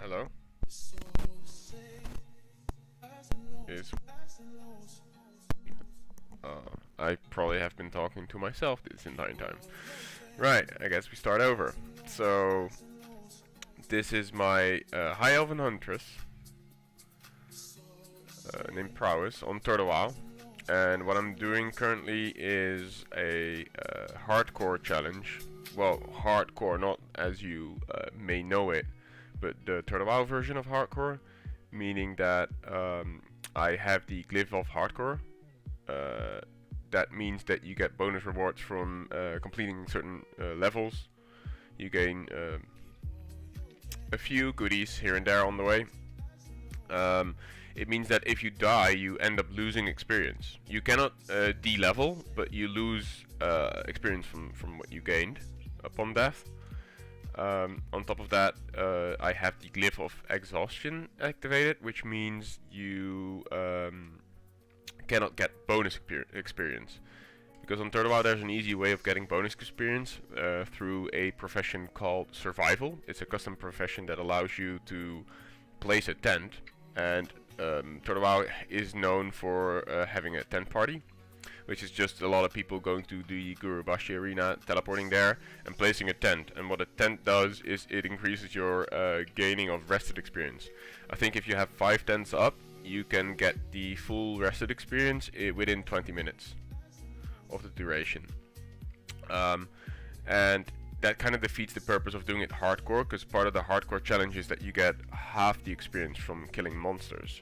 Hello? Is I probably have been talking to myself this entire time. Right, I guess we start over. So, this is my High Elven Huntress named Prowess on WoW. And what I'm doing currently is a hardcore challenge. Well, hardcore, not as you may know it, but the WoW version of hardcore, meaning that I have the glyph of hardcore. That means that you get bonus rewards from completing certain levels. You gain a few goodies here and there on the way. It means that if you die, you end up losing experience. You cannot de-level, but you lose experience from what you gained upon death. On top of that, I have the glyph of exhaustion activated, which means you cannot get bonus experience. Because on WoW there's an easy way of getting bonus experience through a profession called survival. It's a custom profession that allows you to place a tent, and WoW is known for having a tent party, which is just a lot of people going to the Gurubashi arena, teleporting there and placing a tent. And what a tent does is it increases your gaining of rested experience. I think if you have 5 tents up, you can get the full rested experience within 20 minutes of the duration. And that kind of defeats the purpose of doing it hardcore, because part of the hardcore challenge is that you get half the experience from killing monsters.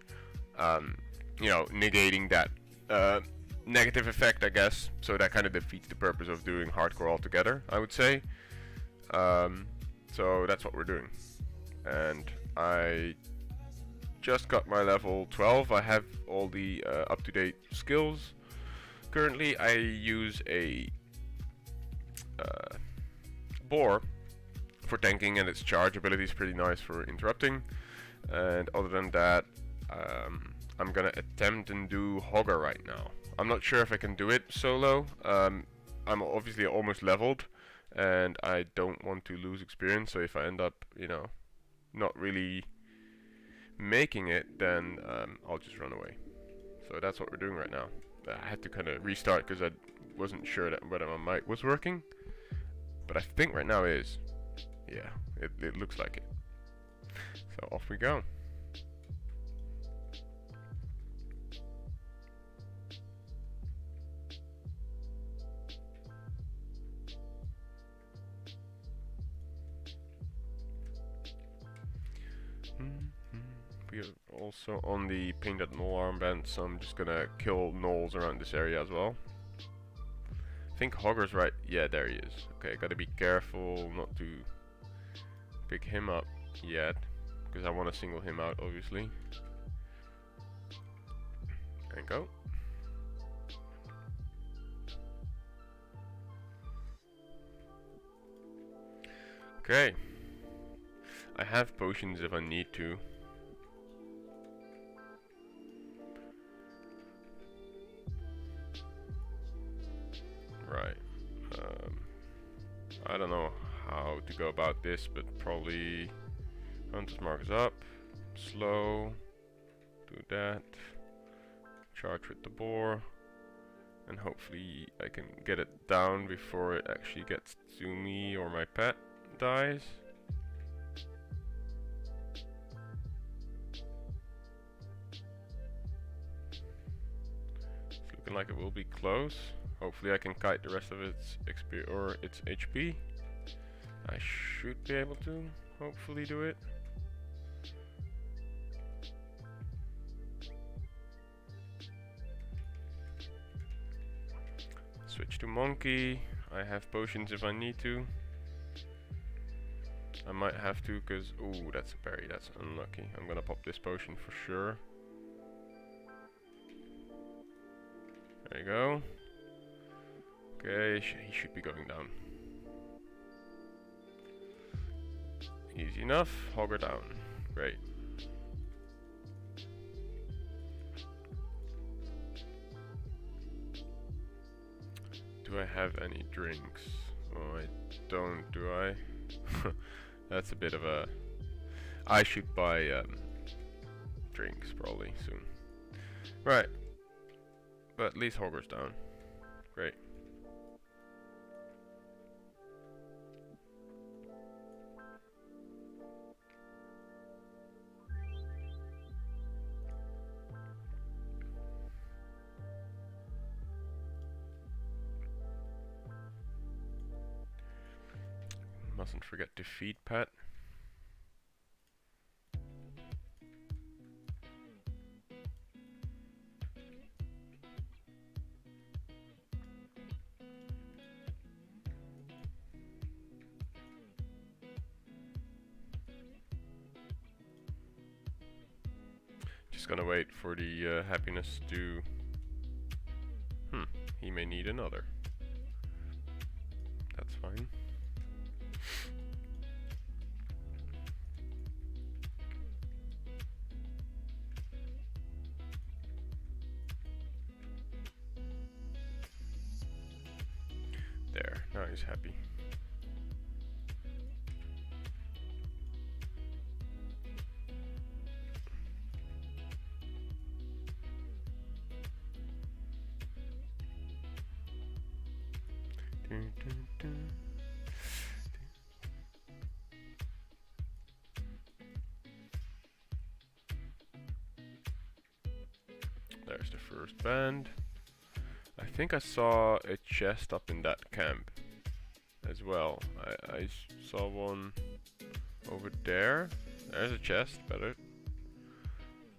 You know, negating that negative effect, I guess. So that kind of defeats the purpose of doing hardcore altogether, I would say. So that's what we're doing. And I just got my level 12. I have all the up-to-date skills. Currently I use a boar for tanking, and its charge ability is pretty nice for interrupting. And other than that, I'm gonna attempt and do Hogger right now. I'm not sure if I can do it solo. I'm obviously almost leveled, and I don't want to lose experience, so if I end up, you know, not really making it, then I'll just run away. So that's what we're doing right now. I had to kind of restart because I wasn't sure that whether my mic was working, but I think right now it is. Yeah, it looks like it. So off we go. We are also on the painted gnoll armband, so I'm just gonna kill gnolls around this area as well. I think Hogger's right. Yeah, there he is. Okay, gotta be careful not to pick him up yet, because I want to single him out, obviously. And go. Okay. I have potions if I need to. Right. I don't know how to go about this, but probably Hunter's Mark is up. Slow. Do that. Charge with the boar. And hopefully I can get it down before it actually gets to me or my pet dies. It's looking like it will be close. Hopefully I can kite the rest of its XP or its HP. I should be able to hopefully do it. Switch to monkey. I have potions if I need to. I might have to, because ooh, that's a berry, that's unlucky. I'm gonna pop this potion for sure. There you go. Okay, he should be going down. Easy enough. Hogger down. Great. Do I have any drinks? Oh, I don't, do I? That's a bit of a... I should buy drinks probably soon. Right. But at least Hogger's down. Great. Mustn't forget to feed Pat. Just gonna wait for the happiness to... he may need another. That's fine. There, now he's happy. There's the first band. I think I saw a chest up in that camp as well. I saw one over there. There's a chest, better,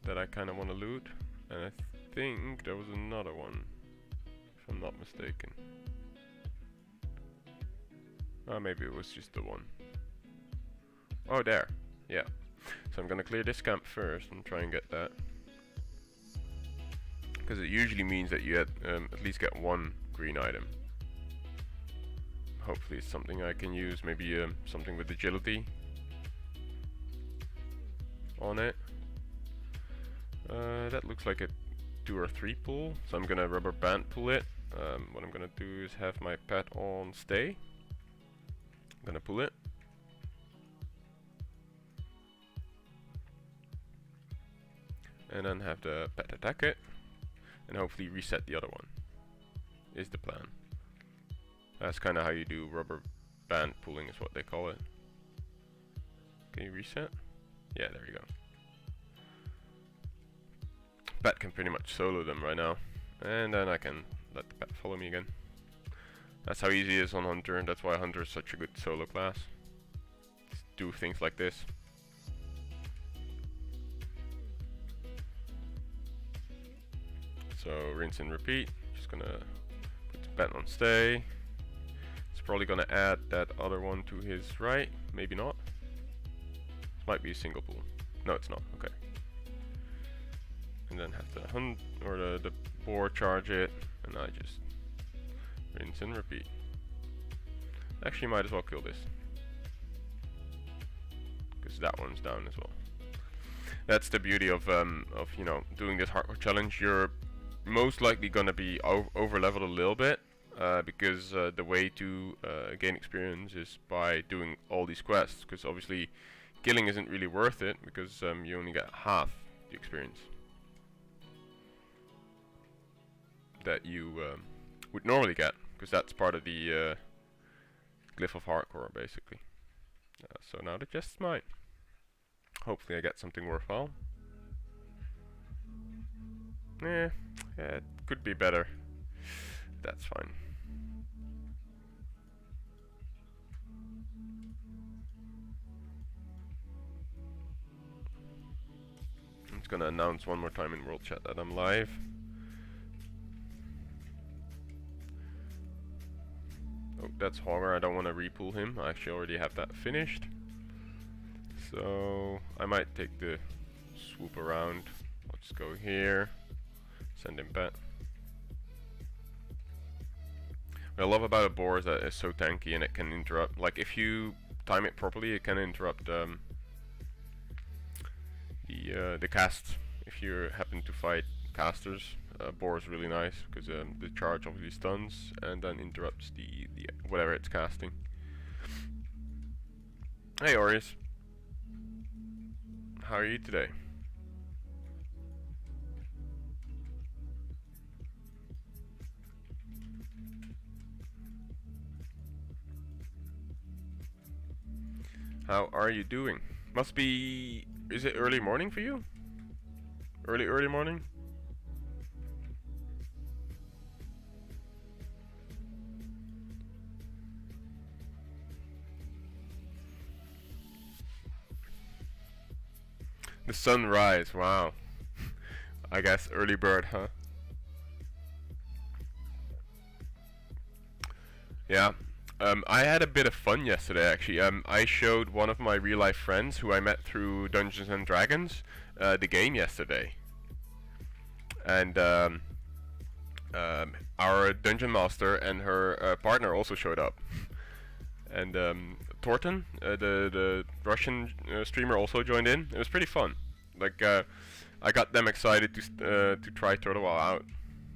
that I kind of want to loot. And I think there was another one, if I'm not mistaken. Oh, maybe it was just the one. Oh, there. Yeah. So I'm gonna clear this camp first and try and get that. Because it usually means that you at least get one green item. Hopefully it's something I can use, maybe something with agility on it. That looks like a 2 or 3 pull, so I'm gonna rubber band pull it. What I'm gonna do is have my pet on stay. I'm gonna pull it. And then have the pet attack it. And hopefully reset the other one, is the plan. That's kind of how you do rubber band pulling, is what they call it. Can you reset? Yeah, there you go. Pet can pretty much solo them right now. And then I can let the pet follow me again. That's how easy it is on Hunter, and that's why Hunter is such a good solo class. Just do things like this. So rinse and repeat. Just gonna put the pet on stay. It's probably gonna add that other one to his right. Maybe not. This might be a single pull. No, it's not. Okay. And then have the hunt or the boar charge it, and I just rinse and repeat. Actually, might as well kill this, because that one's down as well. That's the beauty of you know, doing this hardcore challenge. You're most likely gonna be over leveled a little bit, because the way to gain experience is by doing all these quests. Because obviously, killing isn't really worth it because you only get half the experience that you would normally get, because that's part of the glyph of hardcore, basically. So now the chest's mine. Hopefully I get something worthwhile. Yeah, it could be better. That's fine. I'm just gonna announce one more time in World Chat that I'm live. Oh, that's Hogger. I don't want to repull him. I actually already have that finished. So I might take the swoop around. I'll just go here, send him back. What I love about a boar is that it's so tanky and it can interrupt. Like if you time it properly, it can interrupt the cast if you happen to fight casters. Boar is really nice because the charge obviously stuns and then interrupts the whatever it's casting. Hey Aureus, how are you today? How are you doing? Must be... is it early morning for you? Early morning? The sunrise, wow. I guess early bird, huh? Yeah. I had a bit of fun yesterday actually. I showed one of my real life friends who I met through Dungeons and Dragons the game yesterday. And our dungeon master and her partner also showed up. And Torten, the Russian streamer, also joined in. It was pretty fun. Like I got them excited to try Turtle WoW out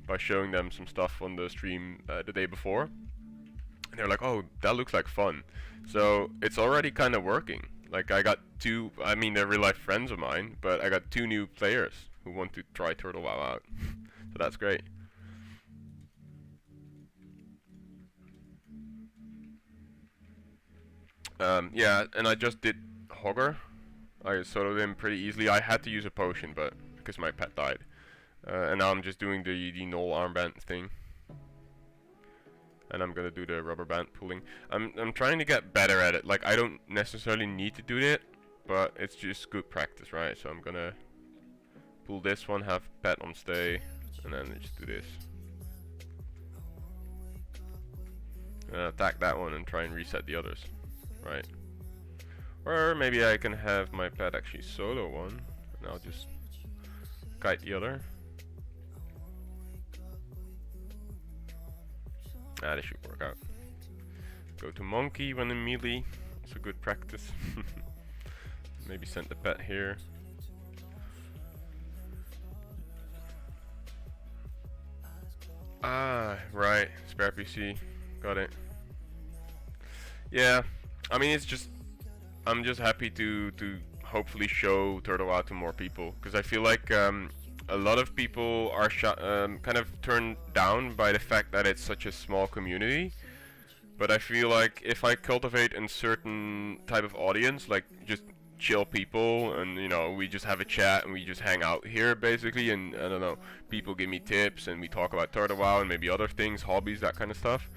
by showing them some stuff on the stream the day before. And they're like, oh, that looks like fun. So it's already kind of working. Like I got two, I mean they're real life friends of mine, but I got 2 new players who want to try Turtle WoW out. So that's great. Yeah, and I just did Hogger. I soloed him pretty easily. I had to use a potion, but because my pet died. And now I'm just doing the null armband thing. And I'm gonna do the rubber band pulling. I'm trying to get better at it. Like I don't necessarily need to do it, but it's just good practice, right? So I'm gonna pull this one, have pet on stay, and then just do this. Attack that one and try and reset the others, right? Or maybe I can have my pet actually solo one, and I'll just kite the other. Ah, this should work out. Go to monkey when in melee. It's a good practice. Maybe send the pet here. Ah, right. Spare PC. Got it. Yeah. I mean, it's just... I'm just happy to hopefully show Turtle WoW to more people. Because I feel like a lot of people are kind of turned down by the fact that it's such a small community. But I feel like if I cultivate a certain type of audience, like just chill people, and you know, we just have a chat and we just hang out here basically, and I don't know, people give me tips and we talk about Turtle WoW and maybe other things, hobbies, that kind of stuff.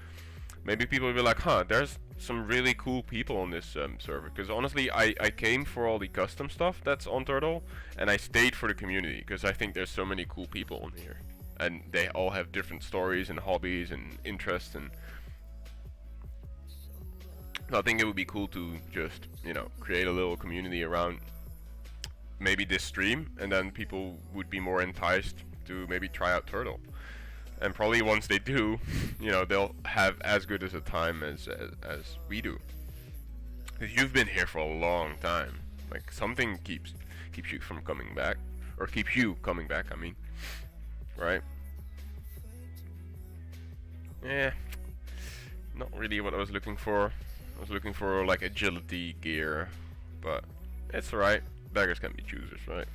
Maybe people will be like, huh, there's some really cool people on this server. Because honestly, I came for all the custom stuff that's on Turtle, and I stayed for the community because I think there's so many cool people on here, and they all have different stories and hobbies and interests, and I think it would be cool to just, you know, create a little community around maybe this stream, and then people would be more enticed to maybe try out Turtle. And probably once they do, you know, they'll have as good as a time as we do. Cause you've been here for a long time. Like something keeps you from coming back, or keeps you coming back. I mean, right? Yeah, not really what I was looking for. I was looking for like agility gear, but it's alright. Beggars can't be choosers, right?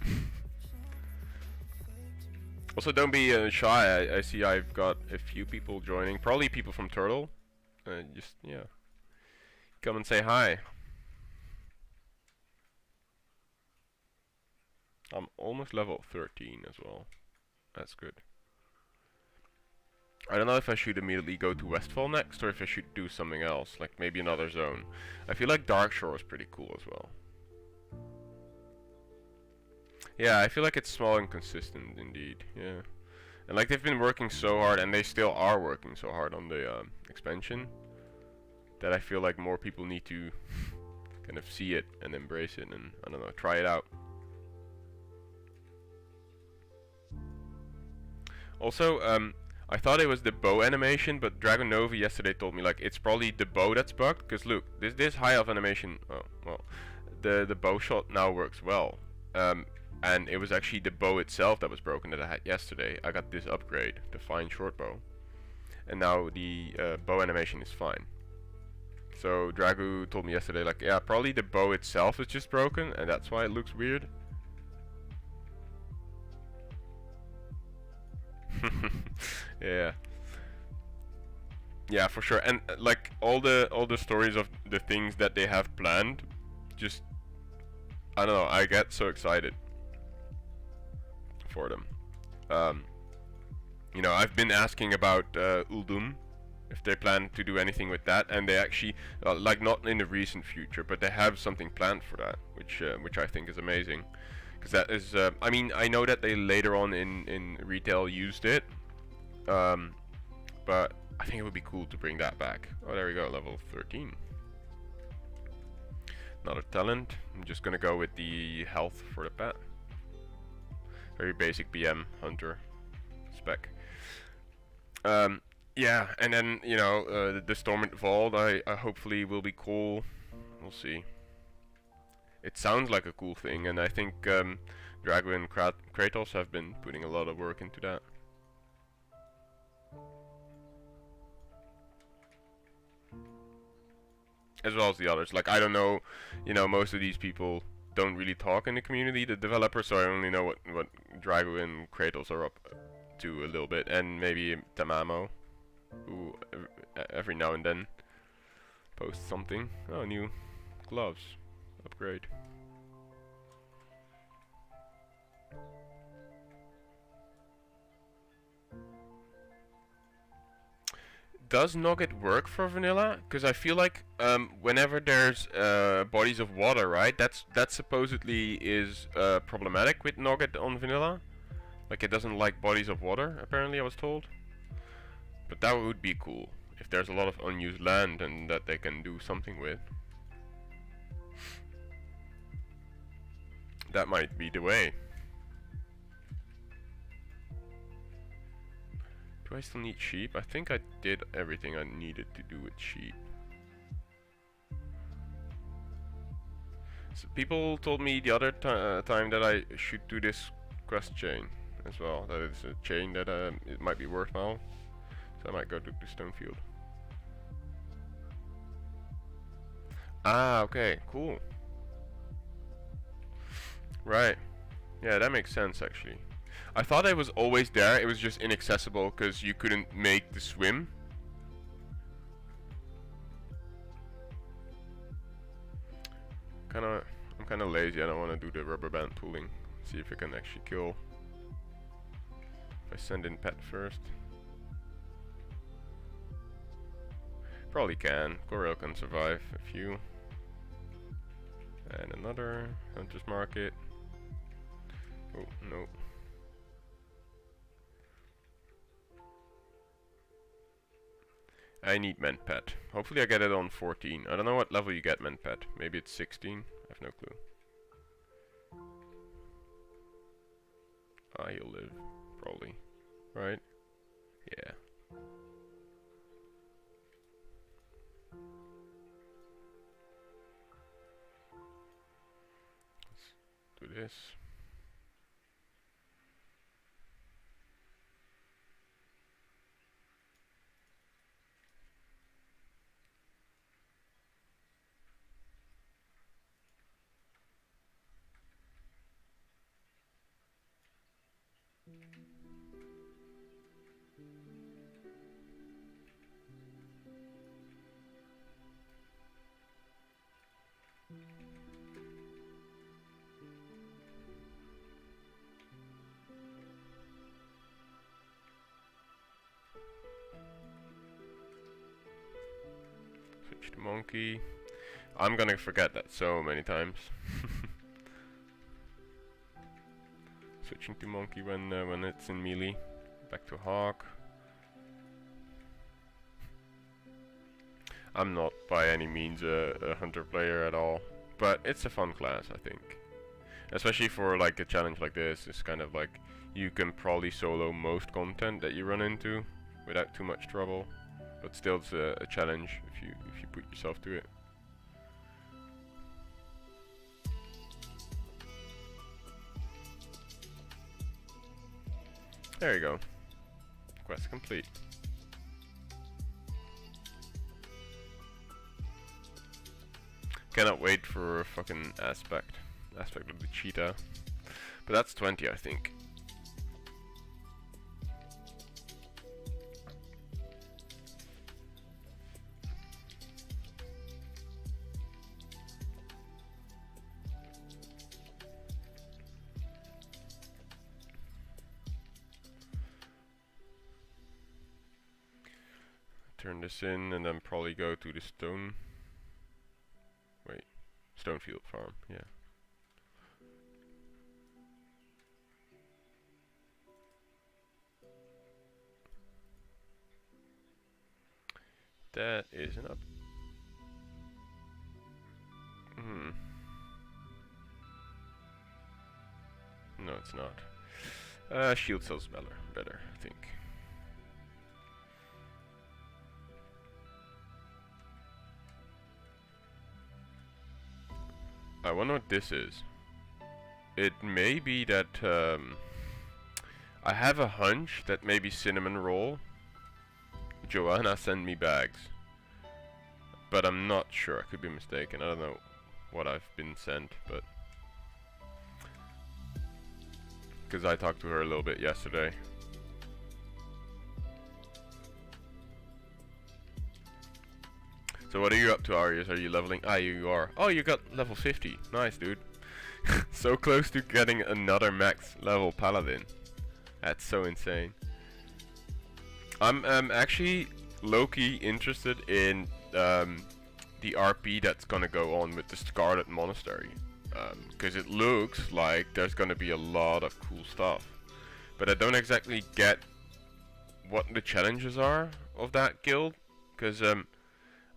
Also, don't be shy. I see I've got a few people joining. Probably people from Turtle. Just, yeah. Come and say hi. I'm almost level 13 as well. That's good. I don't know if I should immediately go to Westfall next, or if I should do something else. Like maybe another zone. I feel like Darkshore is pretty cool as well. Yeah, I feel like it's small and consistent indeed, yeah. And like they've been working so hard, and they still are working so hard on the expansion, that I feel like more people need to kind of see it and embrace it and, I don't know, try it out. Also, I thought it was the bow animation, but Dragon Nova yesterday told me like it's probably the bow that's bugged, because look, this high elf animation, oh, well, the bow shot now works well. and it was actually the bow itself that was broken that I had yesterday. I got this upgrade, the fine short bow, and now the bow animation is fine. So Dragu told me yesterday, like, yeah, probably the bow itself is just broken, and that's why it looks weird. Yeah. Yeah, for sure. And like all the stories of the things that they have planned, just I don't know, I get so excited for them. You know, I've been asking about Uldum, if they plan to do anything with that, and they actually, like not in the recent future, but they have something planned for that, which I think is amazing. Because that is, I mean, I know that they later on in retail used it, but I think it would be cool to bring that back. Oh, there we go, level 13. Another talent. I'm just gonna go with the health for the pet. Very basic BM hunter spec. Yeah, and then you know the Stormwind Vault. I hopefully will be cool. We'll see. It sounds like a cool thing, and I think Drago and Kratos have been putting a lot of work into that. As well as the others. Like, I don't know, you know, most of these people don't really talk in the community, the developers, so I only know what Drago and Kratos are up to a little bit, and maybe Tamamo, who every now and then posts something. Oh, new gloves. Upgrade. Does Nugget work for vanilla? Because I feel like whenever there's bodies of water, right? That supposedly is problematic with Nugget on vanilla. Like it doesn't like bodies of water. Apparently, I was told. But that would be cool if there's a lot of unused land and that they can do something with. That might be the way. Do I still need sheep? I think I did everything I needed to do with sheep. So people told me the other time that I should do this quest chain as well. That it's a chain that it might be worthwhile. So I might go to the Stonefield. Ah, okay, cool. Right. Yeah, that makes sense actually. I thought it was always there, it was just inaccessible because you couldn't make the swim. I'm kinda lazy, I don't wanna do the rubber band pulling. See if I can actually kill. If I send in pet first. Probably can. Goril can survive a few. And another hunter's market. Oh, no. I need Ment Pet. Hopefully I get it on 14. I don't know what level you get Ment Pet. Maybe it's 16. I have no clue. Ah, he'll live. Probably. Right? Yeah. Let's do this. Switch to monkey. I'm gonna forget that so many times. Switching to monkey when it's in melee. Back to hawk. I'm not by any means a hunter player at all, but it's a fun class, I think. Especially for like a challenge like this, it's kind of like you can probably solo most content that you run into without too much trouble, but still it's a challenge if you put yourself to it. There you go. Quest complete. Cannot wait for a fucking aspect of the cheetah. But that's 20, I think. Turn this in and then probably go to the stone. Wait, Stonefield farm, yeah. That is an up. No, it's not. Shield cells better, I think. I wonder what this is. It may be that I have a hunch that maybe cinnamon roll. Joanna sent me bags, but I'm not sure. I could be mistaken. I don't know what I've been sent, but because I talked to her a little bit yesterday. So what are you up to, Arius? Are you leveling? Ah, you are. Oh, you got level 50. Nice, dude. So close to getting another max level paladin. That's so insane. I'm actually low-key interested in the RP that's gonna go on with the Scarlet Monastery. Because it looks like there's gonna be a lot of cool stuff. But I don't exactly get what the challenges are of that guild. Because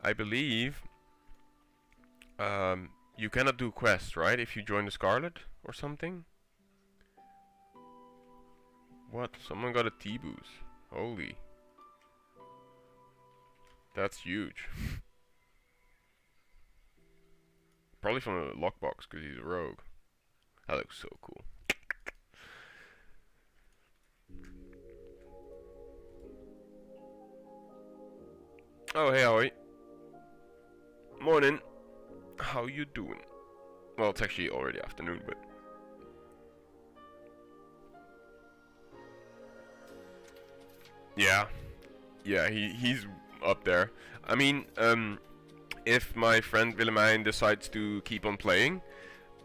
I believe you cannot do quests, right? If you join the Scarlet or something. What? Someone got a T-boost. Holy. That's huge. Probably from a lockbox because he's a rogue. That looks so cool. Oh, hey, Howie. Morning. How you doing? Well, it's actually already afternoon, but... Yeah. Yeah, he's up there. I mean, if my friend Willemijn decides to keep on playing,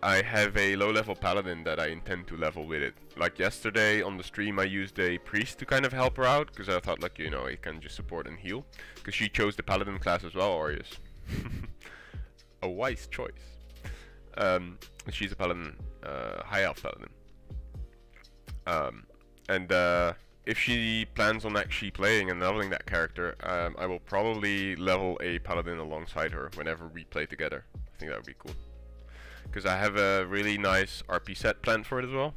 I have a low-level paladin that I intend to level with it. Like yesterday on the stream, I used a priest to kind of help her out, because I thought, like, you know, he can just support and heal. Because she chose the paladin class as well, Arius. A wise choice. She's a paladin, high elf paladin. If she plans on actually playing and leveling that character, I will probably level a paladin alongside her whenever we play together. I think that would be cool. Because I have a really nice RP set planned for it as well.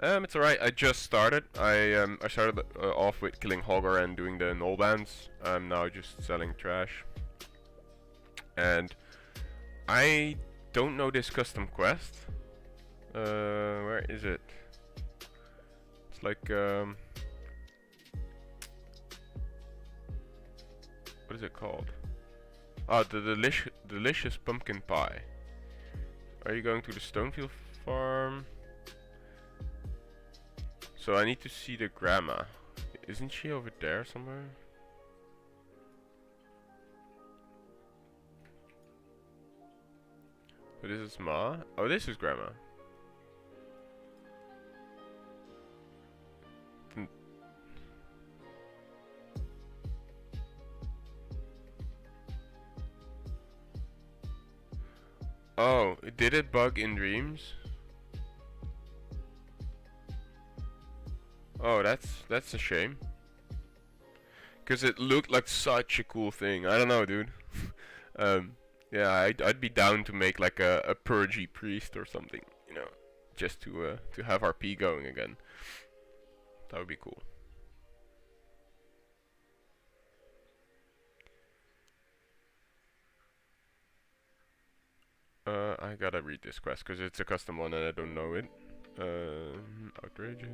It's alright, I just started. I started off with killing Hogger and doing the null bands. I'm now just selling trash. And I don't know this custom quest. Where is it? It's like what is it called? Ah, the delicious pumpkin pie. Are you going to the Stonefield farm? So I need to see the grandma. Isn't she over there somewhere? Oh, this is Ma? Oh, this is grandma. Oh, did it bug in dreams? Oh, that's a shame. Cause it looked like such a cool thing. I don't know, dude. Yeah, I'd be down to make like a purgy priest or something, you know, just to have RP going again. That would be cool. I gotta read this quest because it's a custom one and I don't know it. Outrageous.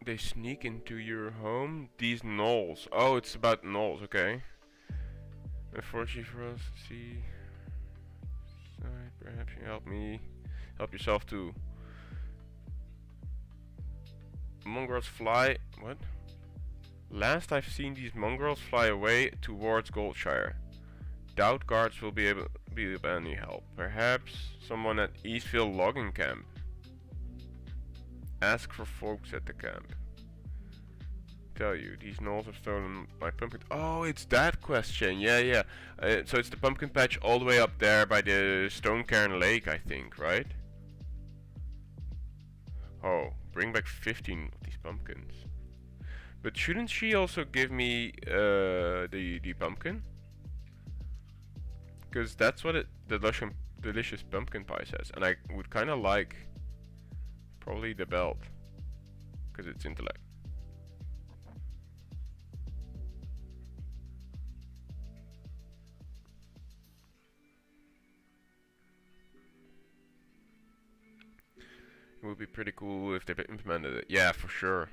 They sneak into your home. These gnolls. Oh, it's about gnolls. Okay. Unfortunately for us, see. Perhaps you help me. Help yourself too. Mongrels fly. What? Last I've seen these mongrels fly away towards Goldshire. Doubt guards will be of any help. Perhaps someone at Eastfield logging camp. Ask for folks at the camp. Tell you, these gnolls have stolen my pumpkin. Oh, it's that question. Yeah. So it's the pumpkin patch all the way up there by the Stone Cairn Lake, I think, right? Oh, bring back 15 of these pumpkins. But shouldn't she also give me the pumpkin? Because that's what the delicious pumpkin pie says, and I would kind of like probably the belt, because it's intellect. It would be pretty cool if they implemented it. Yeah, for sure.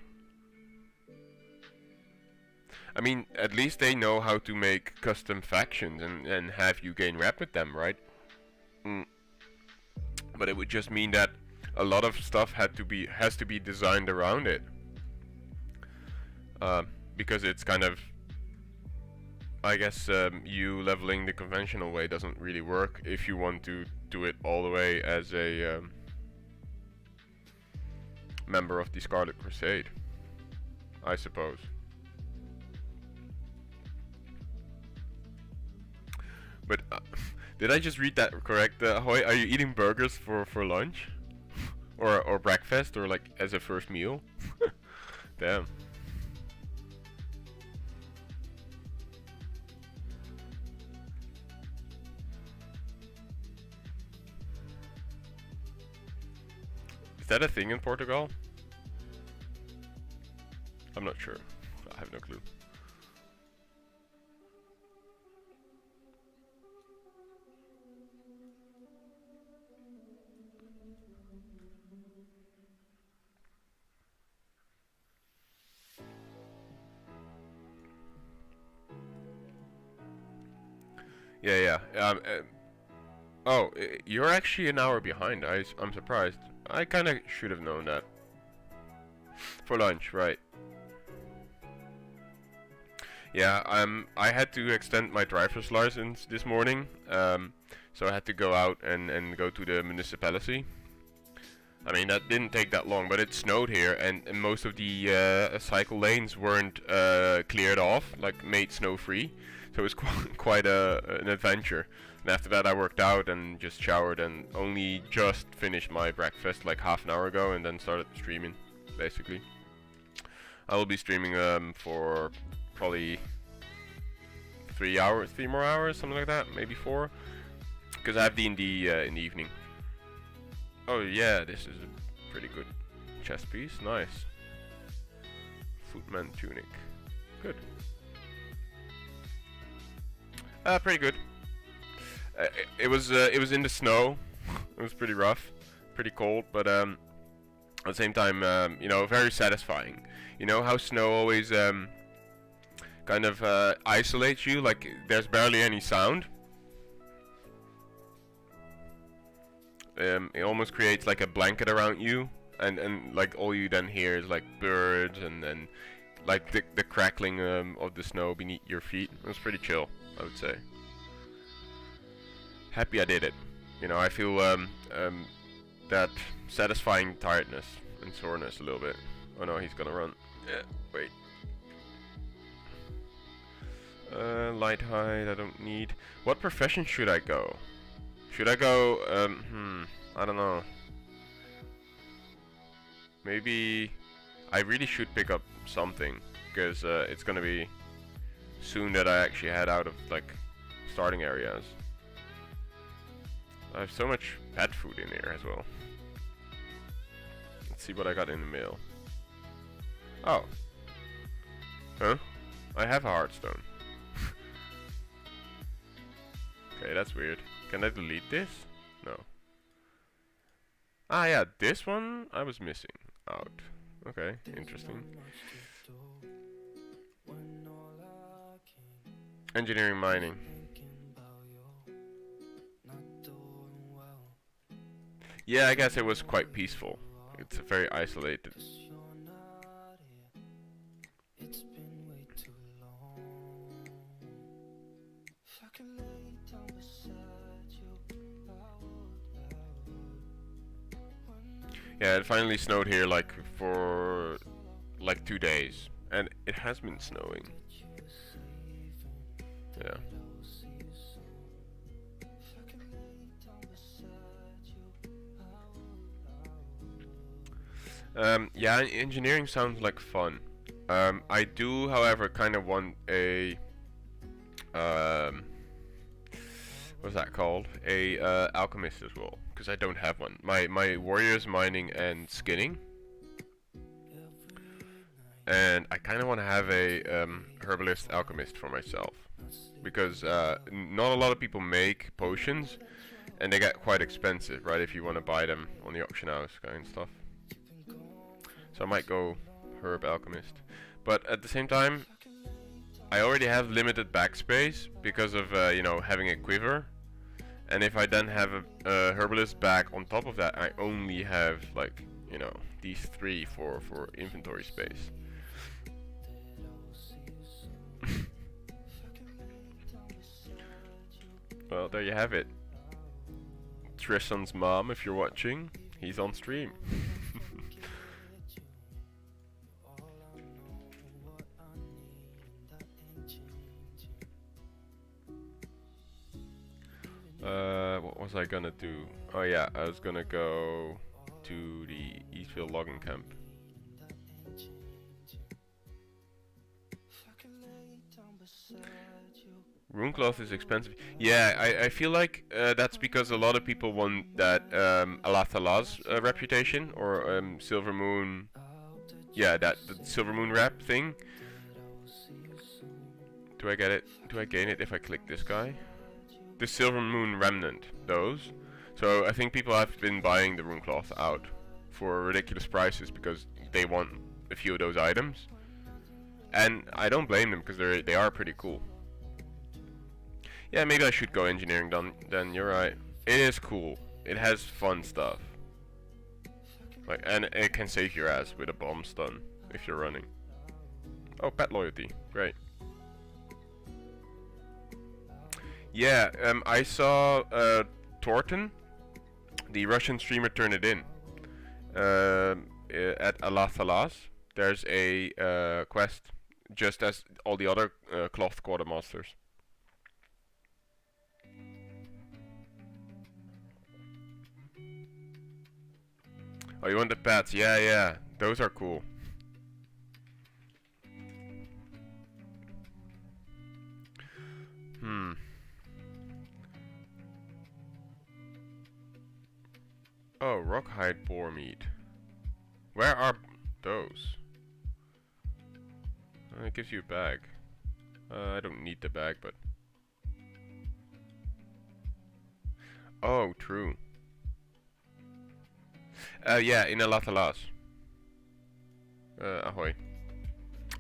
I mean, at least they know how to make custom factions and have you gain rep with them, right? But it would just mean that a lot of stuff has to be designed around it. Because it's kind of, I guess, you leveling the conventional way doesn't really work if you want to do it all the way as a member of the Scarlet Crusade, I suppose. But did I just read that correct? Hoy, are you eating burgers for lunch, or breakfast, or like as a first meal? Damn. Is that a thing in Portugal? I'm not sure. I have no clue. Yeah. Oh, you're actually an hour behind. I'm surprised. I kind of should have known that. For lunch, right? Yeah, I had to extend my driver's license this morning, so I had to go out and go to the municipality. I mean, that didn't take that long, but it snowed here, and most of the cycle lanes weren't cleared off, like made snow-free. So it was quite an adventure. And after that I worked out and just showered and only just finished my breakfast like half an hour ago and then started streaming, basically. I will be streaming for probably 3 more hours, something like that, maybe 4. Because I have D&D in the evening. Oh yeah, this is a pretty good chest piece, nice. Footman tunic, good. Pretty good. It was in the snow. It was pretty rough, pretty cold, but at the same time, you know, very satisfying. You know how snow always kind of isolates you, like there's barely any sound. It almost creates like a blanket around you, and like all you then hear is like birds and then like the crackling of the snow beneath your feet. It was pretty chill, I would say. Happy I did it. You know, I feel that satisfying tiredness and soreness a little bit. Oh no, he's gonna run. Yeah, wait. Light hide, I don't need. What profession should I go? Should I go, I don't know. Maybe I really should pick up something, because it's gonna be soon that I actually head out of like starting areas. I have so much pet food in here as well. Let's see what I got in the mail. Oh. Huh? I have a heartstone. Okay, that's weird. Can I delete this? No. Ah, yeah, this one I was missing out. Okay, interesting. Engineering mining. Yeah, I guess it was quite peaceful. It's very isolated. Yeah, it finally snowed here like for like 2 days, and it has been snowing. Yeah. Yeah, engineering sounds like fun. I do, however, kind of want a what's that called? A alchemist as well, because I don't have one. My warrior's mining and skinning, and I kind of want to have a herbalist alchemist for myself, because not a lot of people make potions, and they get quite expensive, right? If you want to buy them on the auction house kind of stuff. So I might go herb alchemist, but at the same time, I already have limited backspace because of you know, having a quiver, and if I then have a herbalist back on top of that, I only have, like, you know, these 3 for inventory space. Well, there you have it. Trishan's mom, if you're watching, he's on stream. What was I gonna do? Oh yeah, I was gonna go to the Eastfield logging camp. Runecloth is expensive. Yeah, I feel like that's because a lot of people want that Alathalaz reputation, or Silver Moon. Yeah, the Silver Moon rep thing. Do I get it? Do I gain it if I click this guy? The Silver Moon Remnant, those. So I think people have been buying the Runecloth out for ridiculous prices because they want a few of those items. And I don't blame them, because they are pretty cool. Yeah, maybe I should go engineering then, you're right. It is cool. It has fun stuff. Like, and it can save your ass with a bomb stun if you're running. Oh, pet loyalty. Great. Yeah, I saw Torten, the Russian streamer, turn it in. At Alathalas, there's a quest, just as all the other cloth quartermasters. Oh, you want the pets? Yeah, yeah, those are cool. Oh, Rockhide boar meat. Where are those? It gives you a bag. I don't need the bag, but... Oh, true. Yeah, in Alathalas. Ahoy.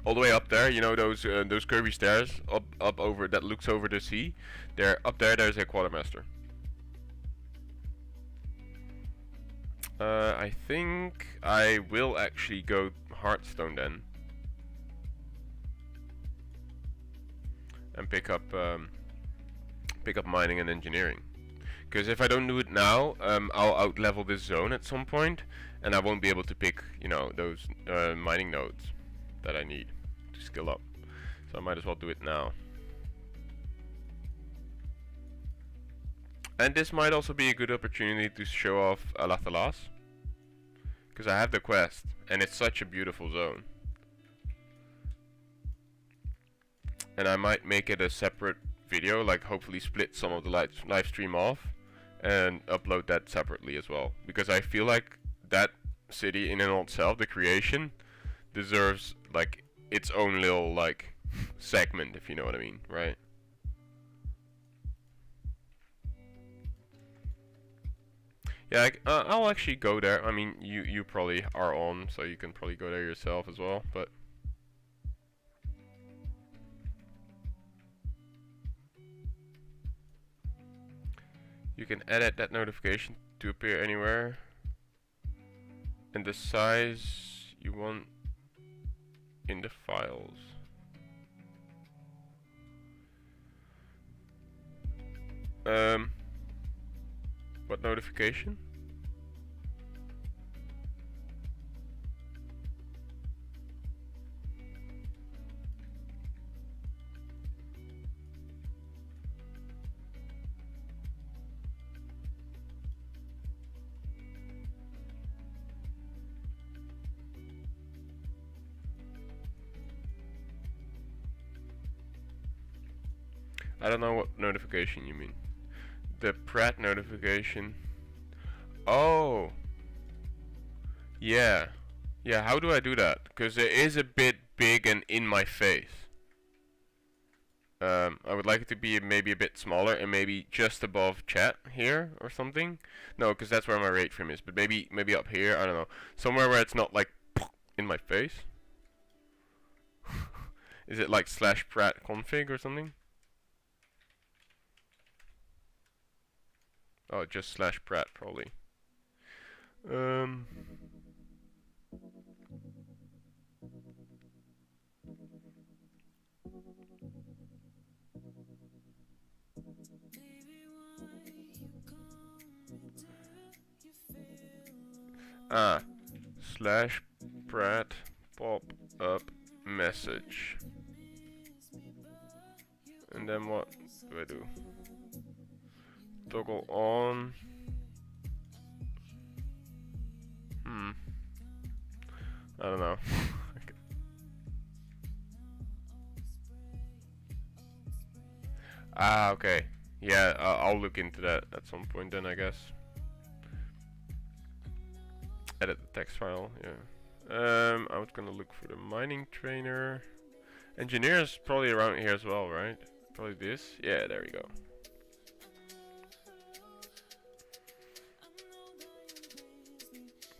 All the way up there, you know those curvy stairs up over that looks over the sea. There, up there, there's a quartermaster. I think I will actually go Hearthstone then, and pick up mining and engineering. Because if I don't do it now, I'll out-level this zone at some point, and I won't be able to pick, you know, those mining nodes that I need to skill up. So I might as well do it now. And this might also be a good opportunity to show off Alathalas, because I have the quest, and it's such a beautiful zone. And I might make it a separate video, like hopefully split some of the live stream off and upload that separately as well, because I feel like that city in and of itself, the creation, deserves like its own little like segment, if you know what I mean, right? Yeah, I'll actually go there. I mean, you probably are on, so you can probably go there yourself as well, but you can edit that notification to appear anywhere. And the size you want in the files. What notification? I don't know what notification you mean. The Pratt notification. Oh! Yeah. Yeah, how do I do that? Because it is a bit big and in my face. I would like it to be maybe a bit smaller and maybe just above chat here or something. No, because that's where my rate frame is. But maybe up here, I don't know. Somewhere where it's not like in my face. Is it like /Pratt config or something? Oh, just /Pratt probably. /Pratt pop up message. And then what do I do? Toggle on. I don't know. Okay. Yeah, I'll look into that at some point then, I guess. Edit the text file, yeah. I was gonna look for the mining trainer. Engineer's probably around here as well, right? Probably this. Yeah, there we go.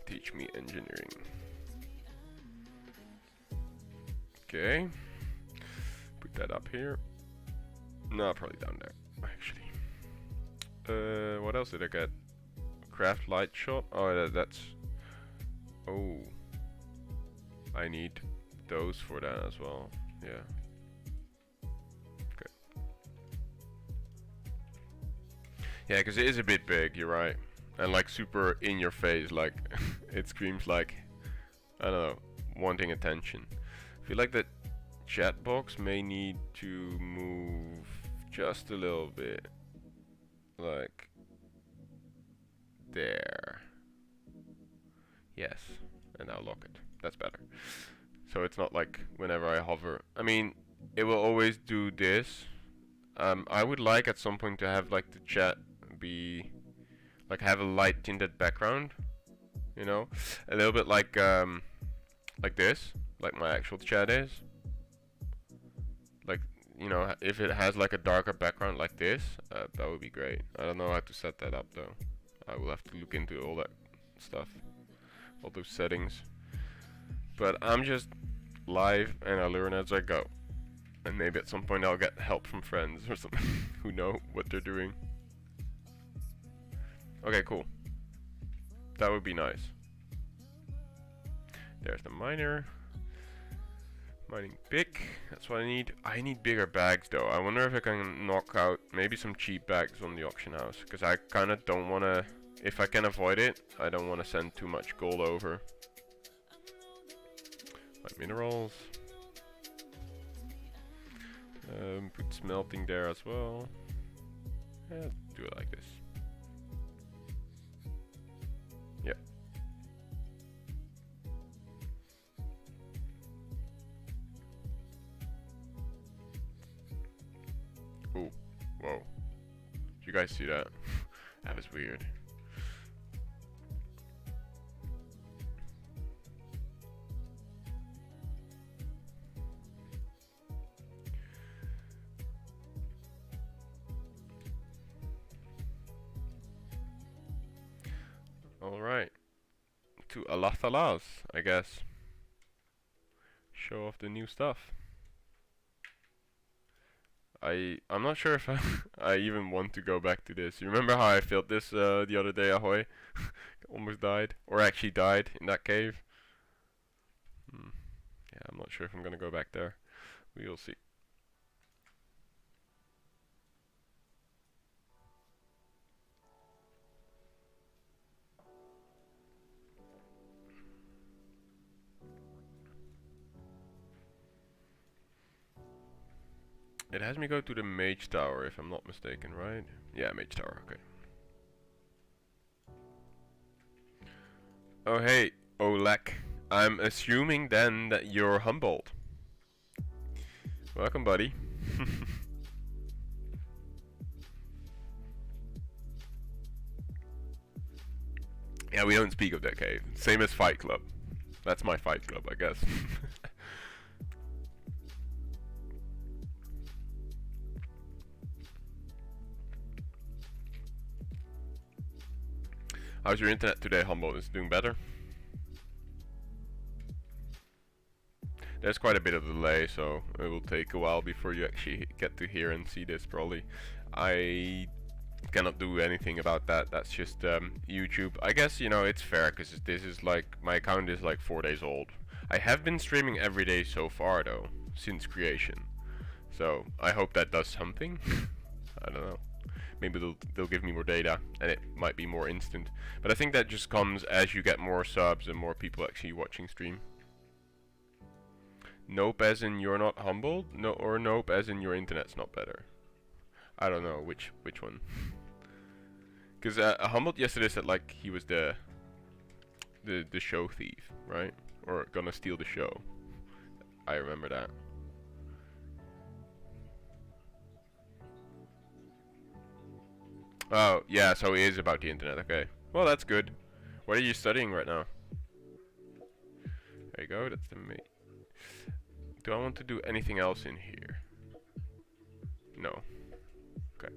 Teach me engineering. Okay. Put that up here. No, probably down there, actually. What else did I get? Craft light shot. Oh, that's. Oh. I need those for that as well. Yeah. Okay. Yeah, because it is a bit big, you're right. And like super in your face, like it screams like, I don't know, wanting attention. I feel like that chat box may need to move just a little bit. Like there. Yes. And now lock it. That's better. So it's not like whenever I hover. I mean, it will always do this. I would like at some point to have like the chat be like have a light tinted background, you know, a little bit like this, like my actual chat is. Like, you know, if it has like a darker background like this, that would be great. I don't know how to set that up though. I will have to look into all that stuff, all those settings. But I'm just live and I learn as I go. And maybe at some point I'll get help from friends or something who know what they're doing. Okay, cool. That would be nice. There's the miner. Mining pick. That's what I need. I need bigger bags though. I wonder if I can knock out maybe some cheap bags on the auction house. Because I kind of don't want to... If I can avoid it, I don't want to send too much gold over. Like minerals. Put smelting there as well. Yeah, do it like this. Yeah. Ooh, whoa. Did you guys see that? That was weird. Alright. To Alathalas, I guess. Show off the new stuff. I'm not sure if I even want to go back to this. You remember how I felt this the other day, Ahoy? Almost died. Or actually died in that cave. Yeah, I'm not sure if I'm gonna go back there. We'll see. It has me go to the Mage Tower if I'm not mistaken, right? Yeah, Mage Tower, okay. Oh hey, Olek. I'm assuming then that you're humbled. Welcome, buddy. Yeah, we don't speak of that cave. Same as Fight Club. That's my Fight Club, I guess. How's your internet today, Humble? Is it doing better? There's quite a bit of delay, so it will take a while before you actually get to hear and see this, probably. I cannot do anything about that. That's just YouTube. I guess, you know, it's fair, because this is like, my account is like 4 days old. I have been streaming every day so far, though, since creation. So, I hope that does something. I don't know. Maybe they'll give me more data, and it might be more instant. But I think that just comes as you get more subs and more people actually watching stream. Nope as in you're not humbled? No, or nope as in your internet's not better? I don't know which one. Because humbled yesterday said like he was the show thief, right? Or gonna steal the show. I remember that. Oh, yeah, so it is about the internet, okay. Well, that's good. What are you studying right now? There you go, that's the mate. Do I want to do anything else in here? No. Okay.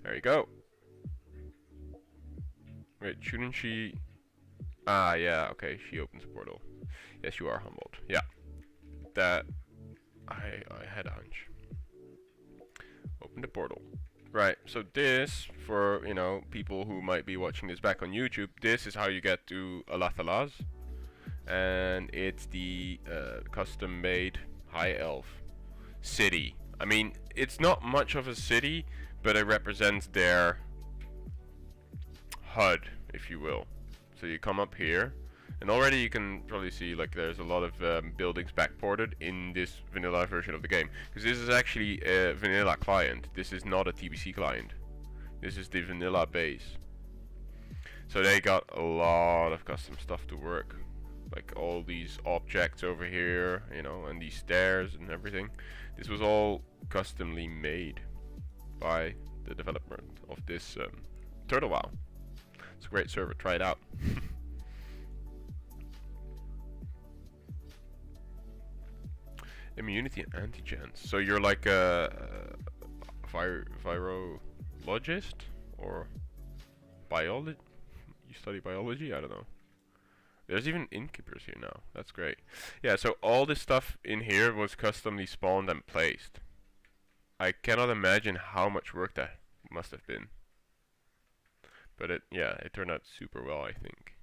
There you go. Wait, shouldn't she... Ah, yeah, okay, she opens a portal. Yes, you are humbled. Yeah. That... I had a hunch. Open the portal. Right, so this, for, you know, people who might be watching this back on YouTube, this is how you get to Alathalas. And it's the custom-made High Elf city. I mean, it's not much of a city, but it represents their HUD, if you will. So you come up here, and already you can probably see like there's a lot of buildings backported in this vanilla version of the game. Because this is actually a vanilla client. This is not a TBC client. This is the vanilla base. So they got a lot of custom stuff to work. Like all these objects over here, you know, and these stairs and everything. This was all customly made by the development of this Turtle WoW. It's a great server, try it out. Immunity and antigens. So you're like a virologist or biology? You study biology? I don't know. There's even innkeepers here now. That's great. Yeah, so all this stuff in here was customly spawned and placed. I cannot imagine how much work that must have been. But it turned out super well, I think.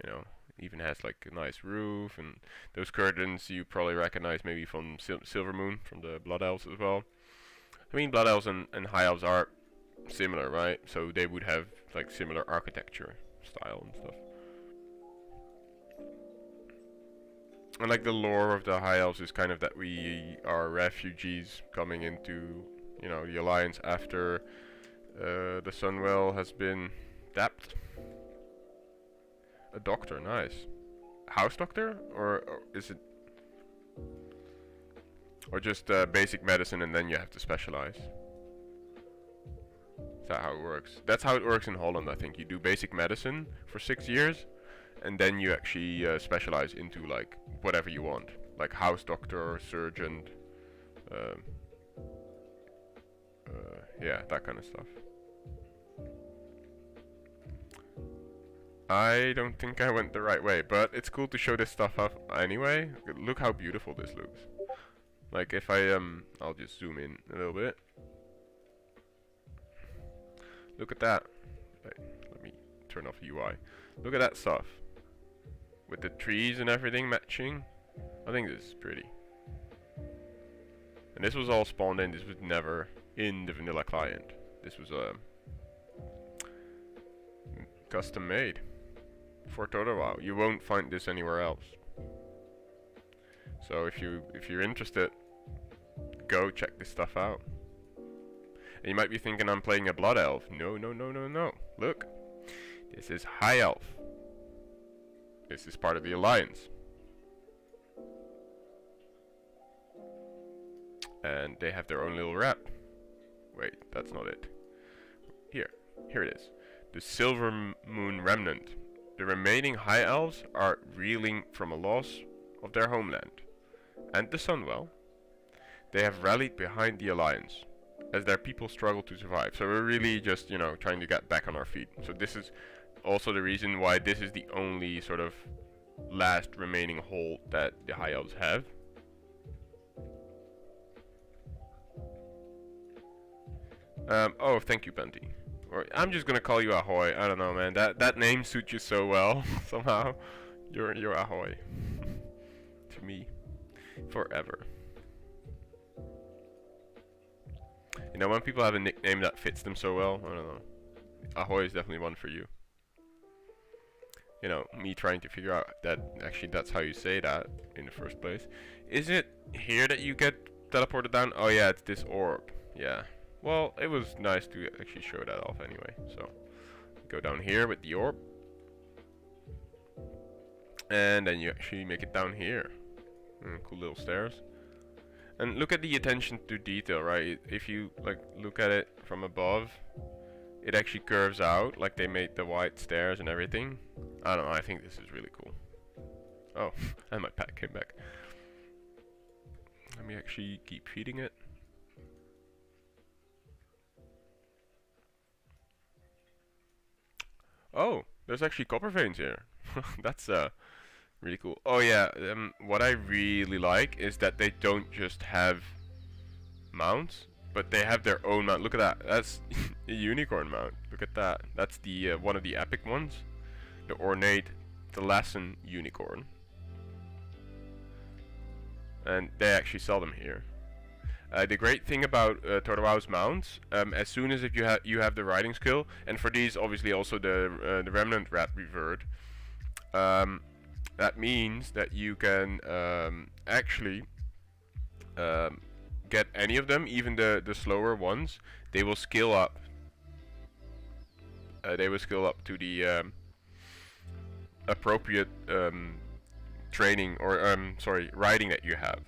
You know, even has like a nice roof, and those curtains you probably recognize maybe from Silvermoon, from the Blood Elves as well. I mean, Blood Elves and High Elves are similar, right? So they would have like similar architecture style and stuff. And like the lore of the High Elves is kind of that we are refugees coming into, you know, the Alliance after the Sunwell has been dapped. A doctor, nice. House doctor? Or is it... Or just basic medicine and then you have to specialize? Is that how it works? That's how it works in Holland, I think. You do basic medicine for 6 years, and then you actually specialize into like whatever you want. Like house doctor, surgeon, yeah, that kind of stuff. I don't think I went the right way, but it's cool to show this stuff off anyway. Look how beautiful this looks. Like if I I'll just zoom in a little bit. Look at that. Wait, let me turn off UI. Look at that stuff. With the trees and everything matching. I think this is pretty. And this was all spawned in. This was never in the vanilla client. This was custom made for Total WoW. You won't find this anywhere else. So if you're interested, go check this stuff out. And you might be thinking I'm playing a blood elf. No, no, no, no, no. Look, this is high elf. This is part of the alliance. And they have their own little rep. Wait, that's not it. Here it is. The Silver Moon Remnant. The remaining high elves are reeling from a loss of their homeland and the Sunwell. They have rallied behind the alliance as their people struggle to survive. So we're really just, you know, trying to get back on our feet. So this is also the reason why this is the only sort of last remaining hold that the high elves have. Oh, thank you, Benty. Or I'm just gonna call you Ahoy. I don't know, man. That name suits you so well. Somehow, you're Ahoy to me forever. You know, when people have a nickname that fits them so well, I don't know. Ahoy is definitely one for you. You know, me trying to figure out that actually that's how you say that in the first place. Is it here that you get teleported down? Oh yeah, it's this orb. Yeah. Well, it was nice to actually show that off anyway. So, go down here with the orb. And then you actually make it down here. Cool little stairs. And look at the attention to detail, right? If you like look at it from above, it actually curves out, like they made the white stairs and everything. I don't know, I think this is really cool. Oh, and my pet came back. Let me actually keep feeding it. Oh, there's actually copper veins here. That's really cool. Oh yeah, what I really like is that they don't just have mounts, but they have their own mount. Look at that. That's a unicorn mount. Look at that. That's the one of the epic ones. The ornate Thalassan unicorn. And they actually sell them here. The great thing about Total WoW's mounts, as soon as if you have the riding skill, and for these obviously also the Remnant Rat Revert, that means that you can actually get any of them, even the slower ones. They will skill up. They will skill up to the appropriate training or sorry, riding that you have.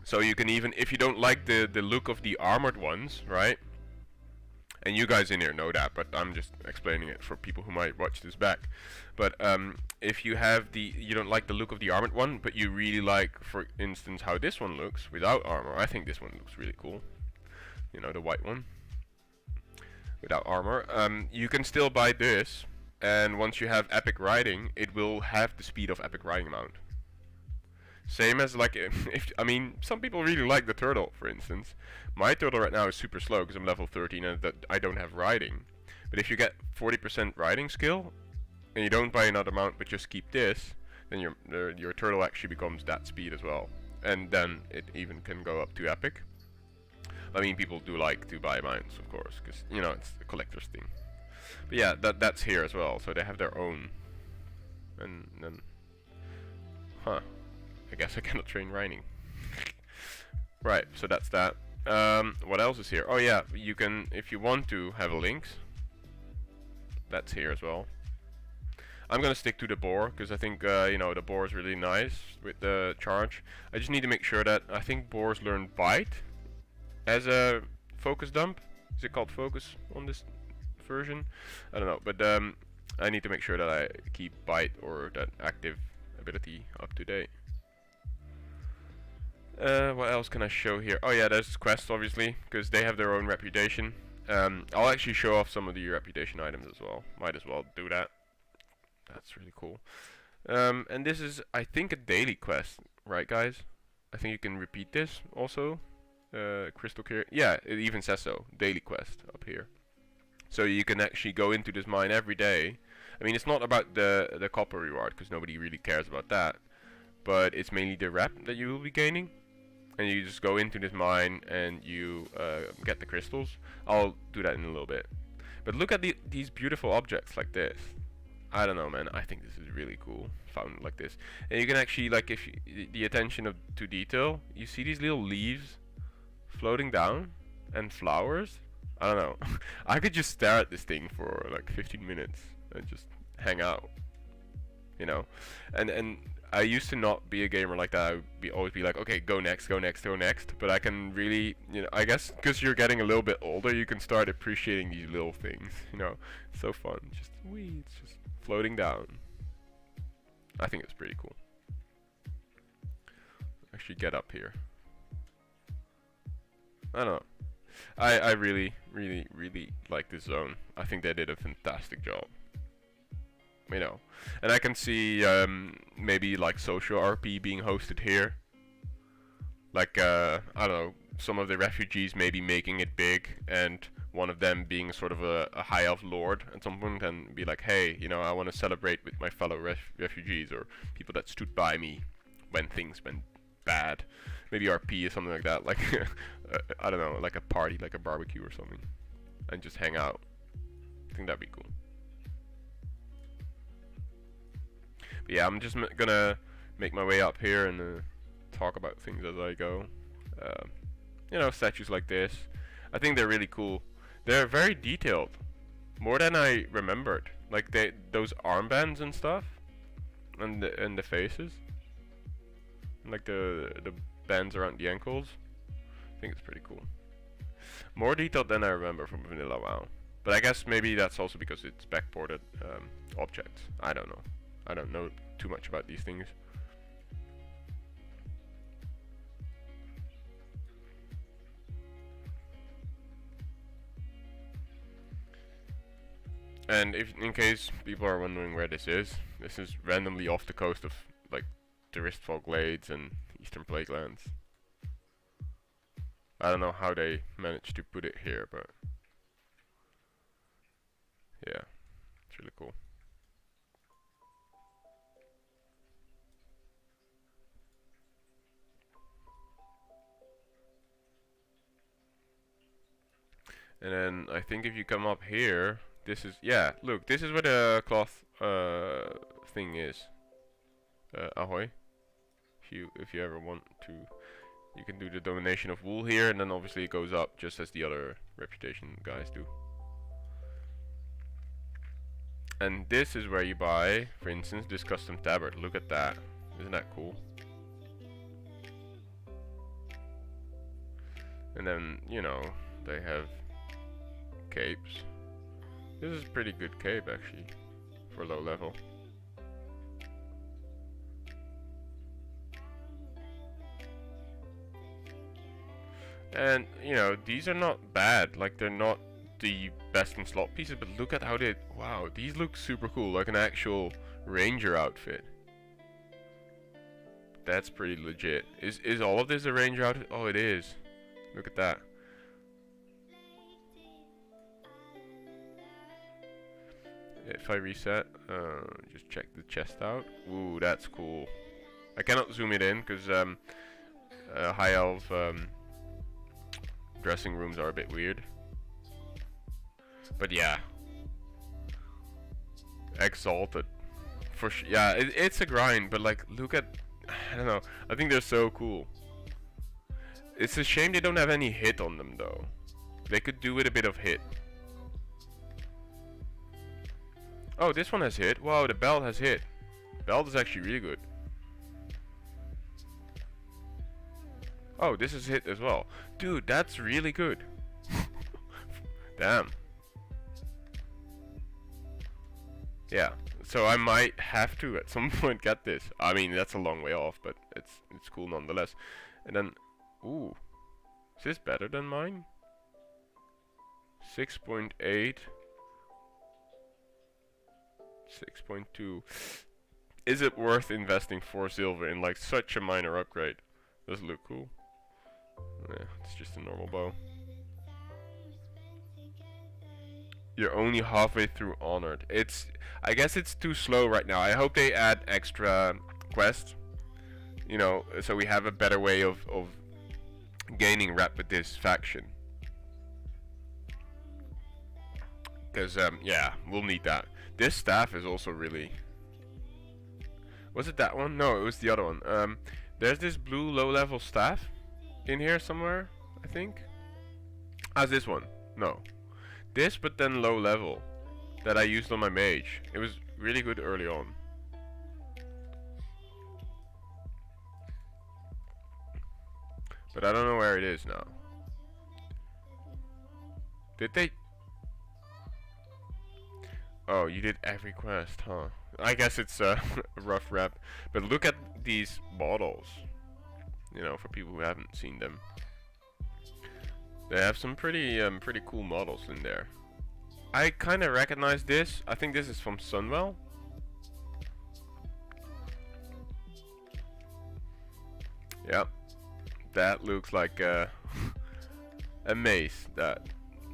So you can even, if you don't like the look of the armored ones, right? And you guys in here know that, but I'm just explaining it for people who might watch this back. But if you have you don't like the look of the armored one, but you really like, for instance, how this one looks without armor. I think this one looks really cool. You know, the white one without armor. You can still buy this, and once you have epic riding, it will have the speed of epic riding mount. Same as like, I mean, some people really like the turtle, for instance. My turtle right now is super slow because I'm level 13 and that I don't have riding. But if you get 40% riding skill, and you don't buy another mount but just keep this, then your turtle actually becomes that speed as well. And then it even can go up to epic. I mean, people do like to buy mounts, of course, because, you know, it's a collector's thing. But yeah, that's here as well, so they have their own. And then, huh. I guess I cannot train riding. Right, so that's that. What else is here? Oh yeah, you can, if you want to have a links, that's here as well. I'm gonna stick to the boar because I think you know, the boar is really nice with the charge. I just need to make sure that I think boars learn bite as a focus dump. Is it called focus on this version? I don't know, but I need to make sure that I keep bite or that active ability up to date. What else can I show here? Oh yeah, there's quests obviously, because they have their own reputation. I'll actually show off some of the reputation items as well. Might as well do that. That's really cool. And this is, I think, a daily quest, right, guys? I think you can repeat this also. Crystal clear. Yeah, it even says so. Daily quest up here. So you can actually go into this mine every day. I mean, it's not about the copper reward, because nobody really cares about that. But it's mainly the rep that you will be gaining. And you just go into this mine and you get the crystals. I'll do that in a little bit. But look at these beautiful objects like this. I don't know, man. I think this is really cool. Found like this. And you can actually, like, if you, the attention to detail, you see these little leaves floating down and flowers. I don't know. I could just stare at this thing for like 15 minutes and just hang out, you know. And I used to not be a gamer like that. I would always be like, okay, go next, go next, go next. But I can really, you know, I guess because you're getting a little bit older, you can start appreciating these little things, you know. It's so fun. Just it's just floating down. I think it's pretty cool. Actually get up here. I don't know. I really like this zone. I think they did a fantastic job. You know, and I can see maybe like social RP being hosted here. Like I don't know, some of the refugees maybe making it big, and one of them being sort of a high elf lord at some point, and be like, hey, you know, I want to celebrate with my fellow refugees or people that stood by me when things went bad. Maybe RP or something like that, like I don't know, like a party, like a barbecue or something, and just hang out. I think that'd be cool. But yeah, I'm just gonna make my way up here and talk about things as I go. You know, statues like this, I think they're really cool. They're very detailed, more than I remembered. Like those armbands and stuff, and the faces, like the bands around the ankles. I think it's pretty cool. More detailed than I remember from vanilla WoW. But I guess maybe that's also because it's backported objects. I don't know. I don't know too much about these things. And if in case people are wondering where this is randomly off the coast of like the Ristfall Glades and Eastern Plaguelands. I don't know how they managed to put it here, but yeah, it's really cool. And then I think if you come up here, this is, yeah, look, this is where the cloth thing is. Ahoy. If you ever want to, you can do the donation of wool here, and then obviously it goes up just as the other reputation guys do. And this is where you buy, for instance, this custom tabard. Look at that. Isn't that cool? And then, you know, they have capes. This is a pretty good cape actually for low level. And you know, these are not bad, like they're not the best in slot pieces, but look at how they, wow, these look super cool, like an actual ranger outfit. That's pretty legit. Is all of this a ranger outfit? Oh, it is. Look at that. If I reset, just check the chest out. Ooh, that's cool. I cannot zoom it in because high elf dressing rooms are a bit weird. But yeah, exalted for yeah, it's a grind, but like, look at, I don't know, I think they're so cool. It's a shame they don't have any hit on them though. They could do with a bit of hit. Oh, this one has hit. Wow, the belt has hit. Belt is actually really good. Oh, this is hit as well. Dude, that's really good. Damn. Yeah, so I might have to at some point get this. I mean, that's a long way off, but it's cool nonetheless. And then, ooh, is this better than mine? 6.8. 6.2. Is it worth investing 4 silver in like such a minor upgrade? Does it look cool? Yeah, it's just a normal bow. You're only halfway through Honored. I guess it's too slow right now. I hope they add extra quests, you know, so we have a better way of gaining rep with this faction. Because, yeah, we'll need that. This staff is also really... Was it that one? No, it was the other one. There's this blue low-level staff in here somewhere, I think. Ah, this one. No. This, but then low level, that I used on my mage. It was really good early on. But I don't know where it is now. Did they... Oh, you did every quest, huh? I guess it's a rough rep. But look at these bottles. You know, for people who haven't seen them. They have some pretty cool models in there. I kind of recognize this. I think this is from Sunwell. Yep. That looks like a mace that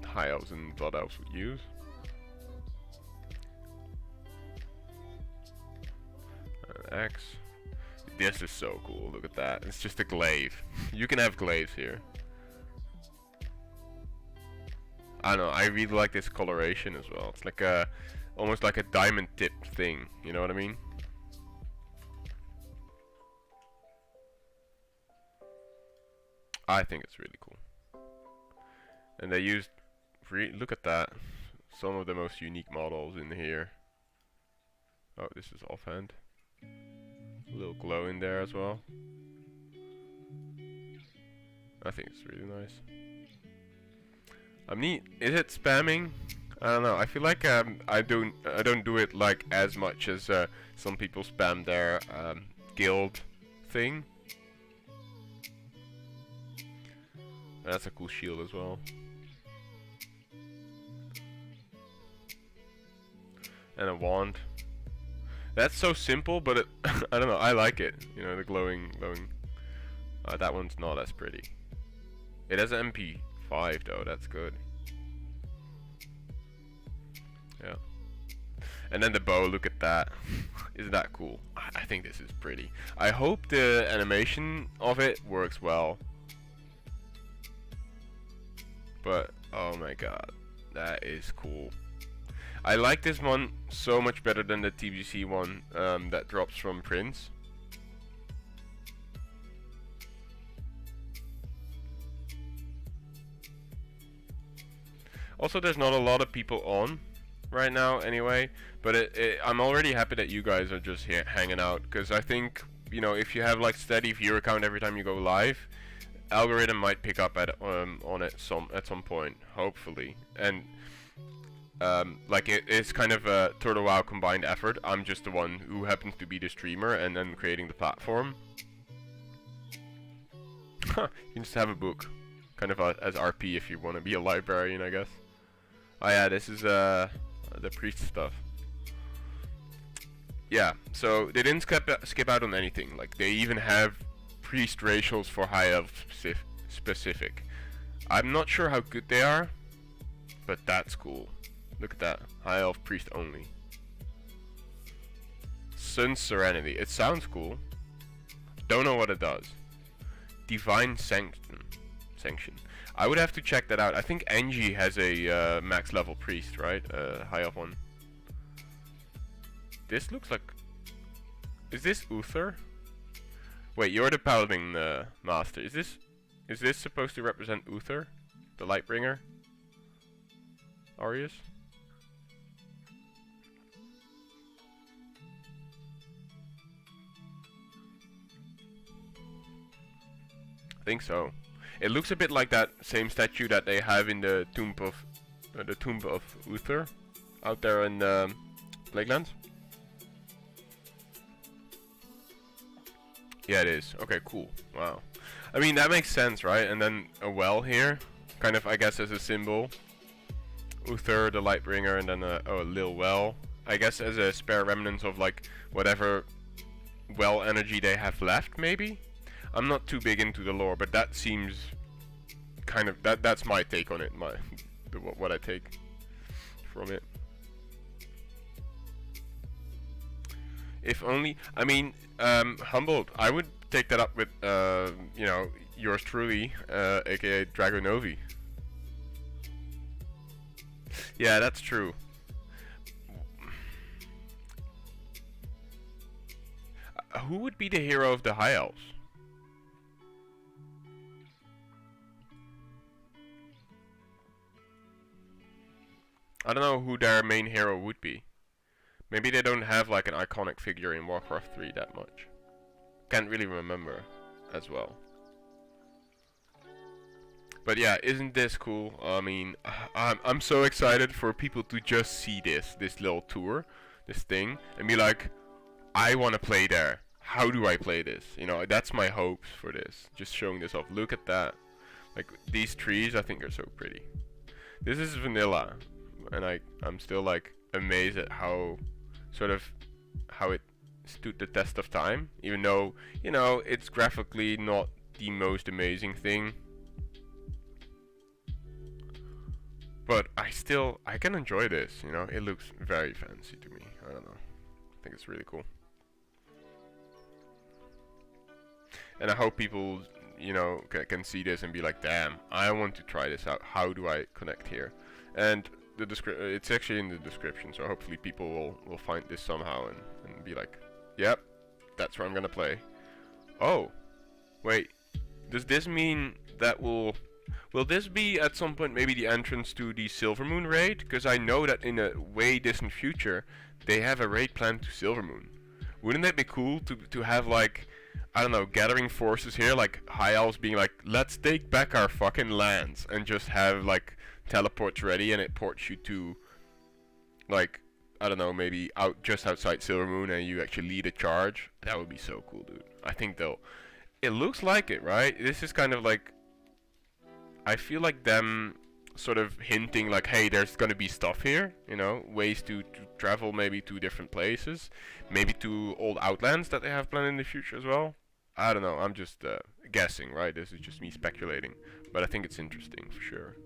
High Elves and Blood Elves would use. X. This is so cool. Look at that. It's just a glaive. You can have glaives here. I don't know, I really like this coloration as well. It's like a, almost like a diamond tip thing, you know what I mean? I think it's really cool. And they used, look at that, some of the most unique models in here. Oh, this is offhand. A little glow in there as well. I think it's really nice. Is it spamming? I don't know. I feel like I don't do it like as much as some people spam their guild thing. That's a cool shield as well. And a wand. That's so simple, but it I don't know. I like it. You know, the glowing. That one's not as pretty. It has an MP5 though. That's good. Yeah. And then the bow. Look at that. Isn't that cool? I think this is pretty. I hope the animation of it works well. But oh my god, that is cool. I like this one so much better than the TBC one that drops from Prince. Also, there's not a lot of people on right now anyway, but I'm already happy that you guys are just here hanging out, because I think, you know, if you have like steady viewer count every time you go live, algorithm might pick up on it at some point, hopefully. And like it's kind of a Turtle WoW combined effort. I'm just the one who happens to be the streamer and then creating the platform. You can just have a book, kind of as RP if you want to be a librarian, I guess. Oh yeah, this is the priest stuff. Yeah, so they didn't skip out on anything. Like they even have priest racials for high elf specific. I'm not sure how good they are, but that's cool. Look at that, high elf priest only. Sun Serenity. It sounds cool. Don't know what it does. Divine Sanction. I would have to check that out. I think Angie has a max level priest, right? High elf one. This looks like... Is this Uther? Wait, you're the paladin master. Is this supposed to represent Uther, the Lightbringer? Arius? I think so. It looks a bit like that same statue that they have in the tomb of Uther out there in Plaguelands. Yeah, it is. Okay, cool. Wow. I mean, that makes sense, right? And then a well here, kind of, I guess, as a symbol. Uther the Lightbringer, and then a Lil Well. I guess as a spare remnants of like whatever well energy they have left, maybe. I'm not too big into the lore, but that seems kind of that's my take on it. What I take from it. If only, I mean, humbled. I would take that up with you know, yours truly, aka Dragonovi. Yeah, that's true. Who would be the hero of the High Elves? I don't know who their main hero would be. Maybe they don't have like an iconic figure in Warcraft 3 that much. Can't really remember as well. But yeah, isn't this cool? I mean, I'm so excited for people to just see this little tour, this thing, and be like, I want to play there. How do I play this? You know, that's my hopes for this. Just showing this off. Look at that. Like, these trees I think are so pretty. This is vanilla, and I'm still like amazed at how how it stood the test of time, even though, you know, it's graphically not the most amazing thing. But I can enjoy this, you know. It looks very fancy to me. I don't know. I think it's really cool. And I hope people, you know, can see this and be like, damn, I want to try this out. How do I connect here? And it's actually in the description, so hopefully people will find this somehow and be like, yep, that's where I'm gonna play. Oh, wait, does this mean that will this be at some point maybe the entrance to the Silvermoon raid? Because I know that in a way distant future they have a raid planned to Silvermoon. Wouldn't that be cool to have, like, I don't know, gathering forces here, like High Elves being like, let's take back our fucking lands, and just have like teleports ready, and it ports you to, like, I don't know, maybe just outside Silvermoon, and you actually lead a charge. That would be so cool, dude. I think it looks like it, right? This is kind of like, I feel like them sort of hinting like, hey, there's gonna be stuff here, you know, ways to travel maybe to different places, maybe to old Outlands that they have planned in the future as well. I don't know, I'm just guessing, right? This is just me speculating, but I think it's interesting for sure.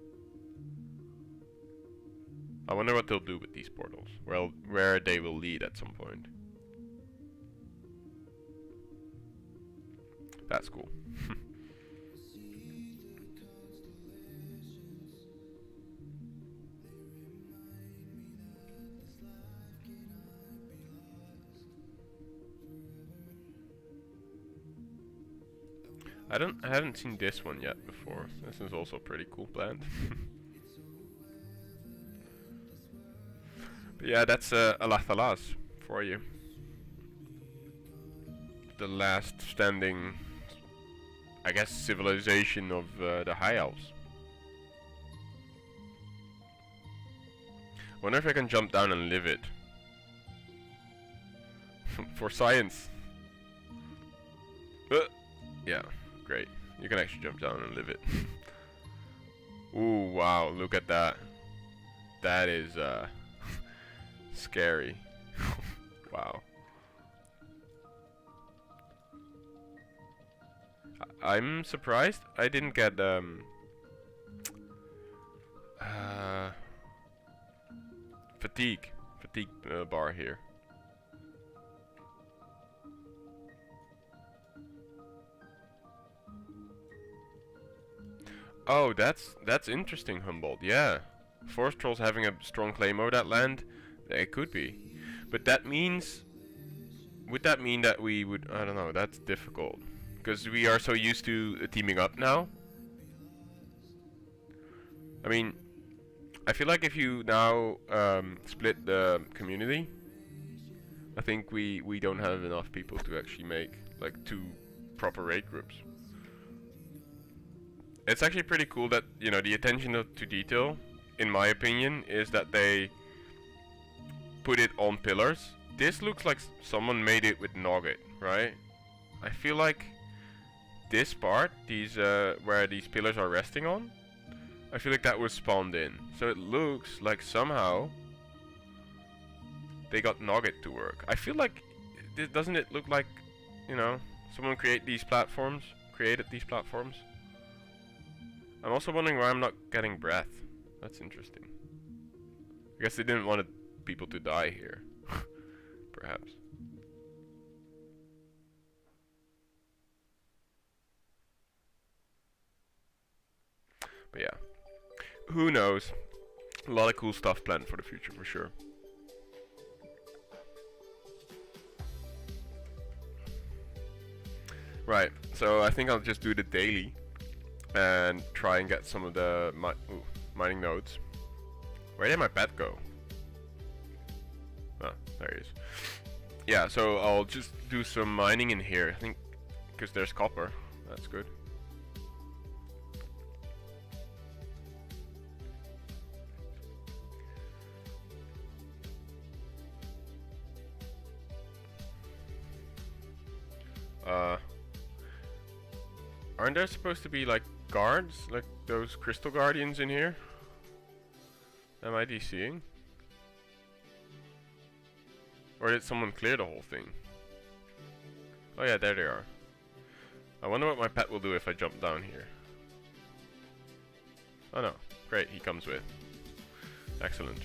I wonder what they'll do with these portals, well, where they will lead at some point. That's cool. I haven't seen this one yet before. This is also pretty cool planned. But yeah, that's Alathalas for you. The last standing, I guess, civilization of the High Elves. Wonder if I can jump down and live it. For science. Yeah, great. You can actually jump down and live it. Ooh, wow, look at that. That is scary. Wow. I'm surprised I didn't get fatigue bar here. Oh, that's interesting, Humboldt. Yeah, Forest Trolls having a strong claim over that land, it could be, but that means, would that mean that we would? I don't know. That's difficult because we are so used to teaming up now. I mean, I feel like if you now split the community, I think we don't have enough people to actually make like 2 proper raid groups. It's actually pretty cool that, you know, the attention to detail, in my opinion, is that they put it on pillars. This looks like someone made it with Nugget, right? I feel like this part, these where these pillars are resting on, I feel like that was spawned in. So it looks like somehow they got Nugget to work. I feel like, doesn't it look like, you know, someone created these platforms? I'm also wondering why I'm not getting breath. That's interesting. I guess they didn't want people to die here. Perhaps. But yeah. Who knows? A lot of cool stuff planned for the future, for sure. Right, so I think I'll just do the daily and try and get some of the mining nodes. Where did my pet go? Ah, there he is. Yeah, so I'll just do some mining in here, I think, because there's copper. That's good. Aren't there supposed to be like guards, like those crystal guardians in here? Am I DCing? Or did someone clear the whole thing? Oh yeah, there they are. I wonder what my pet will do if I jump down here. Oh no, great, he comes with. Excellent.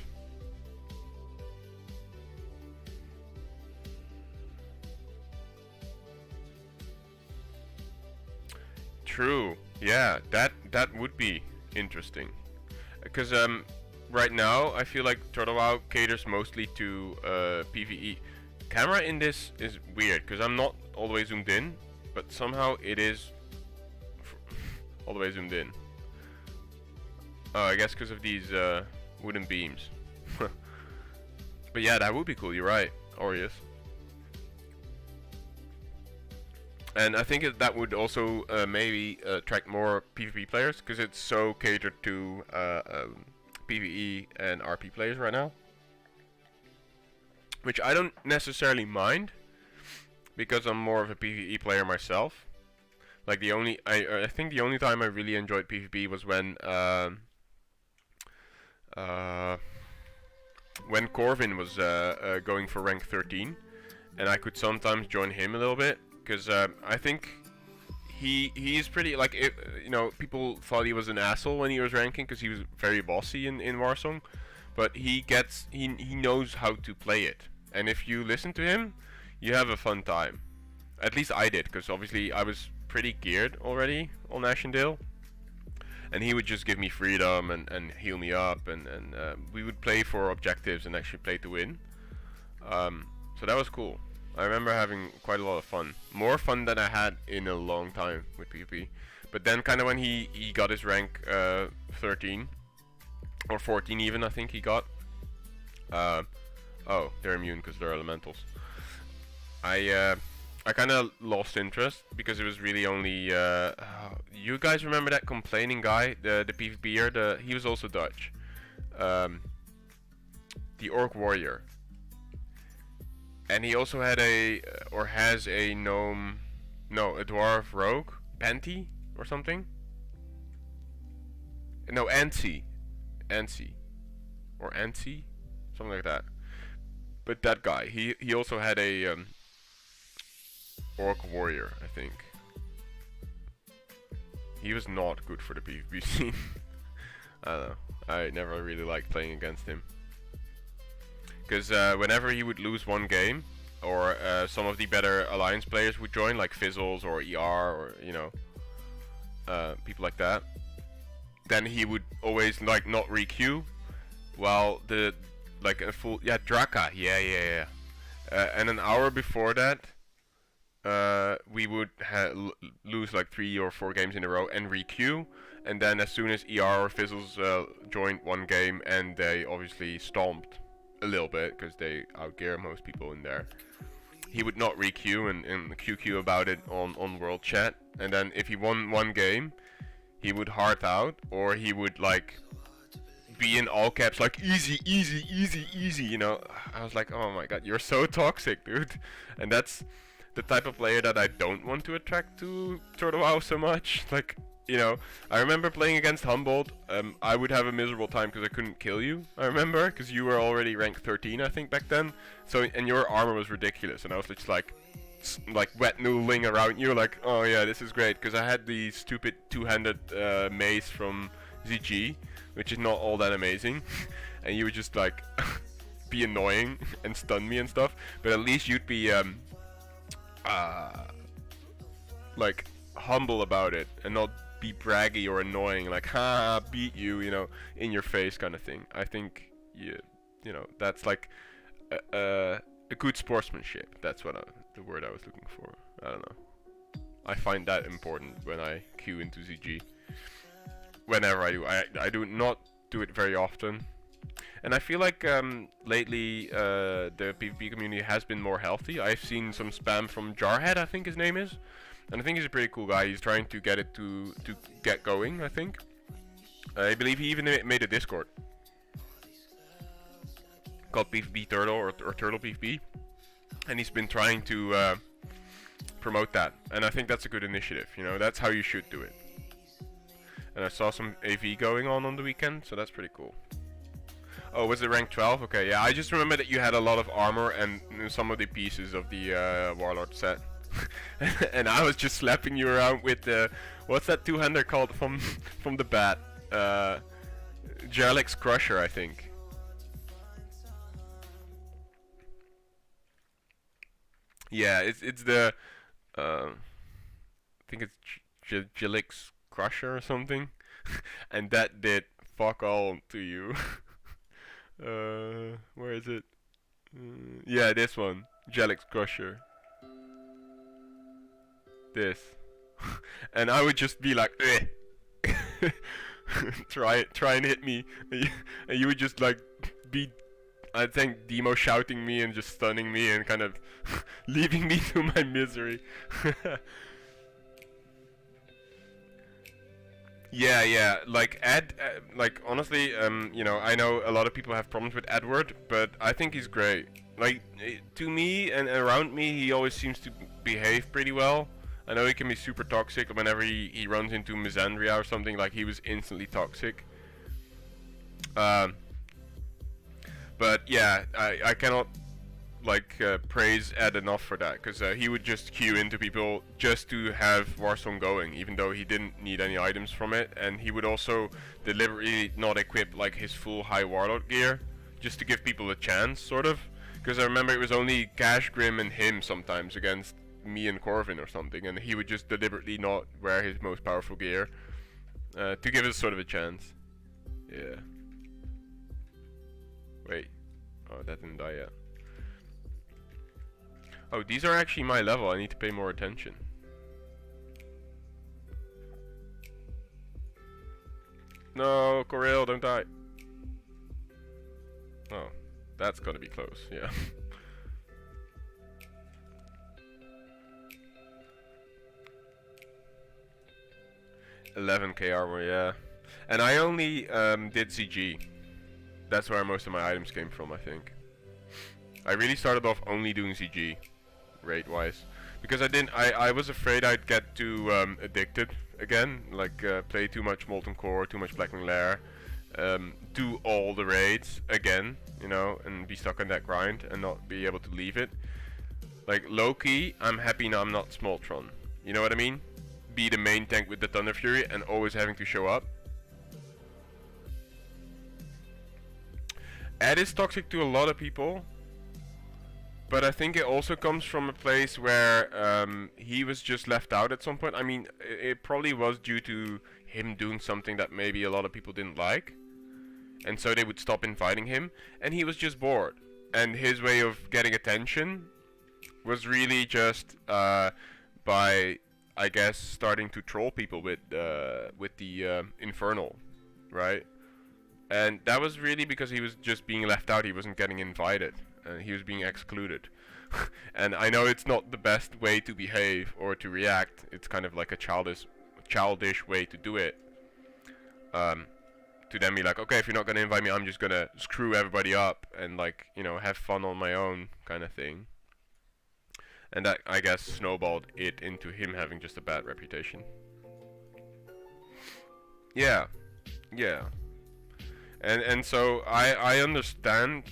True. Yeah, that would be interesting. Because right now I feel like Turtle WoW caters mostly to PvE. Camera in this is weird because I'm not all the way zoomed in, but somehow it is all the way zoomed in. Oh, I guess because of these wooden beams. But yeah, that would be cool. You're right, Aureus. And I think that would also maybe attract more PvP players because it's so catered to PvE and RP players right now. Which I don't necessarily mind because I'm more of a PvE player myself. Like I think the only time I really enjoyed PvP was when Corvin was going for rank 13, and I could sometimes join him a little bit. Because I think he's pretty, like, you know, people thought he was an asshole when he was ranking because he was very bossy in Warsong, but he knows how to play it, and if you listen to him, you have a fun time. At least I did, because obviously I was pretty geared already on Ashendale, and he would just give me freedom and heal me up, and we would play for objectives and actually play to win. So that was cool. I remember having quite a lot of fun. More fun than I had in a long time with PvP. But then kind of when he got his rank 13 or 14 even, I think he got. Oh, they're immune because they're elementals. I kind of lost interest because it was really only you guys remember that complaining guy, the PvPer, he was also Dutch. The Orc Warrior. And he also had or has a gnome, no, a dwarf rogue, Panty or something. No, Ansi, or Ansi, something like that. But that guy, he also had a orc warrior, I think. He was not good for the PvP scene. I don't know. I never really liked playing against him. Because whenever he would lose one game, or some of the better alliance players would join, like Fizzles or ER, or you know, people like that, then he would always like not re-queue, while the like a full Draka, yeah. And an hour before that, we would lose like 3 or 4 games in a row and re-queue, and then as soon as ER or Fizzles joined one game, and they obviously stomped a little bit because they outgear most people in there, he would not re-queue and QQ about it on World Chat, and then if he won one game, he would heart out, or he would like be in all caps like easy, you know. I was like, oh my god, you're so toxic, dude. And that's the type of player that I don't want to attract to Turtle WoW so much. Like, You know, I remember playing against Humboldt. I would have a miserable time because I couldn't kill you. I remember because you were already rank 13, I think, back then. So and your armor was ridiculous, and I was just like wet noodling around you, like, oh yeah, this is great, because I had the stupid two-handed mace from ZG, which is not all that amazing, and you would just like be annoying and stun me and stuff. But at least you'd be like humble about it and not be braggy or annoying, like, ha, beat you, you know, in your face kind of thing. I think you know, that's like a good sportsmanship. That's what the word I was looking for. I don't know. I find that important when I queue into ZG. Whenever I do, I do not do it very often. And I feel like lately the PvP community has been more healthy. I've seen some spam from Jarhead, I think his name is. And I think he's a pretty cool guy. He's trying to get it to get going, I think. I believe he even made a Discord called PvP Turtle or Turtle PvP. And he's been trying to promote that. And I think that's a good initiative, you know, that's how you should do it. And I saw some AV going on the weekend, so that's pretty cool. Oh, was it rank 12? Okay, yeah, I just remember that you had a lot of armor and some of the pieces of the Warlord set. And I was just slapping you around with the... What's that two-hander called from the bat? Jarlaxle's Crusher, I think. Yeah, it's the... I think it's Jarlaxle's Crusher or something. And that did fuck all to you. Where is it? Yeah, this one. Jarlaxle's Crusher. This. And I would just be like, eh. try and hit me. And you would just like be, I think, Demo shouting me and just stunning me and kind of leaving me to my misery. Yeah, like like honestly, you know, I know a lot of people have problems with Edward, but I think he's great. Like, to me and around me, he always seems to behave pretty well. I know he can be super toxic whenever he runs into Misandria or something, like he was instantly toxic. But yeah, I cannot like praise Ed enough for that, because he would just queue into people just to have Warsong going, even though he didn't need any items from it, and he would also deliberately not equip like his full high Warlord gear, just to give people a chance, sort of. Because I remember it was only Cash Grim and him sometimes against me and Corvin or something, and he would just deliberately not wear his most powerful gear to give us sort of a chance. Yeah. Wait. Oh, that didn't die yet. Oh, these are actually my level. I need to pay more attention. No, Corel, don't die. Oh, that's gotta be close, yeah. 11k armor, yeah. And I only did CG. That's where most of my items came from, I think. I really started off only doing CG, rate-wise, because I was afraid I'd get too addicted again, like play too much Molten Core, too much Blackwing Lair, do all the raids again, you know, and be stuck on that grind and not be able to leave it. Like, low-key, I'm happy now I'm not Smoltron, you know what I mean? Be the main tank with the Thunder Fury and always having to show up. Ed is toxic to a lot of people, but I think it also comes from a place where he was just left out at some point. I mean, it probably was due to him doing something that maybe a lot of people didn't like, and so they would stop inviting him, and he was just bored. And his way of getting attention was really just by, I guess, starting to troll people with the Infernal, right? And that was really because he was just being left out. He wasn't getting invited. He was being excluded. And I know it's not the best way to behave or to react. It's kind of like a childish way to do it. To then be like, okay, if you're not gonna invite me, I'm just gonna screw everybody up and, like, you know, have fun on my own kind of thing. And that, I guess, snowballed it into him having just a bad reputation. Yeah, yeah. And so I understand,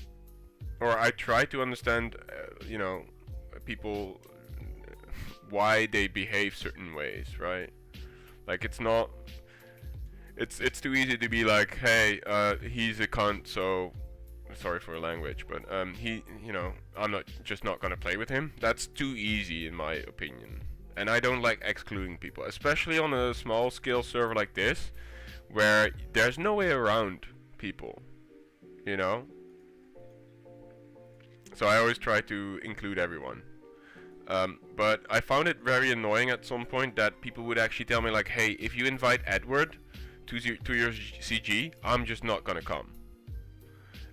or I try to understand, people, why they behave certain ways, right? Like it's not, it's too easy to be like, hey, he's a cunt, so sorry for language, but I'm not gonna play with him. That's too easy in my opinion. And I don't like excluding people, especially on a small scale server like this, where there's no way around people, you know? So I always try to include everyone. But I found it very annoying at some point that people would actually tell me like, hey, if you invite Edward to your CG, I'm just not gonna come.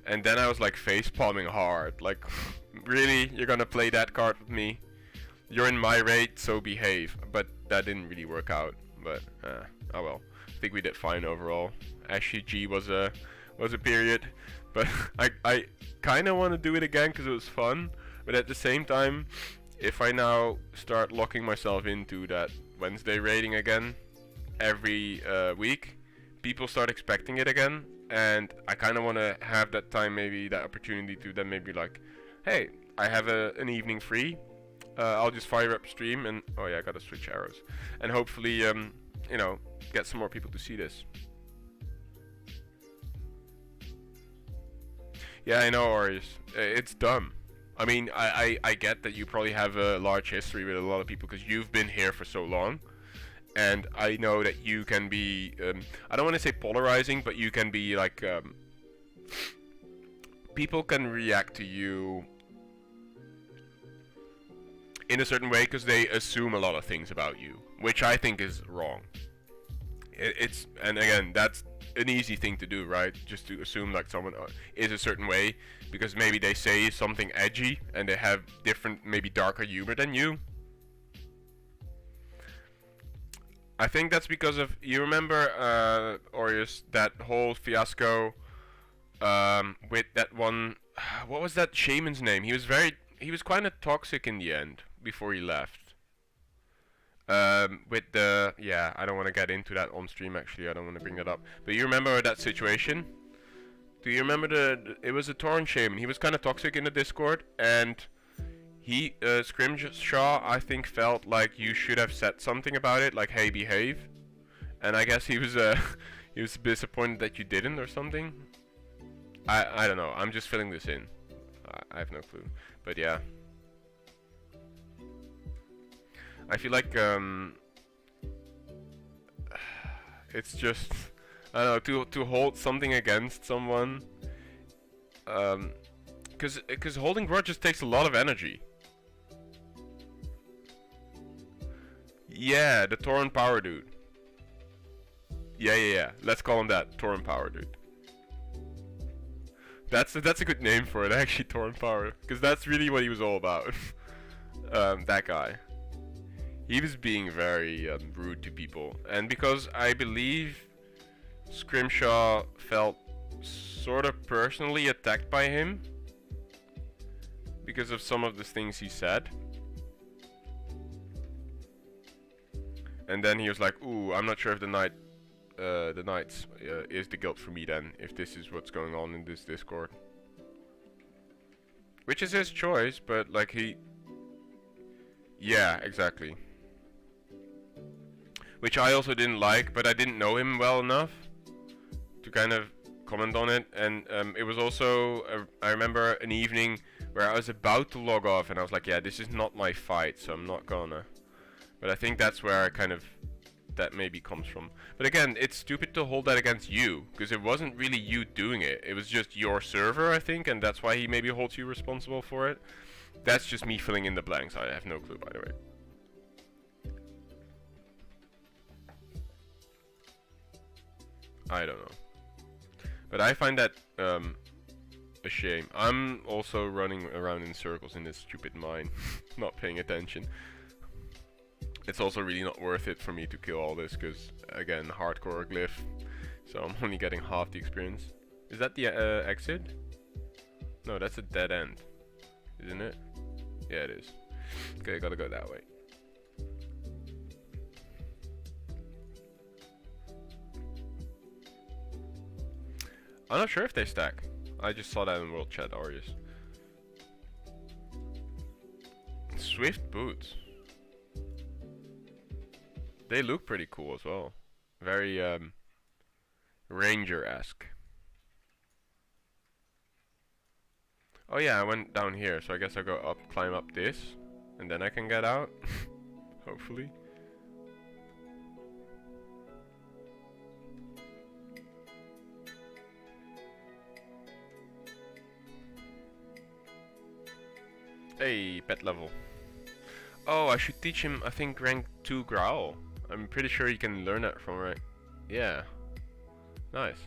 And then I was like face palming hard, like, really, you're gonna play that card with me? You're in my raid, so behave. But that didn't really work out. But oh well. I think we did fine overall. Actually, G was a period, but I kind of want to do it again because it was fun. But at the same time, if I now start locking myself into that Wednesday raiding again every week, people start expecting it again, and I kind of want to have that time, maybe that opportunity to then maybe like, hey, I have an evening free. I'll just fire up stream and oh yeah, I gotta switch arrows, and hopefully get some more people to see this. Yeah, I know, Arius. It's dumb. I mean, I get that you probably have a large history with a lot of people because you've been here for so long. And I know that you can be, I don't want to say polarizing, but you can be like, people can react to you in a certain way because they assume a lot of things about you, which I think is wrong. And again, that's an easy thing to do, right? Just to assume like someone is a certain way because maybe they say something edgy and they have different, maybe darker humor than you. I think that's because of, you remember, Orius, that whole fiasco with that one, what was that shaman's name? He was kind of toxic in the end before he left. With the, yeah, I don't want to get into that on stream actually, I don't want to bring that up. But you remember that situation? Do you remember it was a Tauren shaman, he was kind of toxic in the Discord, and he, Scrimshaw, I think felt like you should have said something about it, like, hey, behave. And I guess he was he was disappointed that you didn't or something. I don't know, I'm just filling this in. I have no clue. But yeah. I feel like it's just, I don't know, to hold something against someone, because holding grudges takes a lot of energy. Yeah, the Tauren Power dude. Yeah. Let's call him that, Tauren Power dude. That's a good name for it, actually, Tauren Power, because that's really what he was all about. That guy. He was being very rude to people, and because I believe Scrimshaw felt sort of personally attacked by him because of some of the things he said. And then he was like, ooh, I'm not sure if the Knights is the guild for me then, if this is what's going on in this Discord. Which is his choice, but like he... Yeah, exactly. Which I also didn't like, but I didn't know him well enough to kind of comment on it. And it was also, I remember an evening where I was about to log off and I was like, yeah, this is not my fight, so I'm not gonna. But I think that's where I kind of, that maybe comes from. But again, it's stupid to hold that against you, because it wasn't really you doing it. It was just your server, I think, and that's why he maybe holds you responsible for it. That's just me filling in the blanks. I have no clue, by the way. I don't know. But I find that a shame. I'm also running around in circles in this stupid mine, not paying attention. It's also really not worth it for me to kill all this, because, again, hardcore glyph, so I'm only getting half the experience. Is that the exit? No, that's a dead end, isn't it? Yeah, it is. Okay, gotta go that way. I'm not sure if they stack. I just saw that in world chat, Arius. Swift boots. They look pretty cool as well. Very ranger-esque. Oh yeah, I went down here, so I guess I'll go up, climb up this, and then I can get out. Hopefully. Hey, pet level. Oh, I should teach him, I think, rank 2 growl. I'm pretty sure you can learn that from rank. Yeah. Nice.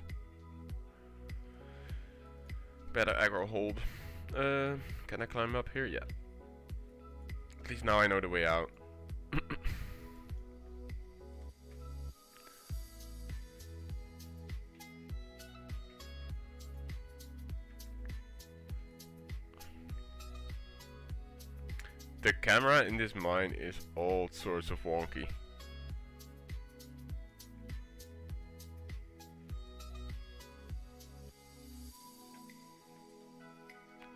Better aggro hold. Can I climb up here? Yeah. At least now I know the way out. The camera in this mine is all sorts of wonky.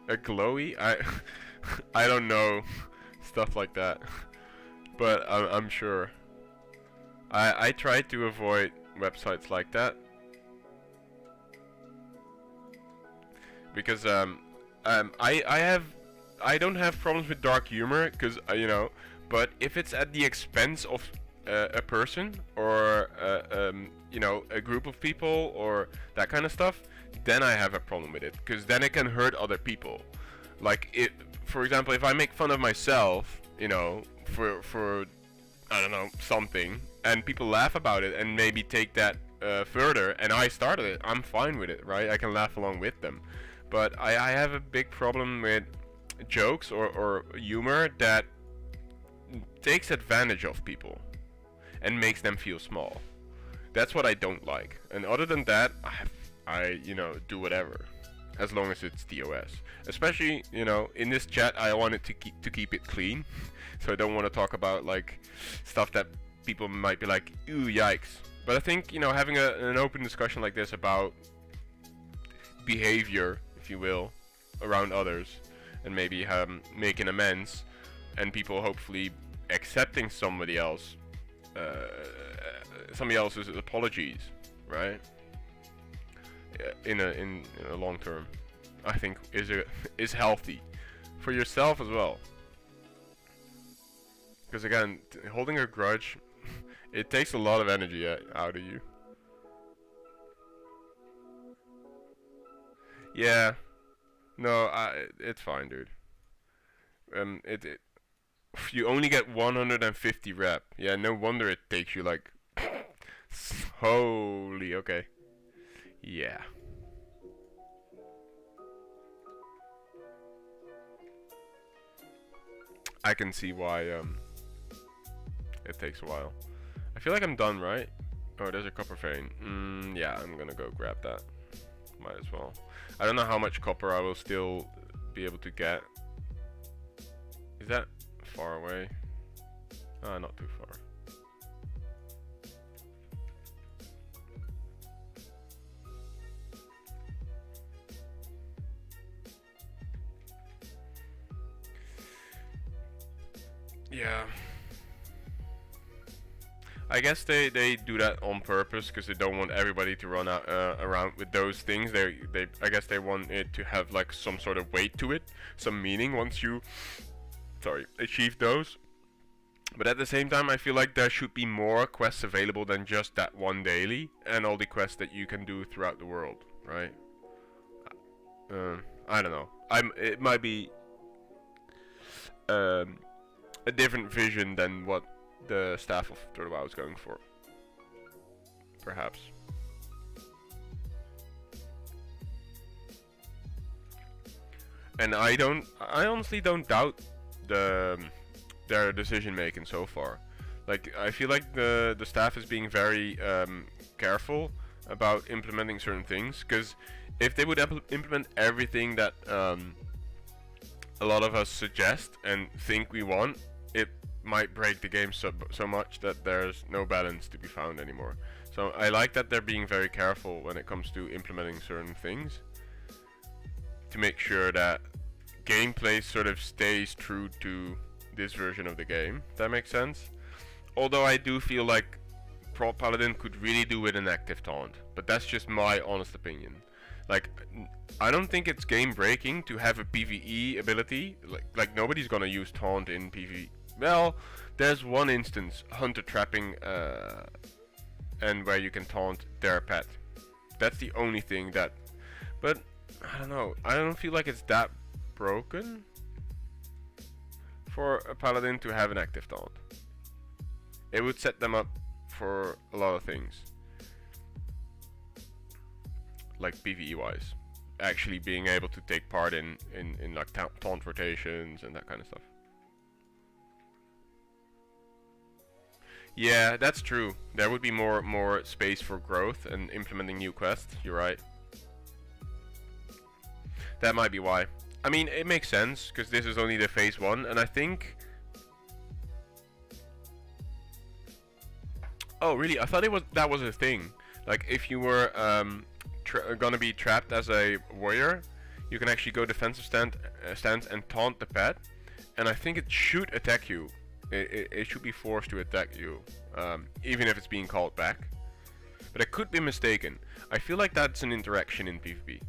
A glowy? I don't know stuff like that, but I'm sure. I try to avoid websites like that because I don't have problems with dark humor because you know, but if it's at the expense of a person or you know, a group of people or that kind of stuff, then I have a problem with it, because then it can hurt other people. Like, it, for example, if I make fun of myself, you know, for I don't know, something, and people laugh about it and maybe take that further, and I started it, I'm fine with it, right? I can laugh along with them. But I have a big problem with jokes or humor that takes advantage of people and makes them feel small. That's what I don't like. And other than that, I you know, do whatever, as long as it's DOS. Especially, you know, in this chat, I wanted to keep it clean, so I don't want to talk about like stuff that people might be like, ooh, yikes. But I think, you know, having an open discussion like this about behavior, if you will, around others, and maybe making amends, and people hopefully accepting somebody else's apologies, right? In a long term, I think is healthy for yourself as well. Because again, holding a grudge, it takes a lot of energy out of you. Yeah, no, it's fine, dude. You only get 150 rep. Yeah, no wonder it takes you like holy, okay. Yeah. I can see why it takes a while. I feel like I'm done, right? Oh, there's a copper vein. Yeah, I'm gonna go grab that. Might as well. I don't know how much copper I will still be able to get. Is that far away? Not too far. Yeah. I guess they do that on purpose because they don't want everybody to run out around with those things. I guess they want it to have like some sort of weight to it, some meaning once you achieve those. But at the same time, I feel like there should be more quests available than just that one daily and all the quests that you can do throughout the world, right? I don't know. It might be a different vision than what the staff of WoW is going for, perhaps. And I honestly don't doubt their decision making so far. Like, I feel like the staff is being very careful about implementing certain things, because if they would implement everything that a lot of us suggest and think we want, it might break the game so much that there's no balance to be found anymore. So I like that they're being very careful when it comes to implementing certain things to make sure that gameplay sort of stays true to this version of the game. If that makes sense. Although I do feel like Pro Paladin could really do with an active taunt, but that's just my honest opinion. Like, I don't think it's game breaking to have a PvE ability. Like nobody's gonna use taunt in PvE. Well, there's one instance, hunter trapping, and where you can taunt their pet. That's the only thing that. But I don't know. I don't feel like it's that broken for a paladin to have an active taunt. It would set them up for a lot of things, like PvE wise, actually being able to take part in like taunt rotations and that kind of stuff. Yeah, that's true. There would be more space for growth and implementing new quests. You're right. That might be why. I mean, it makes sense because this is only the phase 1, and I think. Oh, really? I thought that was a thing. Like, if you were gonna be trapped as a warrior, you can actually go defensive stance and taunt the pet, and I think it should attack you. It should be forced to attack you, even if it's being called back. But I could be mistaken. I feel like that's an interaction in PvP.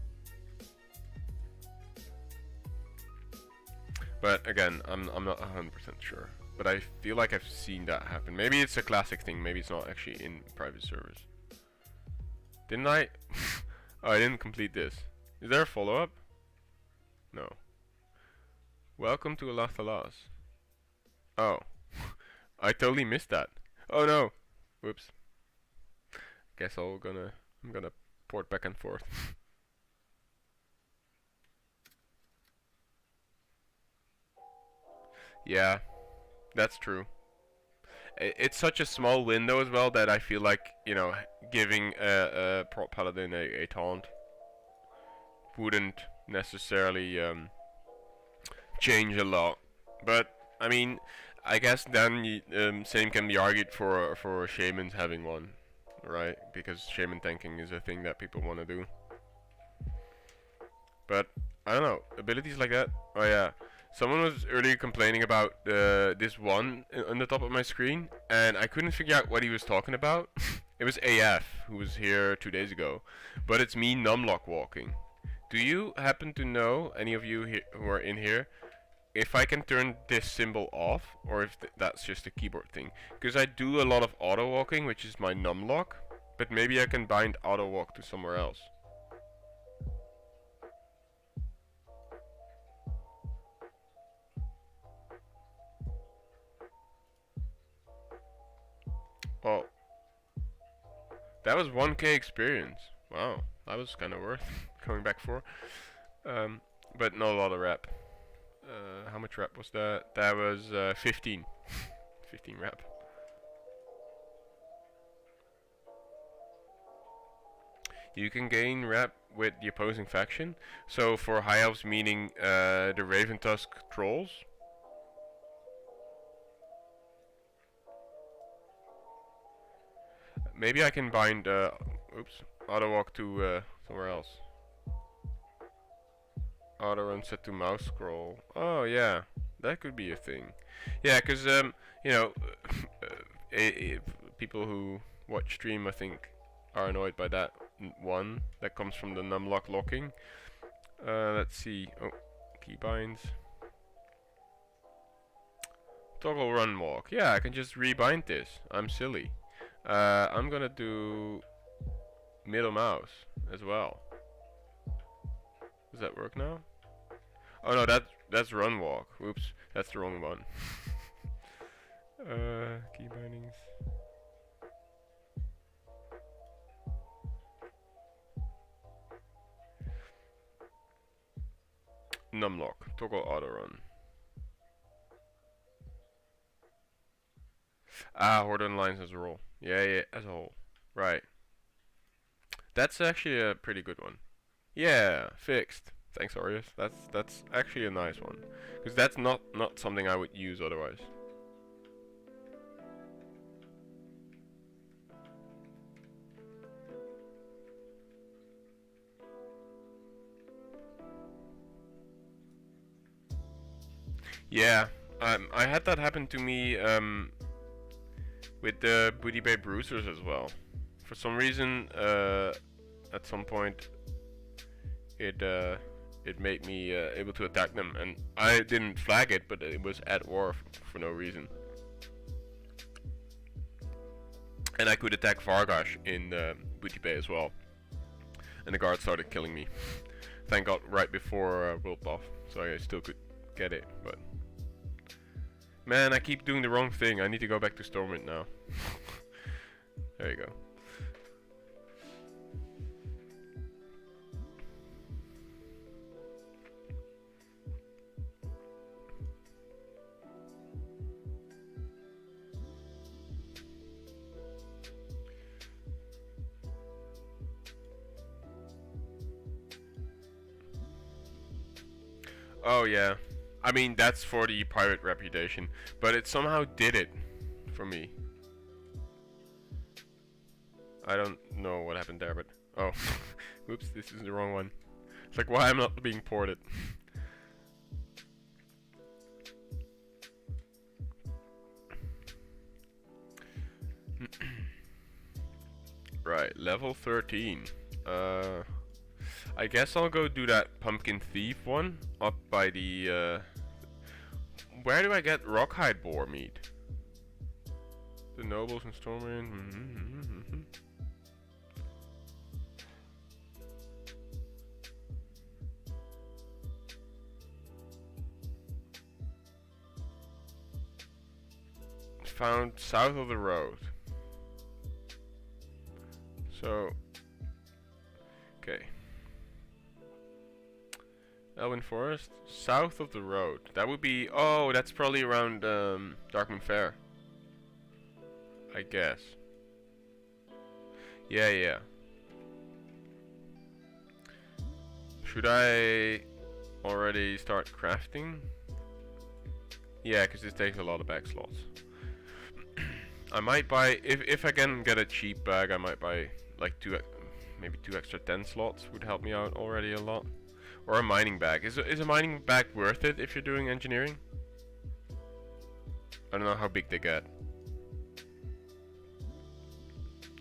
But again, I'm not 100% sure. But I feel like I've seen that happen. Maybe it's a classic thing. Maybe it's not actually in private servers. Didn't I? Oh, I didn't complete this. Is there a follow-up? No. Welcome to Alathalas. Oh. I totally missed that. Oh no. Whoops. Guess I'm gonna port back and forth. Yeah. That's true. It's such a small window as well that I feel like, you know, giving a prop paladin a taunt wouldn't necessarily change a lot. But I mean, I guess then same can be argued for shamans having one, right? Because shaman tanking is a thing that people want to do. But I don't know, abilities like that. Oh yeah. Someone was earlier complaining about this one on the top of my screen, and I couldn't figure out what he was talking about. It was AF, who was here 2 days ago, but it's me numlock walking. Do you happen to know, any of you who are in here, if I can turn this symbol off, or if that's just a keyboard thing? Because I do a lot of auto walking, which is my numlock, but maybe I can bind auto walk to somewhere else. Oh, that was 1k experience. Wow, that was kind of worth coming back for. But not a lot of rep. How much rep was that? That was 15. 15 rep. You can gain rep with the opposing faction. So for high elves, meaning the Raven Tusk trolls. Maybe I can bind auto walk to somewhere else. Auto run set to mouse scroll. Oh yeah, that could be a thing. Yeah, cause you know, people who watch stream, I think, are annoyed by that one that comes from the numlock locking. Let's see. Oh, keybinds. Toggle run walk. Yeah, I can just rebind this. I'm silly. I'm gonna do middle mouse as well. Does that work now? Oh no, that's run walk. Oops, that's the wrong one. Key bindings. Numlock. Toggle auto run. Ah, Horde Lines as a role. Yeah, as a whole. Right. That's actually a pretty good one. Yeah, fixed. Thanks, Aureus. That's actually a nice one, because that's not something I would use otherwise. Yeah, I had that happen to me with the Booty Bay Bruisers as well. For some reason, at some point, it made me able to attack them, and I didn't flag it, but it was at war for no reason. And I could attack Vargash in Booty Bay as well, and the guard started killing me. Thank God, right before World Buff, so I still could get it, but... Man, I keep doing the wrong thing. I need to go back to Stormwind now. There you go. Oh yeah. I mean, that's for the pirate reputation, but it somehow did it for me. I don't know what happened there, but... Oh. Whoops, this is the wrong one. It's like, why I'm not being ported? Right, level 13. I guess I'll go do that Pumpkin Thief one up by the... Where do I get Rockhide Boar meat? The Nobles and Stormwind. Found south of the road. So... Okay. Elwyn Forest, south of the road. That would be... Oh, that's probably around Darkmoon Fair. I guess. Yeah. Should I already start crafting? Yeah, because this takes a lot of bag slots. I might buy... If I can get a cheap bag, I might buy like maybe two extra 10 slots would help me out already a lot. Or a mining bag. Is a mining bag worth it if you're doing engineering? I don't know how big they get.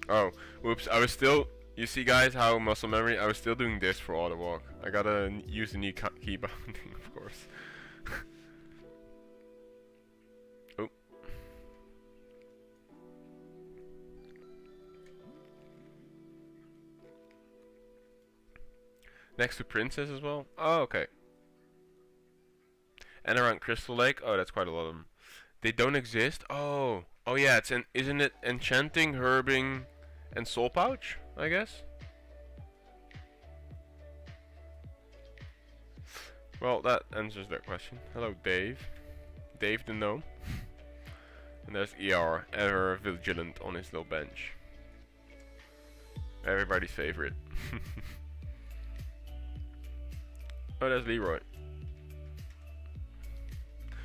Oh, whoops, I was still... You see guys how muscle memory? I was still doing this for auto walk. I gotta use the new key binding, of course. Oh. Next to Princess as well? Oh, okay. And around Crystal Lake? Oh, that's quite a lot of them. They don't exist? Oh. Oh yeah, it's isn't it Enchanting, Herbing, and Soul Pouch, I guess? Well, that answers that question. Hello, Dave. Dave the Gnome. And there's ER, ever vigilant on his little bench. Everybody's favorite. Oh, there's Leroy.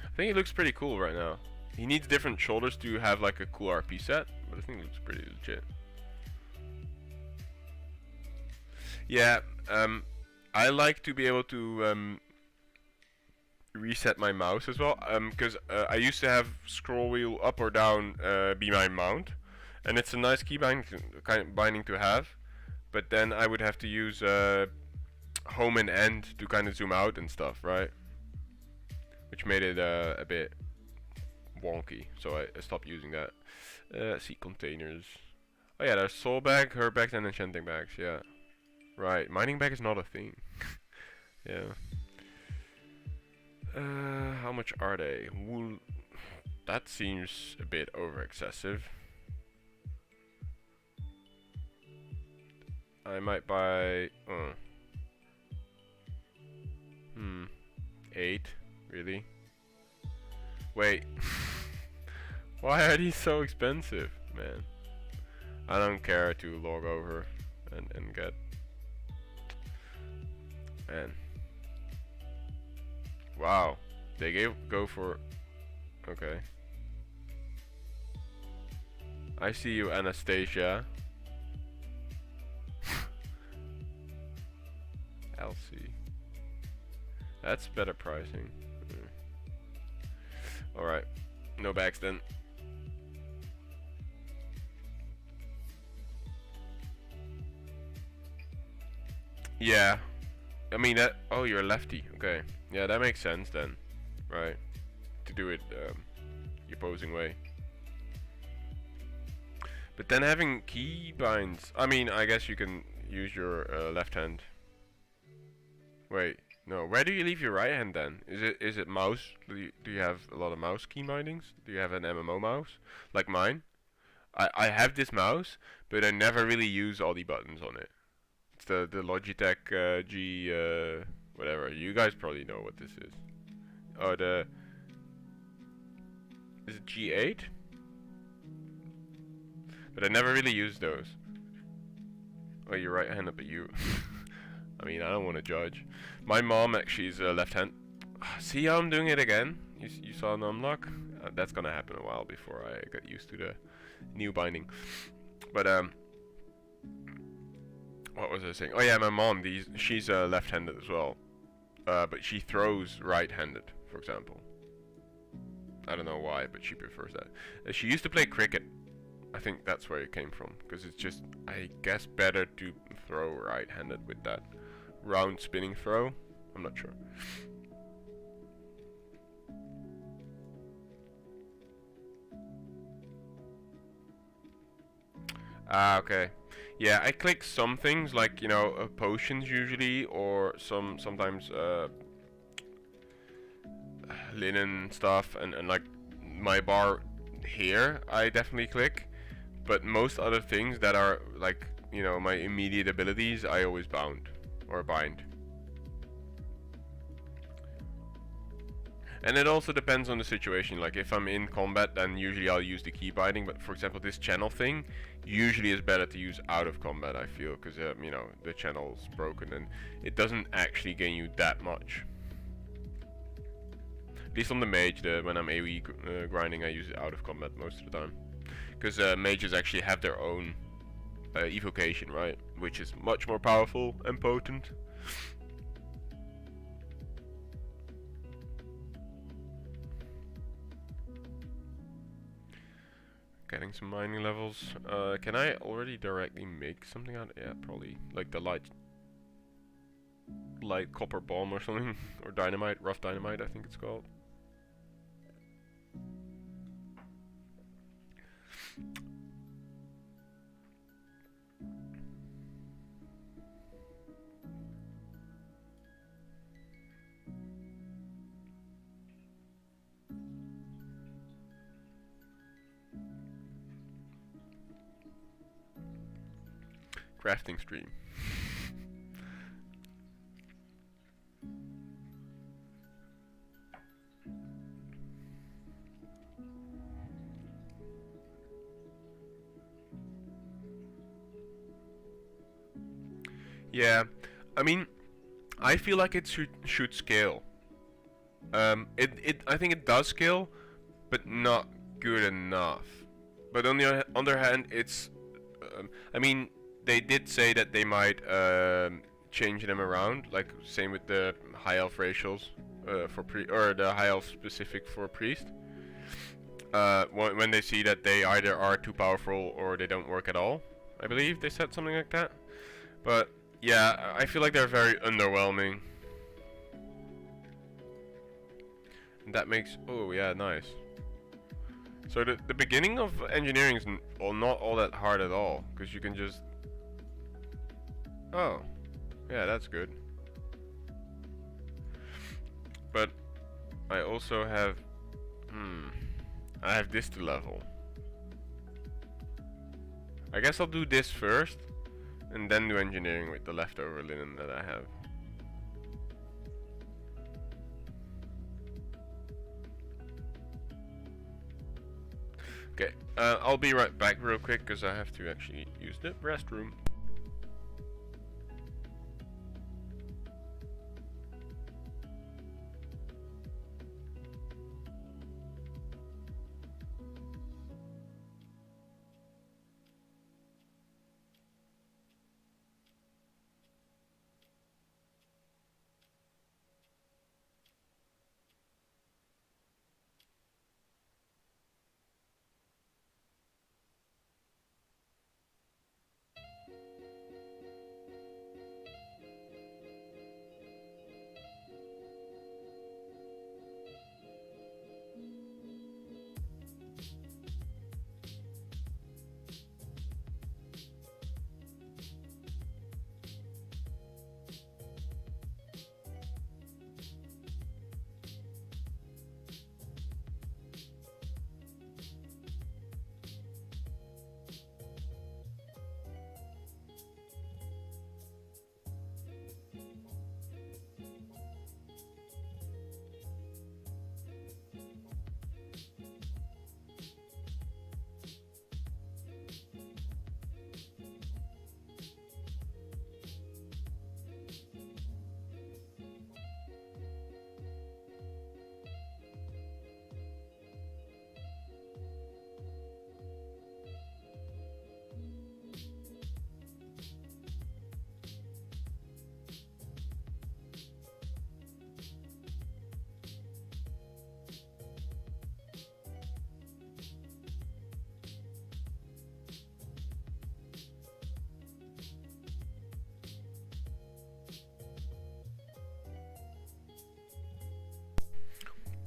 I think he looks pretty cool right now. He needs different shoulders to have like a cool RP set, but I think it looks pretty legit. Yeah, I like to be able to reset my mouse as well, because I used to have scroll wheel up or down be my mount, and it's a nice key binding to have, but then I would have to use home and end to kind of zoom out and stuff, right? Which made it a bit wonky, so I stopped using that. Seed containers. Oh yeah, there's soul bag, herb bags, and enchanting bags. Yeah, right. Mining bag is not a thing. Yeah. How much are they? Wool. That seems a bit over excessive. I might buy. 8, really? Wait. Why are these so expensive, man? I don't care to log over and get... Man. Wow. They go for... Okay. I see you, Anastasia. Elsie. That's better pricing. Alright, no bags then. Yeah, I mean that. Oh, you're a lefty. Okay, yeah, that makes sense then, right? To do it the opposing way. But then having key binds. I mean, I guess you can use your left hand. Wait, no. Where do you leave your right hand then? Is it mouse? Do you have a lot of mouse key bindings? Do you have an MMO mouse like mine? I have this mouse, but I never really use all the buttons on it. It's the Logitech G whatever. You guys probably know what this is. Oh, is it G8? But I never really use those. Oh, you're right-handed, but you. I mean, I don't want to judge. My mom actually is left-hand. See how I'm doing it again? You saw an unlock? That's gonna happen a while before I get used to the new binding. But what was I saying? Oh yeah, my mom. She's left-handed as well, but she throws right-handed, for example. I don't know why, but she prefers that. She used to play cricket. I think that's where it came from, because it's just, I guess, better to throw right-handed with that round spinning throw. I'm not sure. Ah, okay. Yeah, I click some things like, you know, potions usually, or sometimes linen stuff, and like my bar here I definitely click, but most other things that are like, you know, my immediate abilities I always bound or bind. And it also depends on the situation. Like if I'm in combat, then usually I'll use the key binding, but for example this channel thing usually is better to use out of combat, I feel, because you know, the channel's broken and it doesn't actually gain you that much. At least on the mage, when I'm AoE grinding, I use it out of combat most of the time. Because mages actually have their own evocation, right? Which is much more powerful and potent. Getting some mining levels. Can I already directly make something out? Yeah, probably. Like the light copper bomb or something. Or dynamite, rough dynamite I think it's called. Crafting stream. Yeah, I mean, I feel like it should scale. I think it does scale, but not good enough. But on the other hand, it's, I mean, they did say that they might change them around, like same with the high elf racials for or the high elf specific for priest. When they see that they either are too powerful or they don't work at all, I believe they said something like that. But yeah, I feel like they're very underwhelming. And that makes, oh yeah, nice. So the beginning of engineering is not all that hard at all, because you can just, oh, yeah, that's good. But I also have, I have this to level. I guess I'll do this first, and then do engineering with the leftover linen that I have. Okay, I'll be right back real quick because I have to actually use the restroom.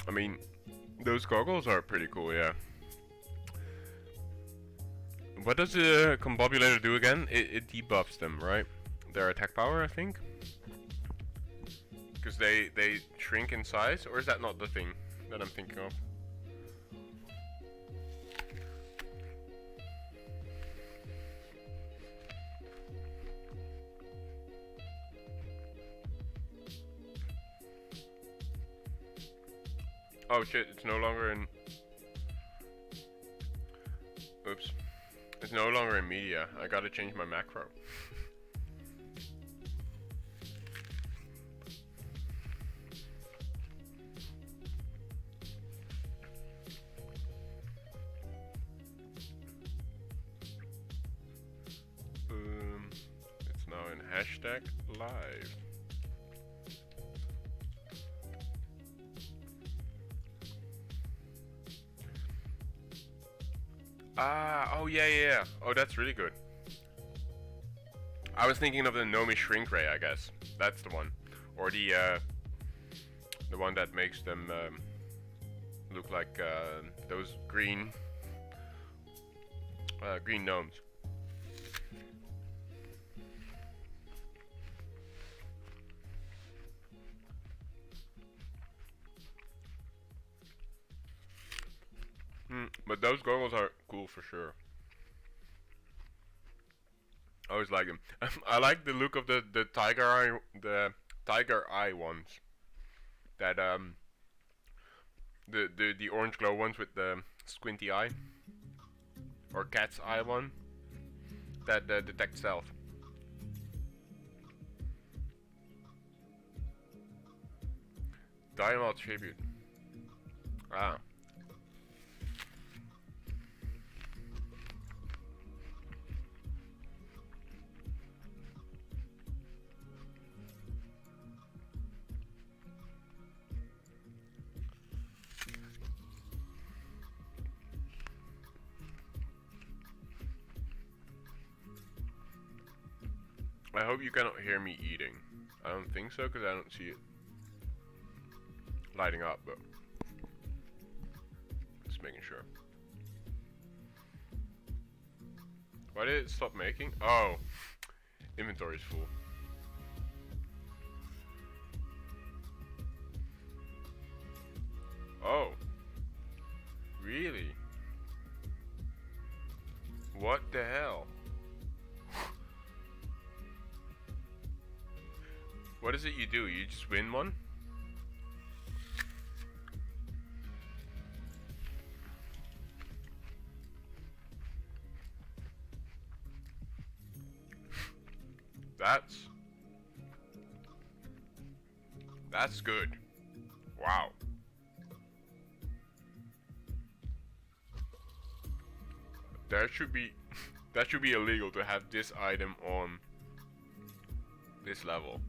I mean, those goggles are pretty cool, yeah. What does the Combobulator do again? It debuffs them, right? Their attack power, I think? Because they shrink in size? Or is that not the thing that I'm thinking of? Oh shit, it's no longer in... Oops. It's no longer in media. I gotta change my macro. It's now in hashtag live. Ah, oh yeah. Oh, that's really good. I was thinking of the Nomi Shrink Ray, I guess. That's the one. Or the one that makes them look like those green gnomes. But those goggles are cool for sure. I always like them. I like the look of the tiger eye ones. That the orange glow ones with the squinty eye, or cat's eye one that detects stealth. Diamond tribute. Ah. I hope you cannot hear me eating. I don't think so, because I don't see it lighting up, but just making sure. Why did it stop making? Oh, inventory is full. Oh, really? What the hell? What is it you do? You just win one? That's good. Wow. That should be illegal to have this item on this level.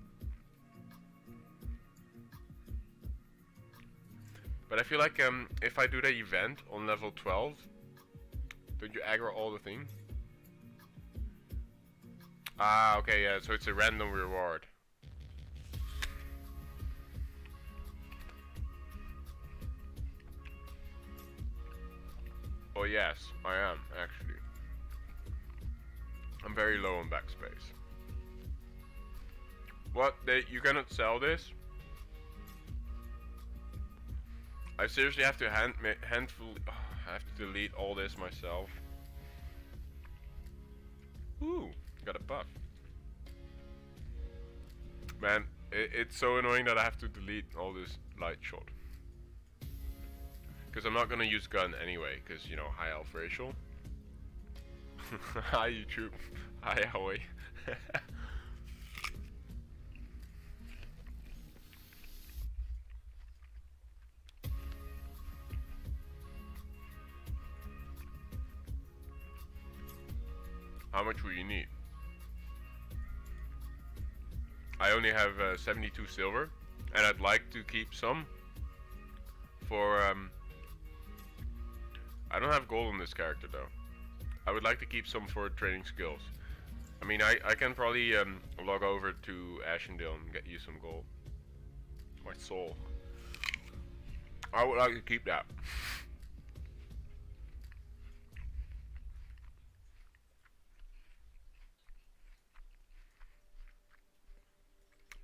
But I feel like if I do the event on level 12, don't you aggro all the things? Ah, okay, yeah, so it's a random reward. Oh yes, I am, actually. I'm very low on backspace. What? You cannot sell this? I seriously have to I have to delete all this myself. Ooh, got a buff. Man, it's so annoying that I have to delete all this light shot. Because I'm not gonna use gun anyway, because, you know, high elf racial. Hi YouTube. Hi Howie. How much will you need? I only have 72 silver, and I'd like to keep some for I don't have gold on this character though. I would like to keep some for training skills. I mean, I can probably log over to Ashendale and get you some gold. My soul. I would like to keep that.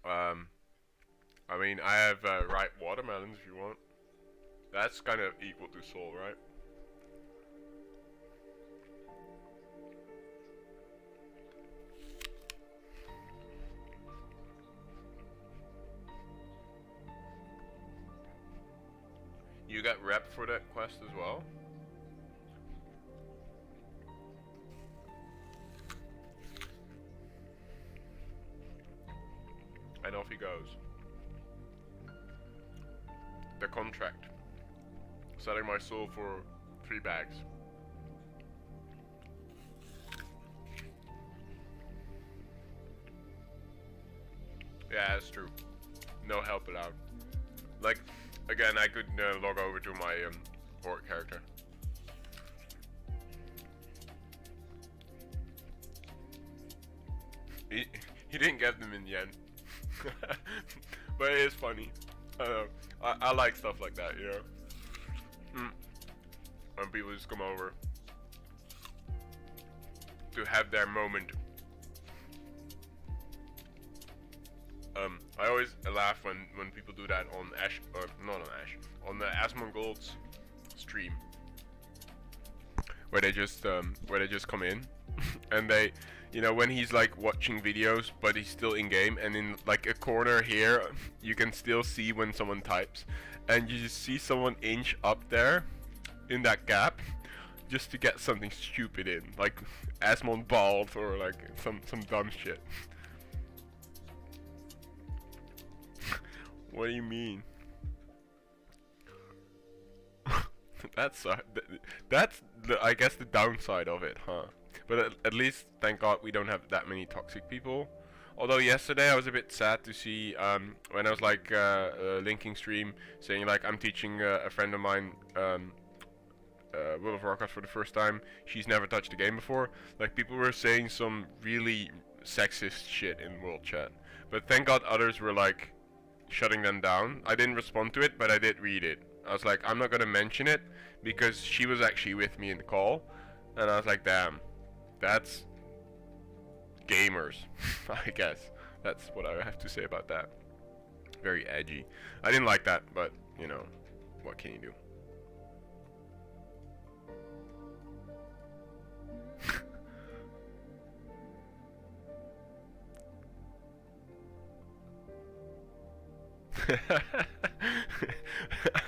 Um, I mean, I have ripe watermelons if you want. That's kind of equal to soul, right? You got rep for that quest as well? And off he goes. The contract. Selling my soul for 3 bags. Yeah, that's true. No help allowed. Like, again, I could log over to my port character. He didn't get them in the end. But it is funny. I like stuff like that, you know? When people just come over to have their moment. I always laugh when people do that on Ash, not on Ash, on the Asmongold's stream, where they just come in, and they, you know, when he's like watching videos, but he's still in game, and in like a corner here, you can still see when someone types, and you just see someone inch up there, in that gap, just to get something stupid in, like Asmon bald or like some dumb shit. What do you mean? That's I guess the downside of it, huh? But at least, thank God, we don't have that many toxic people. Although yesterday I was a bit sad to see when I was like linking stream, saying like I'm teaching a friend of mine World of Warcraft for the first time. She's never touched the game before. Like, people were saying some really sexist shit in World Chat. But thank God others were like shutting them down. I didn't respond to it, but I did read it. I was like, I'm not gonna mention it because she was actually with me in the call, and I was like, damn, that's gamers. I guess that's what I have to say about that. Very edgy. I didn't like that, but you know, what can you do?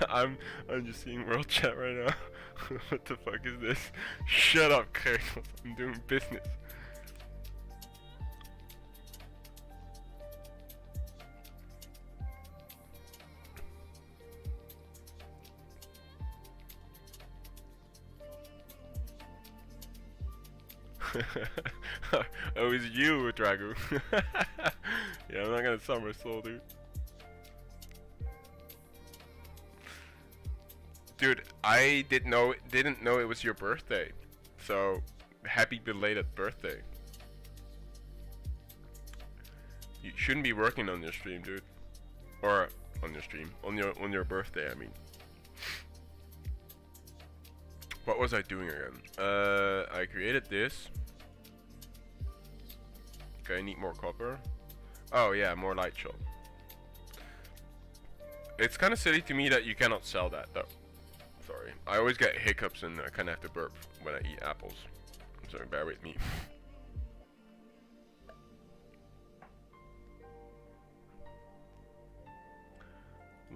I'm just seeing world chat right now. What the fuck is this? Shut up, Kurt. I'm doing business. Oh, it's you, Drago. Yeah, I'm not gonna sell my soul, dude. Dude, I didn't know it was your birthday. So, happy belated birthday. You shouldn't be working on your stream, dude. Or on your stream, on your birthday, I mean. What was I doing again? I created this. Okay, I need more copper. Oh yeah, more light shell. It's kind of silly to me that you cannot sell that though. Sorry, I always get hiccups and I kind of have to burp when I eat apples. So bear with me.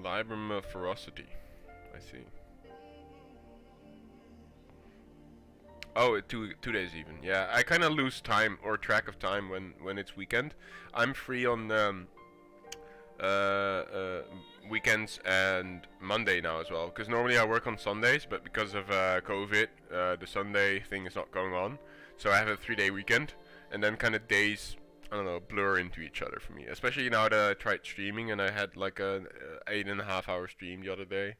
Librum of ferocity. I see. Oh, 2 days even. Yeah, I kind of lose time or track of time when it's weekend. I'm free on weekends and Monday now as well. Because normally I work on Sundays, but because of COVID, the Sunday thing is not going on. So I have a 3-day weekend, and then kind of days, I don't know, blur into each other for me. Especially now that I tried streaming and I had like a 8.5-hour stream the other day,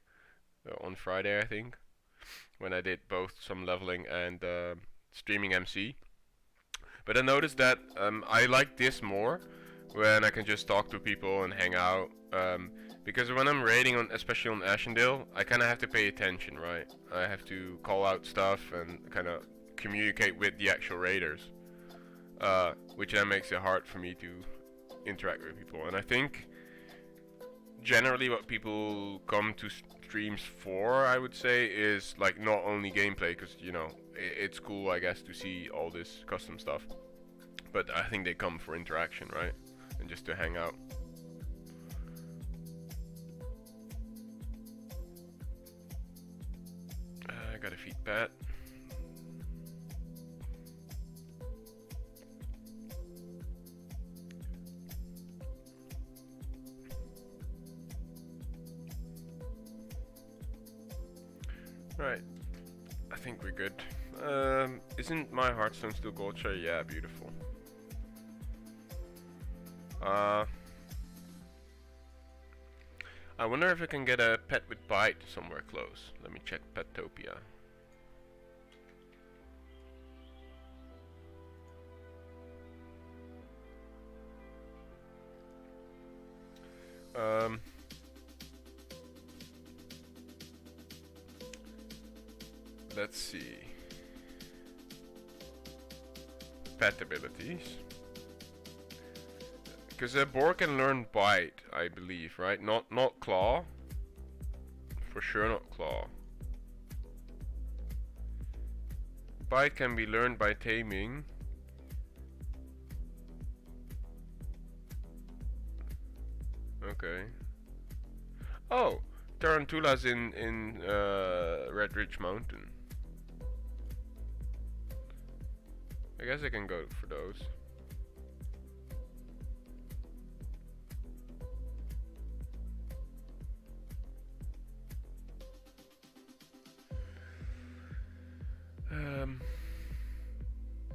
on Friday I think, when I did both some leveling and streaming MC. But I noticed that I like this more when I can just talk to people and hang out. Because when I'm raiding on, especially on Ashendale, I kind of have to pay attention, right? I have to call out stuff and kind of communicate with the actual raiders, which then makes it hard for me to interact with people. And I think generally what people come to streams for, I would say, is like not only gameplay, because you know it's cool, I guess, to see all this custom stuff, but I think they come for interaction, right? And just to hang out. I gotta feed Pat. Right, I think we're good. Isn't my Hearthstone still gold share? Yeah, beautiful. I wonder if I can get a pet with bite somewhere close. Let me check Petopia. Let's see. Pet abilities. Because a boar can learn bite, I believe, right? Not claw. For sure not claw. Bite can be learned by taming. Okay. Oh, tarantulas in Red Ridge Mountain. I guess I can go for those.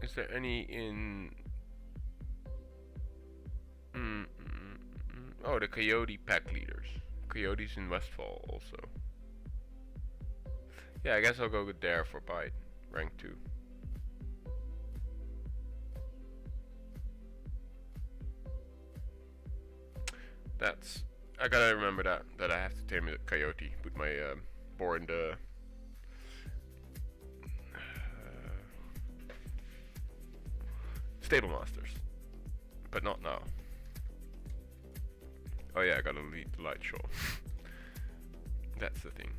Is there any in... Oh, the coyote pack leaders. Coyotes in Westfall also. Yeah, I guess I'll go there for bite. Rank 2. That's... I gotta remember that I have to tame the coyote. Put my boar in the... Stable Masters. But not now. Oh yeah, I gotta lead the light show. That's the thing.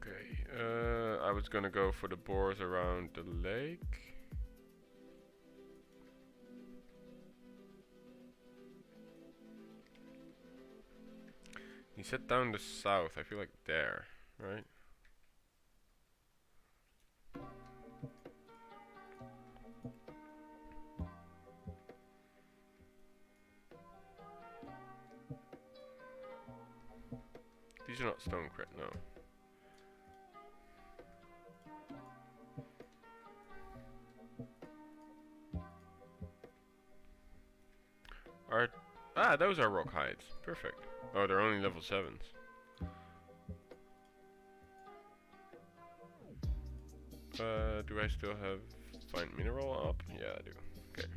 Okay, I was gonna go for the boars around the lake. He said down the south, I feel like there, right? These are not Stonecret, no. Those are rock hides. Perfect. Oh, they're only level 7s. Do I still have find mineral up? Yeah, I do. Okay.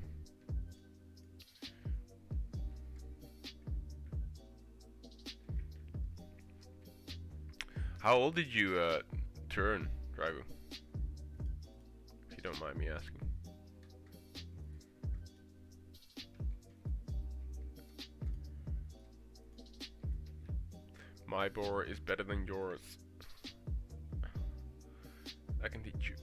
How old did you turn, Driver? If you don't mind me asking. My boar is better than yours. I can teach you.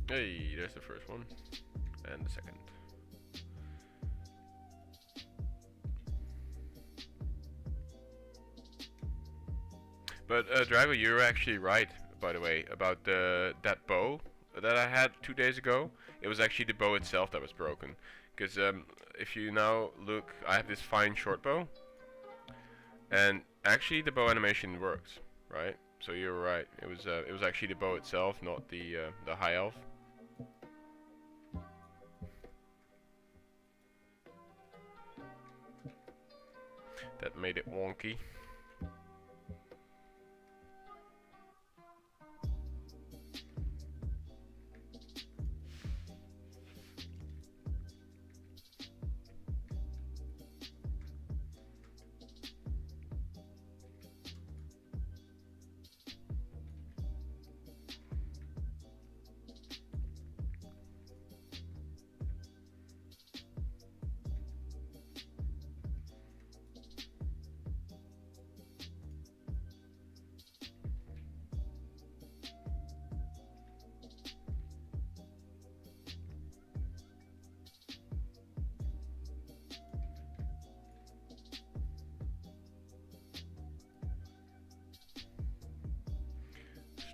Hey, there's the first one. And the second. But Driver, you're actually right, by the way, about that bow that I had 2 days ago. It was actually the bow itself that was broken. Because if you now look, I have this fine short bow, and actually the bow animation works, right? So you're right. It was actually the bow itself, not the high elf. that made it wonky.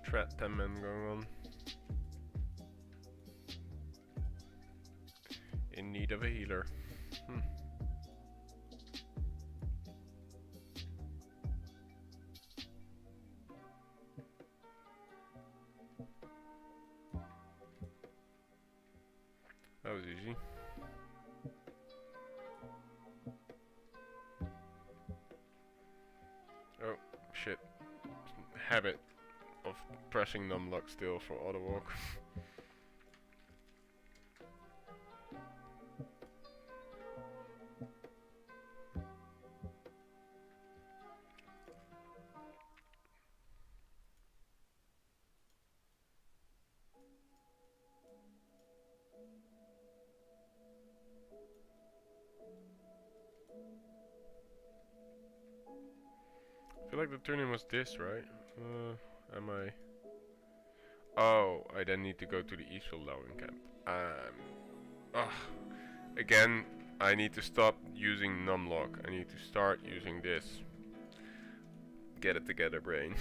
Strat 10 men going on. In need of a healer. That was easy. Oh, shit. Habit of pressing numlock still for auto walk. I feel like the turn-in was this, right? Am I? Oh, I then need to go to the Eastfield Lowering Camp. Again, I need to stop using numlock. I need to start using this. Get it together, brain.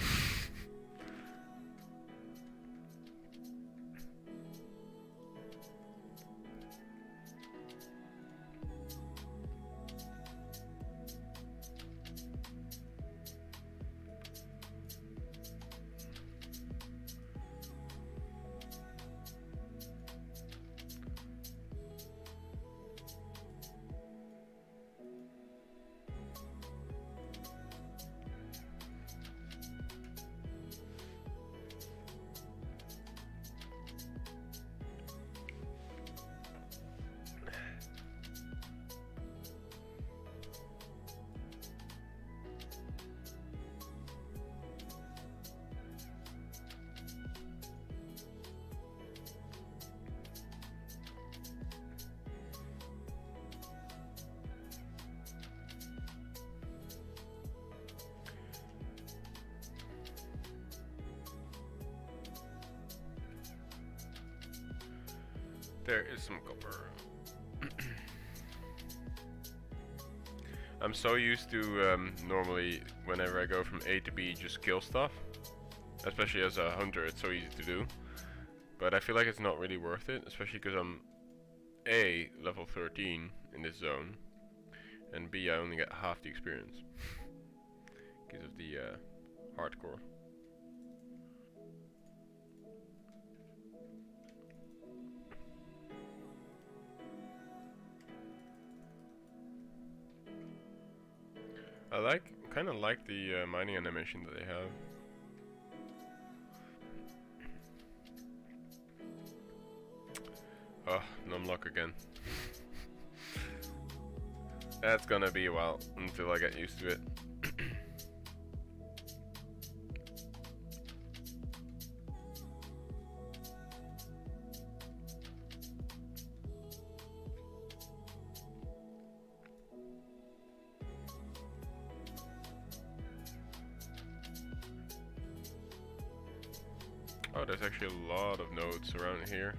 There is some copper. I'm so used to normally whenever I go from A to B just kill stuff. Especially as a hunter, it's so easy to do. But I feel like it's not really worth it, especially because I'm A, level 13 in this zone, and B, I only get half the experience because of the hardcore. I kind of like the mining animation that they have. Oh, numlock again. That's gonna be a while until I get used to it. Oh, there's actually a lot of nodes around here.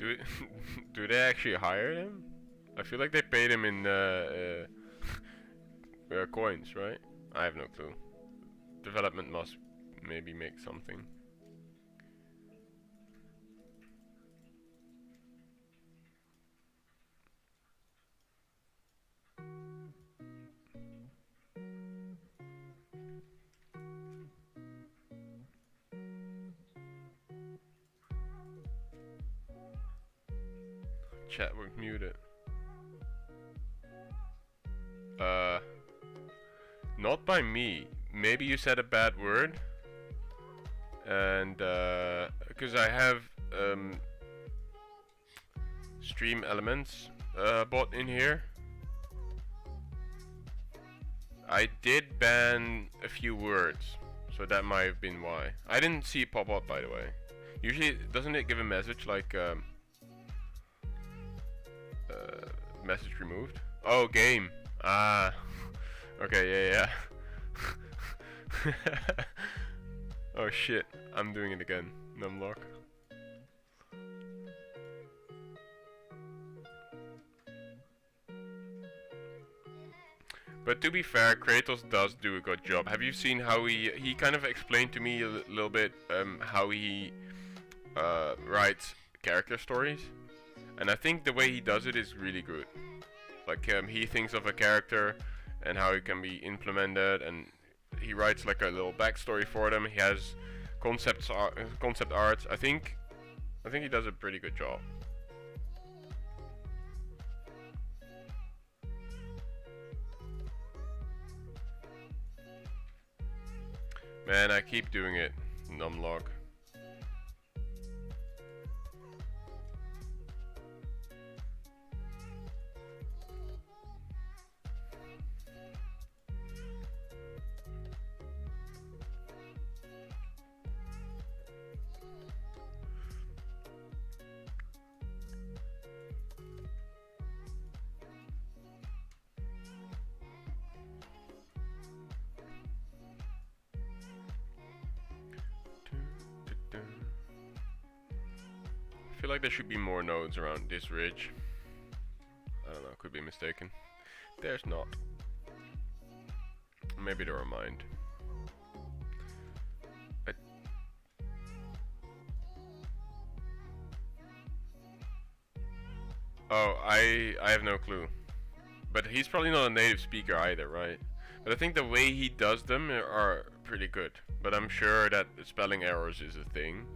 Do do they actually hire him? I feel like they paid him in coins, right? I have no clue. Development must maybe make something. Chat was muted. Not by me. Maybe you said a bad word. And because I have stream elements bought in here. I did ban a few words, so that might have been why. I didn't see it pop up, by the way. Usually, doesn't it give a message like message removed? Oh, game. Ah. Okay, yeah. Oh shit, I'm doing it again. Numlock. But to be fair, Kratos does do a good job. Have you seen how he kind of explained to me a little bit how he writes character stories? And I think the way he does it is really good. Like he thinks of a character and how it can be implemented, and he writes like a little backstory for them. He has concept arts. I think he does a pretty good job. Man, I keep doing it, numlock. I feel like there should be more nodes around this ridge. I don't know, could be mistaken. There's not. Maybe there are mined. I have no clue. But he's probably not a native speaker either, right? But I think the way he does them are pretty good. But I'm sure that spelling errors is a thing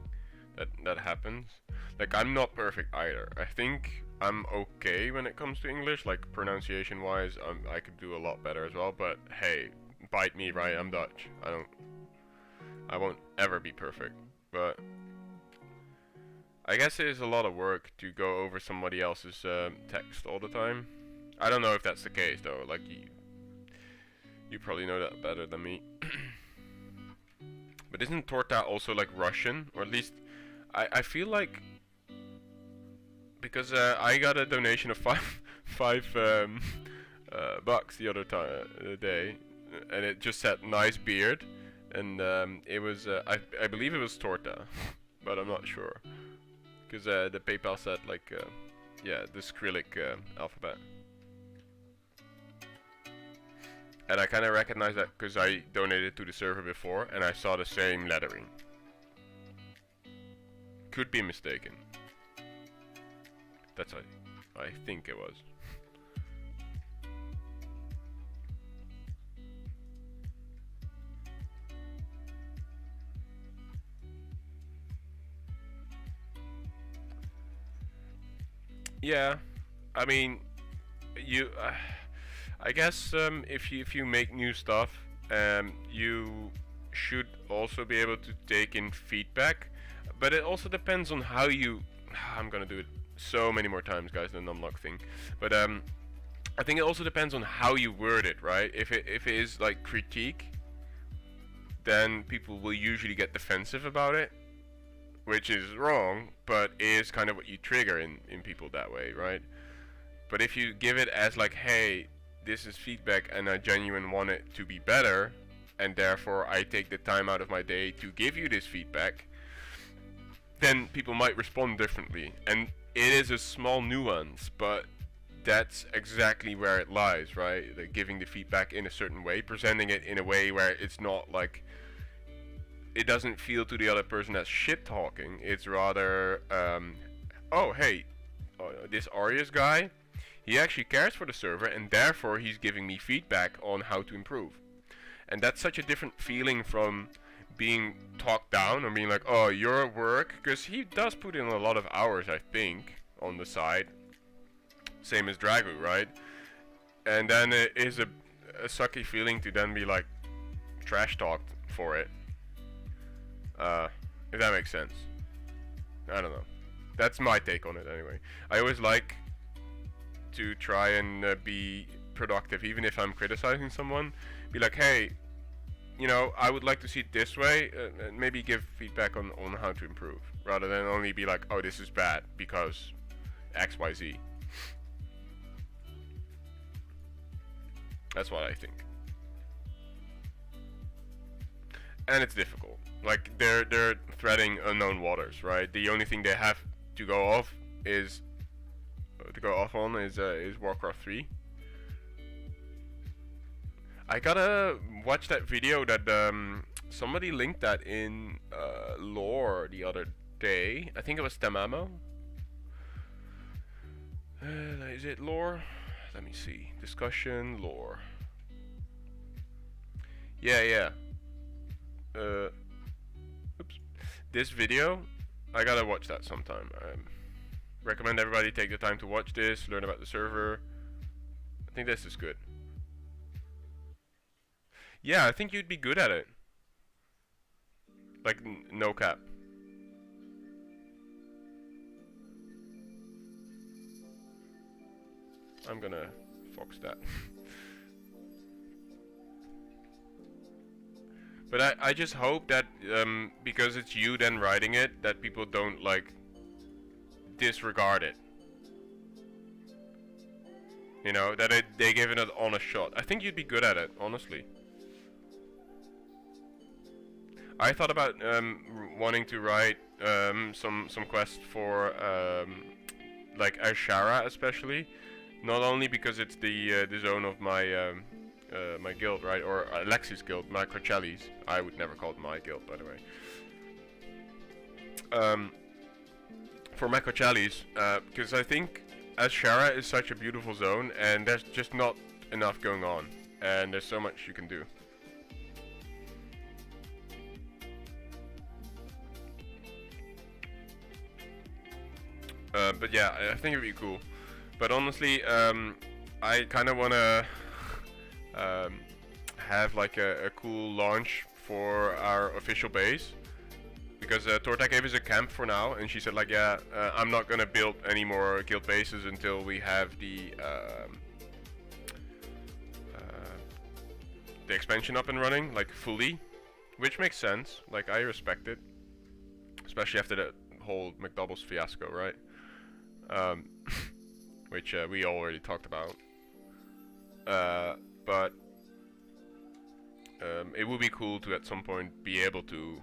that happens. Like, I'm not perfect either. I think I'm okay when it comes to English, like pronunciation wise. I could do a lot better as well, but hey, bite me, right? I'm Dutch. I won't ever be perfect, but I guess it is a lot of work to go over somebody else's text all the time. I don't know if that's the case though. Like you probably know that better than me. But isn't torta also like Russian, or at least I feel like, because I got a donation of five bucks the other day, and it just said nice beard, and it was I believe it was torta, but I'm not sure, because the PayPal said like yeah, the Cyrillic alphabet, and I kind of recognized that because I donated to the server before and I saw the same lettering. Could be mistaken. That's I think it was. Yeah, I mean, you. I guess if you make new stuff, you should also be able to take in feedback. But it also depends on how you. I'm gonna do it so many more times, guys, the numlock thing. But I think it also depends on how you word it, right? If it is like critique, then people will usually get defensive about it, which is wrong, but is kind of what you trigger in people that way, right? But if you give it as like, hey, this is feedback and I genuinely want it to be better, and therefore I take the time out of my day to give you this feedback, then people might respond differently. And it is a small nuance, but that's exactly where it lies, right? Like giving the feedback in a certain way, presenting it in a way where it's not like it doesn't feel to the other person as shit talking. It's rather, oh hey, this Arius guy, he actually cares for the server, and therefore he's giving me feedback on how to improve. And that's such a different feeling from being talked down or being like, oh, your work, because he does put in a lot of hours, I think, on the side. Same as Dragu, right? And then it is a sucky feeling to then be like trash talked for it. If that makes sense. I don't know. That's my take on it anyway. I always like to try and be productive, even if I'm criticizing someone. Be like, hey, you know, I would like to see it this way, and maybe give feedback on how to improve, rather than only be like, oh, this is bad because X, Y, Z. That's what I think. And it's difficult. Like they're threading unknown waters, right? The only thing they have to go off on is Warcraft 3. I gotta watch that video that somebody linked that in lore the other day. I think it was Tamamo. Is it lore? Let me see. Discussion lore. Yeah. Oops. This video, I gotta watch that sometime. Recommend everybody take the time to watch this, learn about the server. I think this is good. Yeah, I think you'd be good at it. Like, no cap. I'm gonna fox that. But I just hope that because it's you then writing it, that people don't like disregard it. You know, that they give it an honest shot. I think you'd be good at it, honestly. I thought about wanting to write some quests for like Ashara especially, not only because it's the zone of my my guild, right, or Alexi's guild, Macrocelli's. I would never call it my guild, by the way. For Macrocelli's, because I think Ashara is such a beautiful zone, and there's just not enough going on, and there's so much you can do. But yeah, I think it'd be cool. But honestly, I kind of wanna have like a cool launch for our official base, because Torta gave us a camp for now, and she said like, yeah, I'm not gonna build any more guild bases until we have the expansion up and running, like fully, which makes sense. Like, I respect it, especially after that whole McDoubles fiasco, right? Which we already talked about. But it would be cool to at some point be able to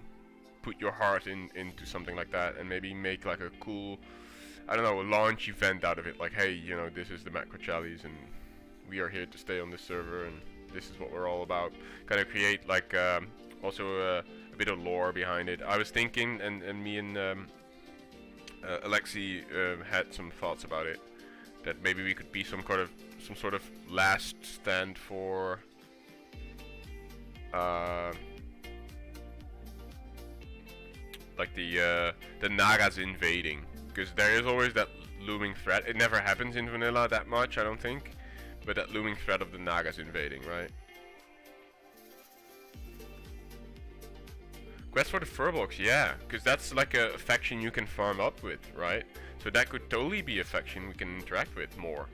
put your heart into something like that, and maybe make like a cool, I don't know, a launch event out of it. Like, hey, you know, this is the Macrocelli's, and we are here to stay on this server, and this is what we're all about. Kind of create like also a bit of lore behind it. I was thinking, and me and Alexi had some thoughts about it, that maybe we could be some sort of last stand for like the Nagas invading, because there is always that looming threat. It never happens in vanilla that much, I don't think, but that looming threat of the Nagas invading, right? Quest for the Furbolgs, yeah, because that's like a faction you can farm up with, right? So that could totally be a faction we can interact with more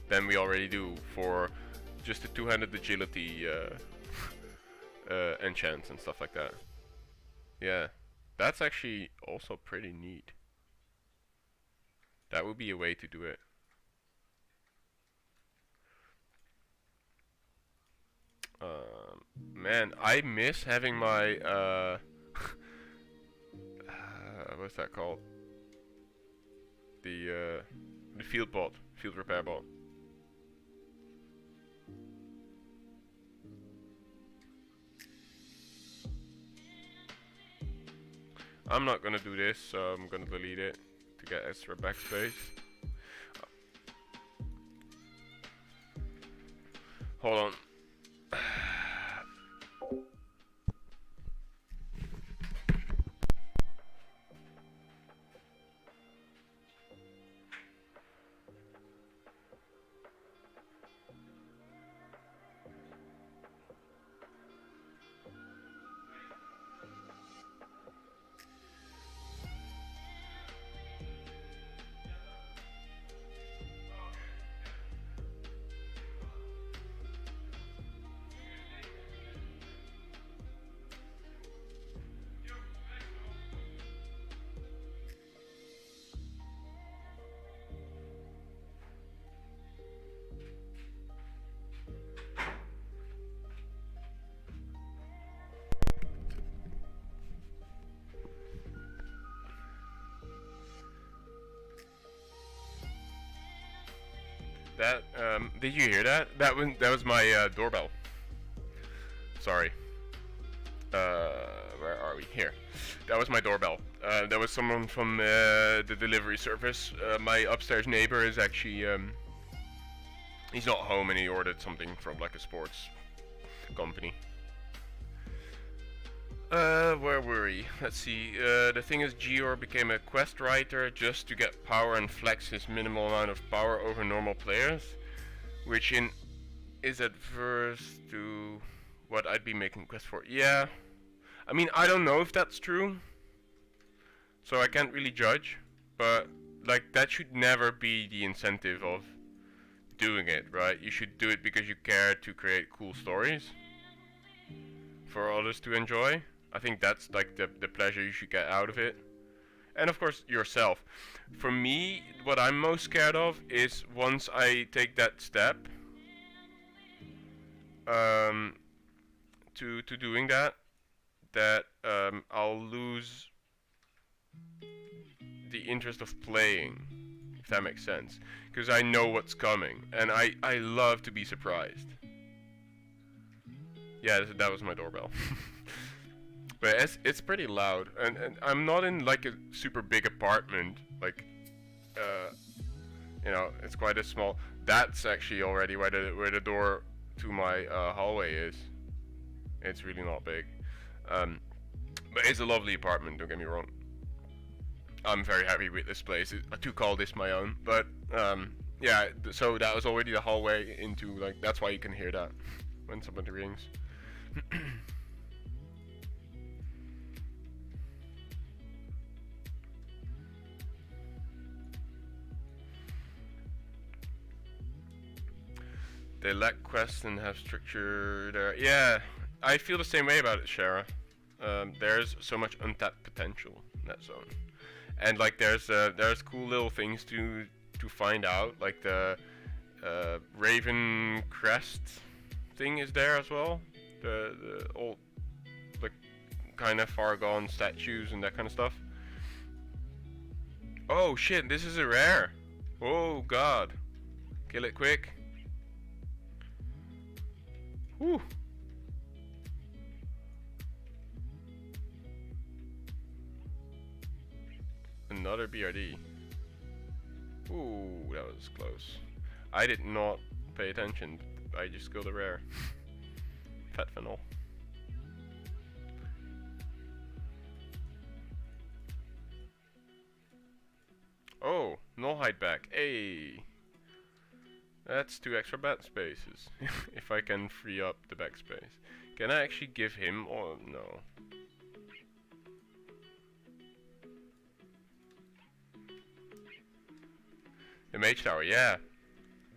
than we already do for just the two-handed agility enchants and stuff like that. Yeah, that's actually also pretty neat. That would be a way to do it. Man, I miss having my what's that called? the field repair bot. I'm not gonna do this, so I'm gonna delete it to get extra backspace. Hold on. That did you hear that? That was my doorbell. Sorry. Where are we? Here. That was my doorbell. That was someone from the delivery service. My upstairs neighbor is actually he's not home and he ordered something from like a sports company. Where were we? Let's see. The thing is, Gior became a quest writer just to get power and flex his minimal amount of power over normal players, which is adverse to what I'd be making quests for. Yeah, I mean, I don't know if that's true, so I can't really judge, but like that should never be the incentive of doing it, right? You should do it because you care to create cool stories for others to enjoy. I think that's like the pleasure you should get out of it. And of course yourself. For me, what I'm most scared of is once I take that step to doing that I'll lose the interest of playing, if that makes sense. Because I know what's coming and I love to be surprised. Yeah, that was my doorbell. But it's pretty loud, and I'm not in like a super big apartment, like, you know, it's quite a small. That's actually already where the door to my hallway is. It's really not big, but it's a lovely apartment. Don't get me wrong. I'm very happy with this place. To call this my own, but yeah. So that was already the hallway into like. That's why you can hear that when somebody rings. They lack quests and have structure there. Yeah, I feel the same way about it, Shara. There's so much untapped potential in that zone, and like there's cool little things to find out. Like the Raven Crest thing is there as well. The old like kind of far gone statues and that kind of stuff. Oh shit! This is a rare. Oh god! Kill it quick. Whew. Another BRD. Ooh, that was close. I did not pay attention. I just got a rare. Fat funnel. Oh, no hide back. Hey. That's 2 extra bat spaces. If I can free up the backspace. Can I actually give him or no? The mage tower, yeah.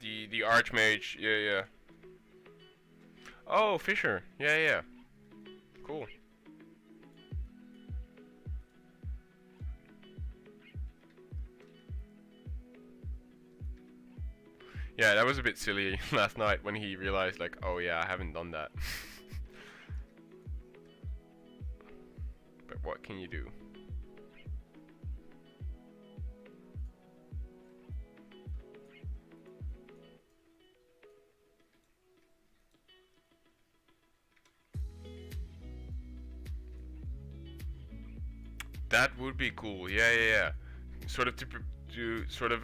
The archmage, yeah. Oh, Fisher, yeah. Cool. Yeah, that was a bit silly last night when he realized like, oh yeah, I haven't done that. But what can you do? That would be cool. Yeah, yeah, yeah. Sort of to sort of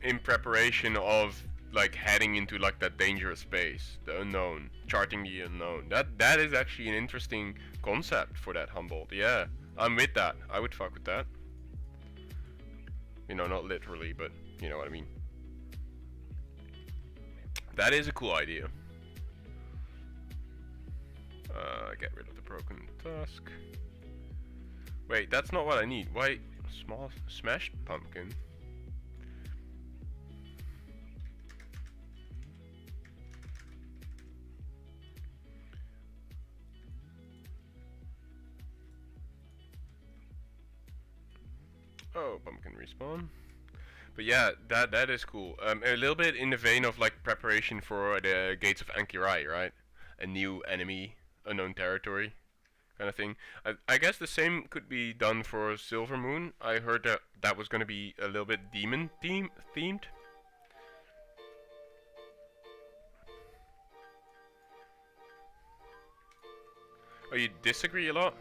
in preparation of like heading into like that dangerous space, the unknown, charting the unknown. That is actually an interesting concept for that Humboldt. Yeah, I'm with that. I would fuck with that. You know, not literally, but you know what I mean. That is a cool idea. Get rid of the broken tusk. Wait, that's not what I need. Why? Small smashed pumpkin. Oh, pumpkin respawn. But yeah, that is cool. A little bit in the vein of like preparation for the Gates of Ankirai, right? A new enemy, unknown territory, kind of thing. I guess the same could be done for Silver Moon. I heard that that was going to be a little bit demon themed. Oh, you disagree a lot?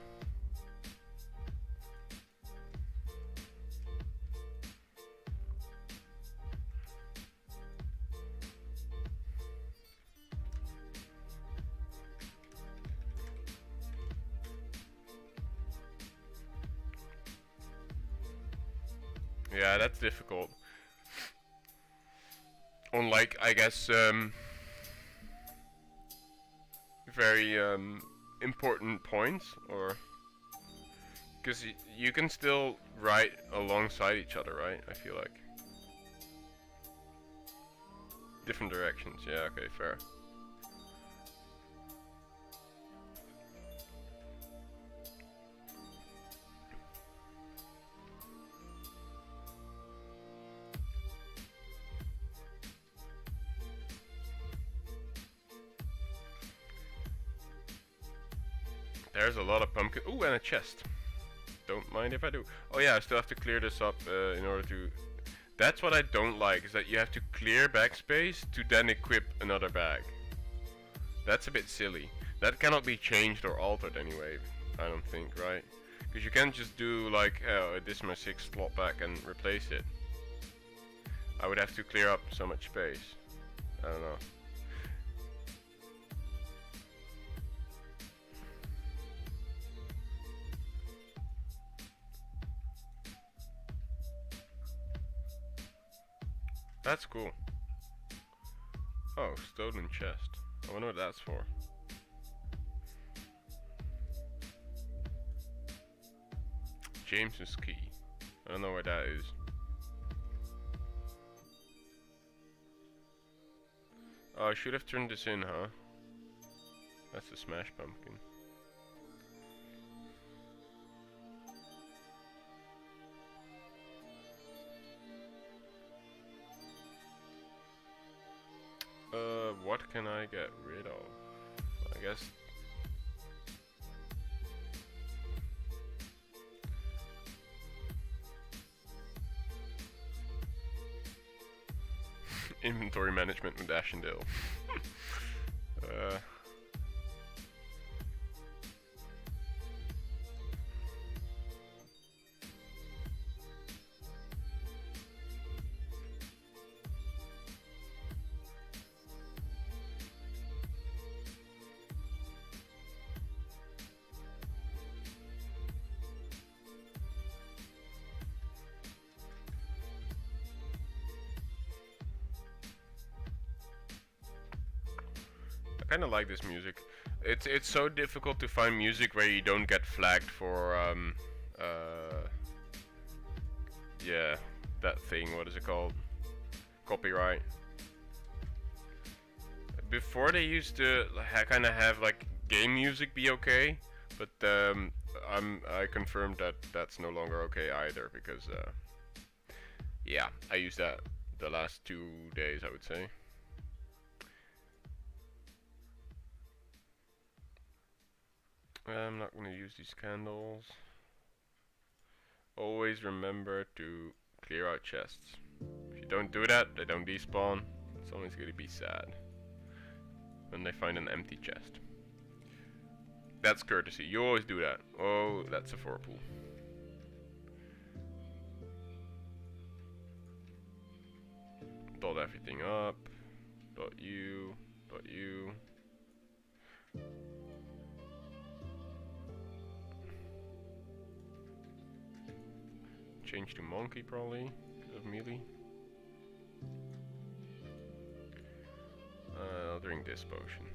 Yeah, that's difficult. Unlike, I guess, very important points, or because you can still write alongside each other, right? I feel like different directions. Yeah, okay, fair. There's a lot of pumpkin. Ooh, and a chest. Don't mind if I do. Oh yeah, I still have to clear this up in order to... That's what I don't like, is that you have to clear backspace to then equip another bag. That's a bit silly. That cannot be changed or altered anyway, I don't think, right? Because you can't just do like, oh, this is my 6th slot back and replace it. I would have to clear up so much space. I don't know. That's cool. Oh, stolen chest. I wonder what that's for. James's key. I don't know where that is. Oh, I should have turned this in, huh? That's the smash pumpkin. What can I get rid of? I guess... Inventory management with Ashendale. I kind of like this music. It's so difficult to find music where you don't get flagged for yeah, that thing. What is it called? Copyright. Before they used to kind of have like game music be okay, but I confirmed that that's no longer okay either, because yeah, I used that the last 2 days, I would say. I'm not going to use these candles. Always remember to clear out chests. If you don't do that, they don't despawn. Someone's going to be sad when they find an empty chest. That's courtesy. You always do that. Oh, that's a 4 pool. dot everything up. Dot U. Dot U. Change to monkey probably because of melee. I'll drink this potion.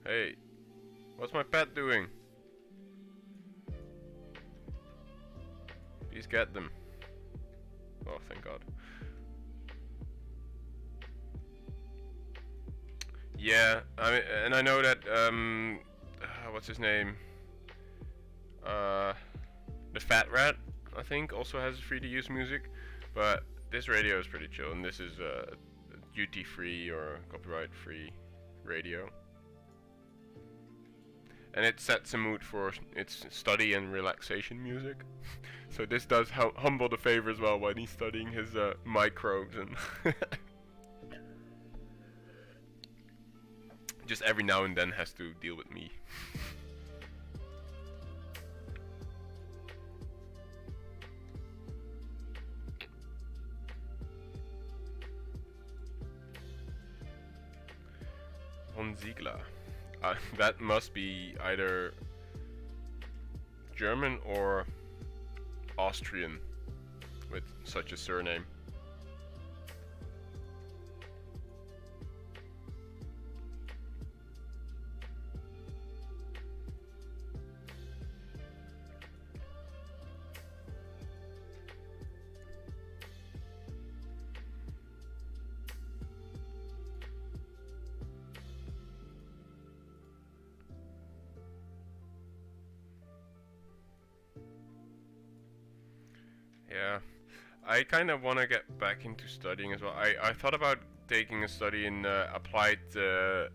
Hey, what's my pet doing? Please get them. Oh, thank God. Yeah, I mean, and I know that what's his name? The Fat Rat, I think, also has free to use music, but this radio is pretty chill, and this is duty free or copyright free radio. And it sets a mood for its study and relaxation music. So this does humble the favor as well when he's studying his microbes and just every now and then has to deal with me. Von Ziegler. That must be either German or Austrian with such a surname. Yeah, I kind of want to get back into studying as well. I thought about taking a study in applied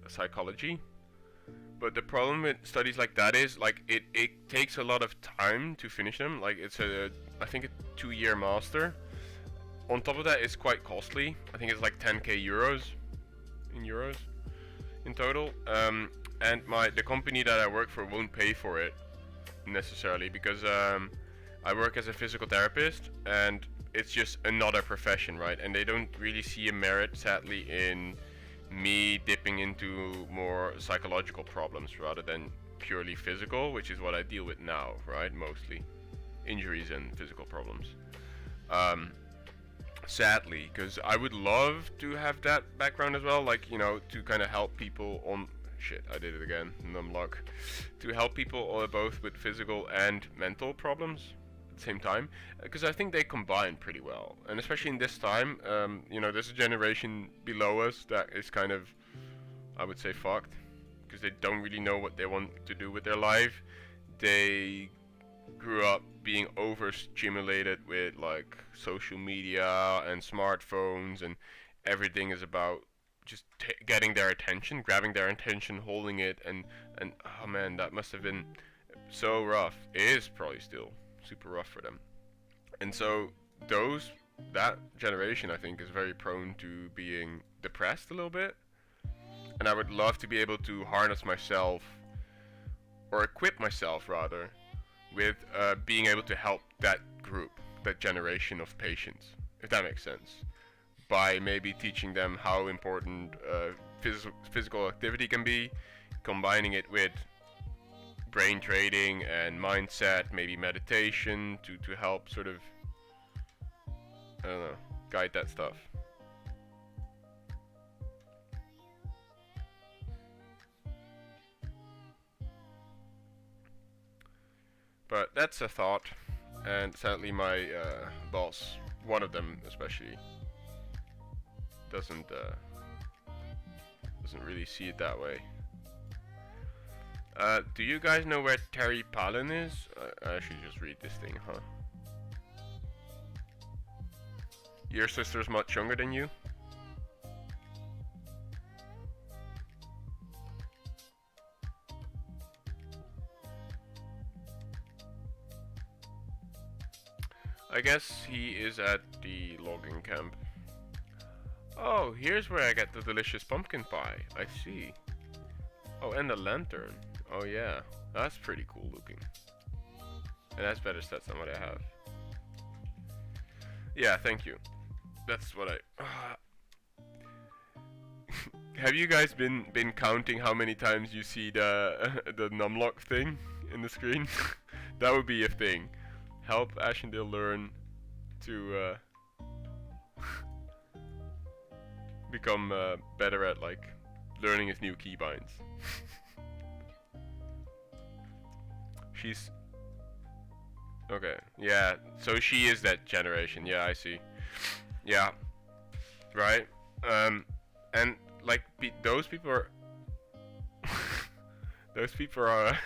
psychology, but the problem with studies like that is like it takes a lot of time to finish them. Like it's I think a 2-year master. On top of that, it's quite costly. I think it's like 10k euros in total. And the company that I work for won't pay for it necessarily because I work as a physical therapist, and it's just another profession, right? And they don't really see a merit, sadly, in me dipping into more psychological problems rather than purely physical, which is what I deal with now, right? Mostly injuries and physical problems. Sadly, because I would love to have that background as well, like, you know, to kind of help people on... Shit, I did it again, numlock. To help people both with physical and mental problems same time, because I think they combine pretty well, and especially in this time, you know, there's a generation below us that is kind of, I would say, fucked, because they don't really know what they want to do with their life. They grew up being overstimulated with like social media and smartphones, and everything is about just getting their attention, grabbing their attention, holding it, and oh man, that must have been so rough. It is probably still super rough for them. And so that generation, I think, is very prone to being depressed a little bit. And I would love to be able to harness myself, or equip myself rather, with being able to help that group, that generation of patients, if that makes sense, by maybe teaching them how important physical activity can be, combining it with brain training and mindset, maybe meditation, to help sort of, I don't know, guide that stuff. But that's a thought, and sadly my boss, one of them especially, doesn't really see it that way. Do you guys know where Terry Palin is? I should just read this thing, huh? Your sister's much younger than you? I guess he is at the logging camp. Oh, here's where I get the delicious pumpkin pie. I see. Oh, and the lantern. Oh yeah, that's pretty cool looking. And that's better stats than what I have. Yeah, thank you. That's what I. Have you guys been counting how many times you see the the numlock thing in the screen? That would be a thing. Help Ashendale learn to become better at like learning his new keybinds. She's okay. Yeah, so she is that generation. Yeah, I see. Yeah, right. And like those people are those people are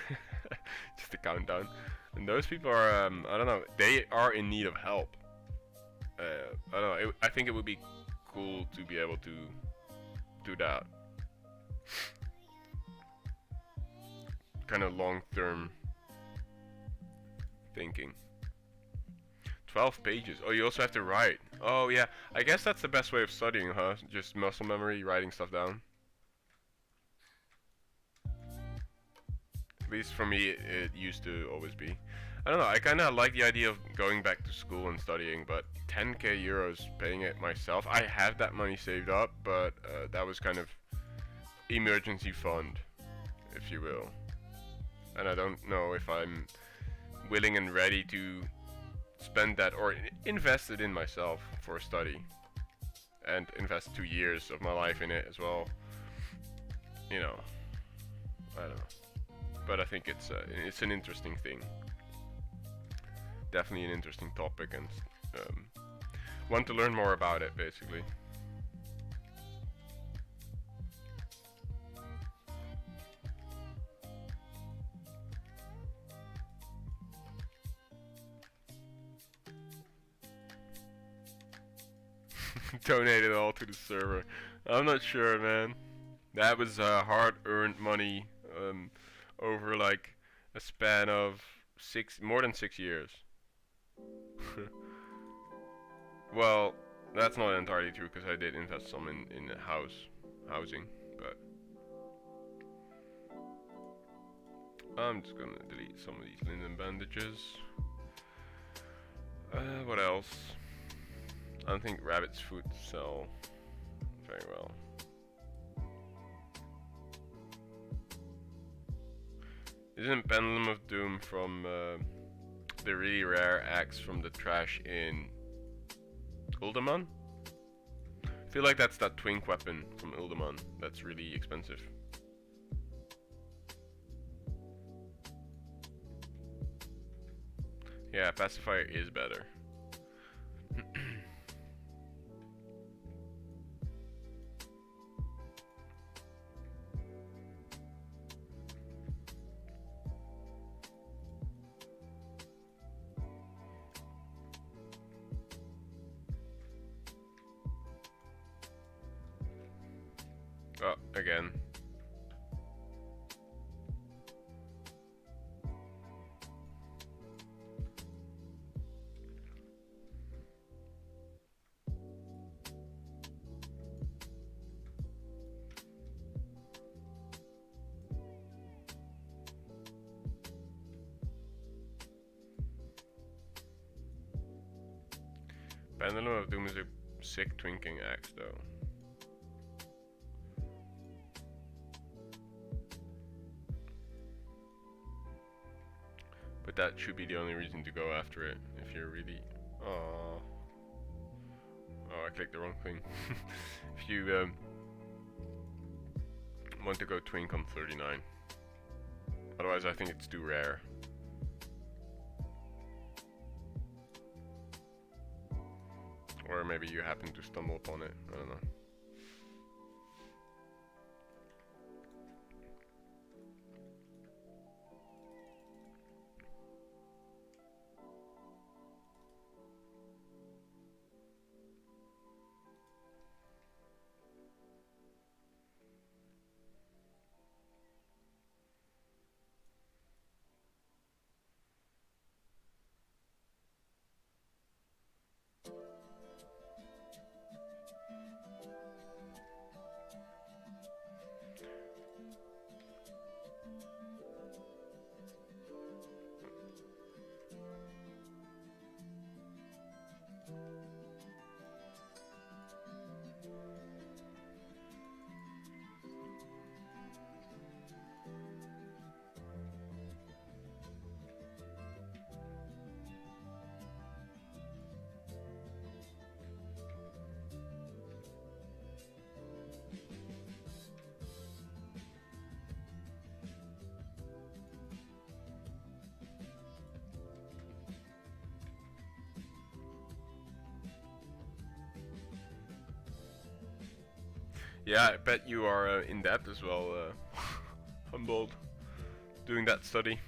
just a countdown. And those people are I don't know. They are in need of help. I don't know. I think it would be cool to be able to do that. Kind of long-term thinking. 12 pages. Oh, you also have to write. Oh yeah, I guess that's the best way of studying, huh? Just muscle memory, writing stuff down. At least for me, it used to always be. I don't know, I kind of like the idea of going back to school and studying, but 10k euros paying it myself. I have that money saved up, but that was kind of emergency fund, if you will. And I don't know if I'm willing and ready to spend that or invest it in myself for a study and invest 2 years of my life in it as well. You know, I don't know, but I think it's an interesting thing. Definitely an interesting topic, and want to learn more about it, basically. Donate it all to the server. I'm not sure, man. That was hard-earned money over like a span of more than 6 years. Well, that's not entirely true because I did invest some in housing, but I'm just gonna delete some of these linen bandages. What else? I don't think rabbit's food sell very well. Isn't Pendulum of Doom from the really rare axe from the trash in Uldaman? I feel like that's that twink weapon from Uldaman that's really expensive. Yeah, pacifier is better. Oh, again. Pendulum of Doom is a sick twinking axe though. But that should be the only reason to go after it, if you're really... Oh, I clicked the wrong thing. If you want to go twink on 39. Otherwise I think it's too rare. Or maybe you happen to stumble upon it, I don't know. Yeah, I bet you are in depth as well, Humboldt, doing that study.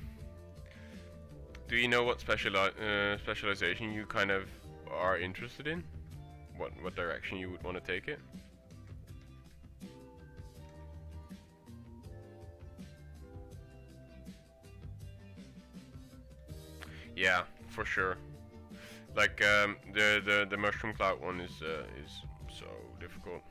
Do you know what specialization you kind of are interested in? What direction you would want to take it? Yeah, for sure. Like the mushroom cloud one is so difficult.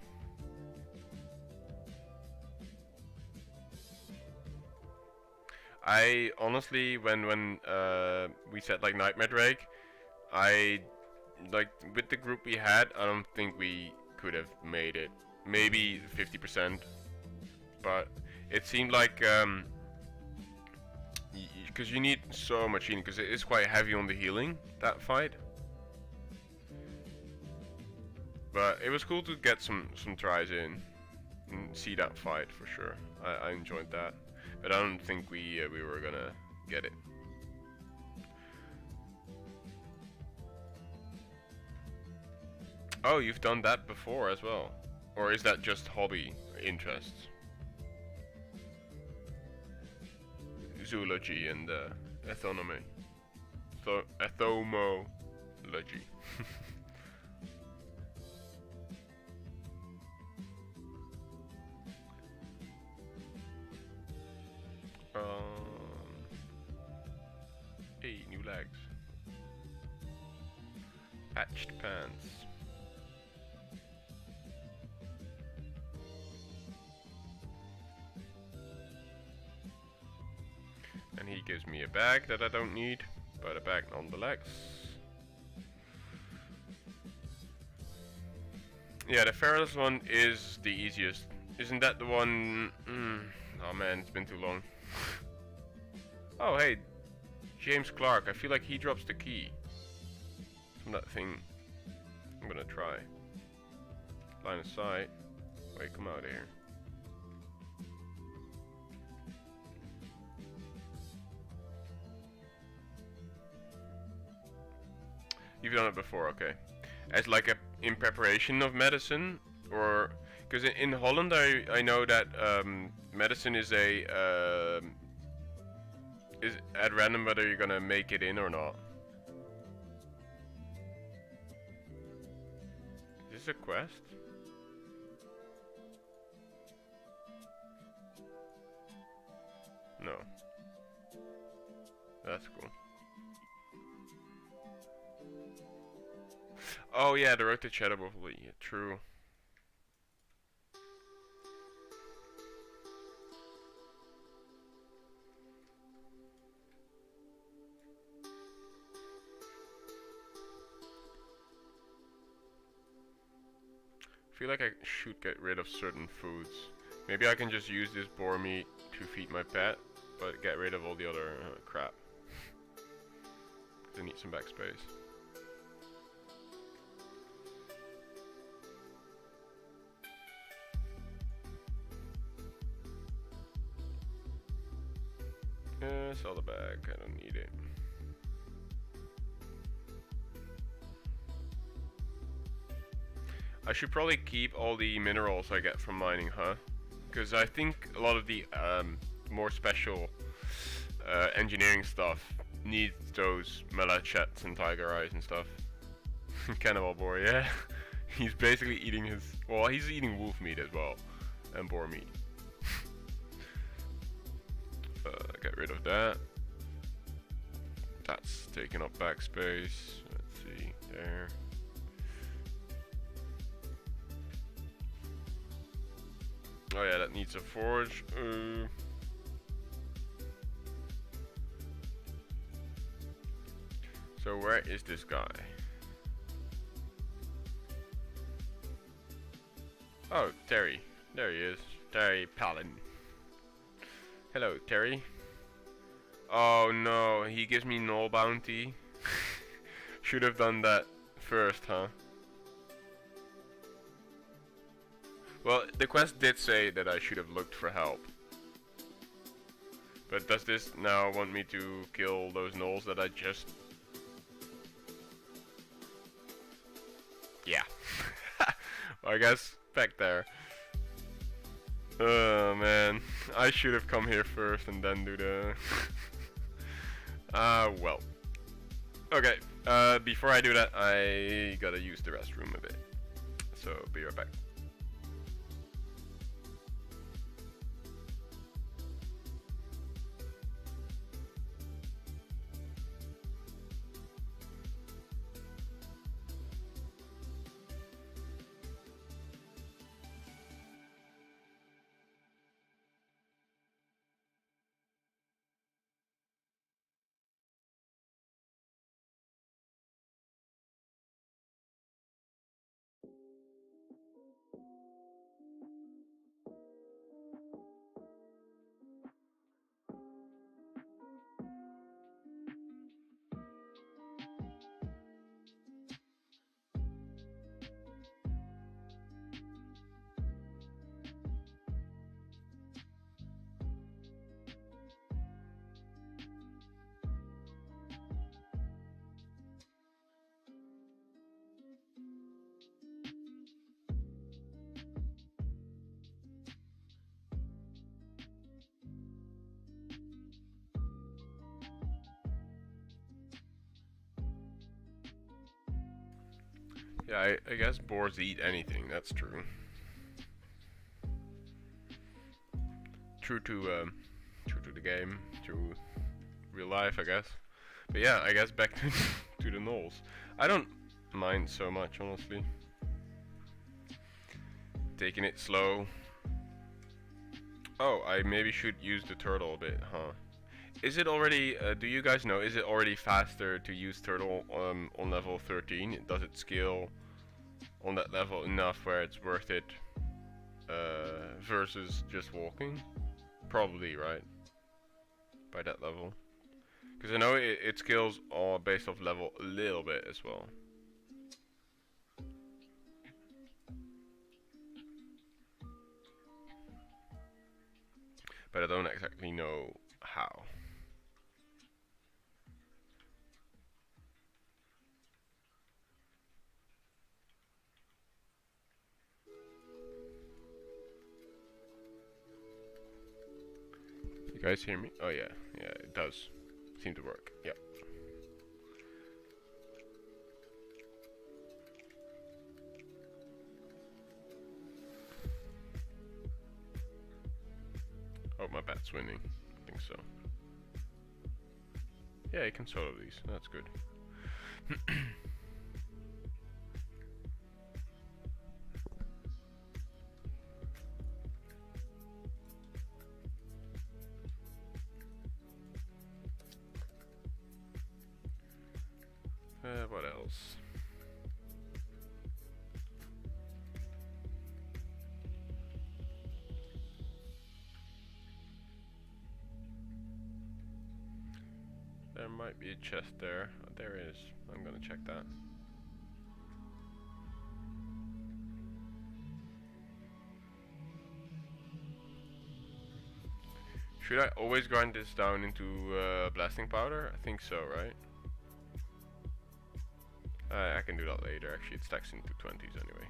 I honestly, when we said like Nightmare Drake, I like with the group we had, I don't think we could have made it. Maybe 50%, but it seemed like because you need so much healing, because it is quite heavy on the healing, that fight. But it was cool to get some tries in and see that fight for sure. I enjoyed that, but I don't think we were gonna get it. Oh, you've done that before as well, or is that just hobby interests? Zoology and ethnomy. So ethomology. Hey, new legs. Patched pants. And he gives me a bag that I don't need, but a bag nonetheless. Yeah, the Feralus one is the easiest. Isn't that the one? Oh man, it's been too long. Oh hey, James Clark. I feel like he drops the key from that thing. I'm gonna try. Line of sight. Wait, come out of here. You've done it before, okay. As like in preparation of medicine, or because in Holland I know that medicine is is at random whether you're gonna make it in or not. Is this a quest? No. That's cool. Oh yeah, the road to Shadow Buffalo. Yeah, true. I feel like I should get rid of certain foods. Maybe I can just use this boar meat to feed my pet, but get rid of all the other crap. I need some backspace. Sell the bag, I don't need it. I should probably keep all the minerals I get from mining, huh? Because I think a lot of the more special engineering stuff needs those melachets and tiger eyes and stuff. Cannibal boar, yeah. He's basically eating his... Well, he's eating wolf meat as well. And boar meat. Get rid of that. That's taking up backspace. Let's see, there. Oh yeah, that needs a forge. So where is this guy? Oh, Terry. There he is. Terry Palin. Hello, Terry. Oh no, he gives me null bounty. Should have done that first, huh? Well, the quest did say that I should have looked for help. But does this now want me to kill those gnolls that I just... Yeah. Well, I guess back there. Oh man, I should have come here first and then do the. Well. Okay, before I do that, I gotta use the restroom a bit. So, be right back. Yeah, I guess boars eat anything, that's true. True to the game, to real life, I guess. But yeah, I guess back to, to the gnolls. I don't mind so much, honestly. Taking it slow. Oh, I maybe should use the turtle a bit, huh? Is it already, do you guys know, is it already faster to use turtle on level 13? Does it scale on that level enough where it's worth it versus just walking? Probably, right? By that level. Because I know it scales based off level a little bit as well. But I don't exactly know how. You guys hear me? Oh yeah, yeah, it does seem to work. Yep. Oh, my bat's winning. I think so. Yeah, you can solo these. That's good. What else? There might be a chest there. Oh, there is. I'm gonna check that. Should I always grind this down into blasting powder? I think so, right? I can do that later. Actually, it stacks into 20s anyway.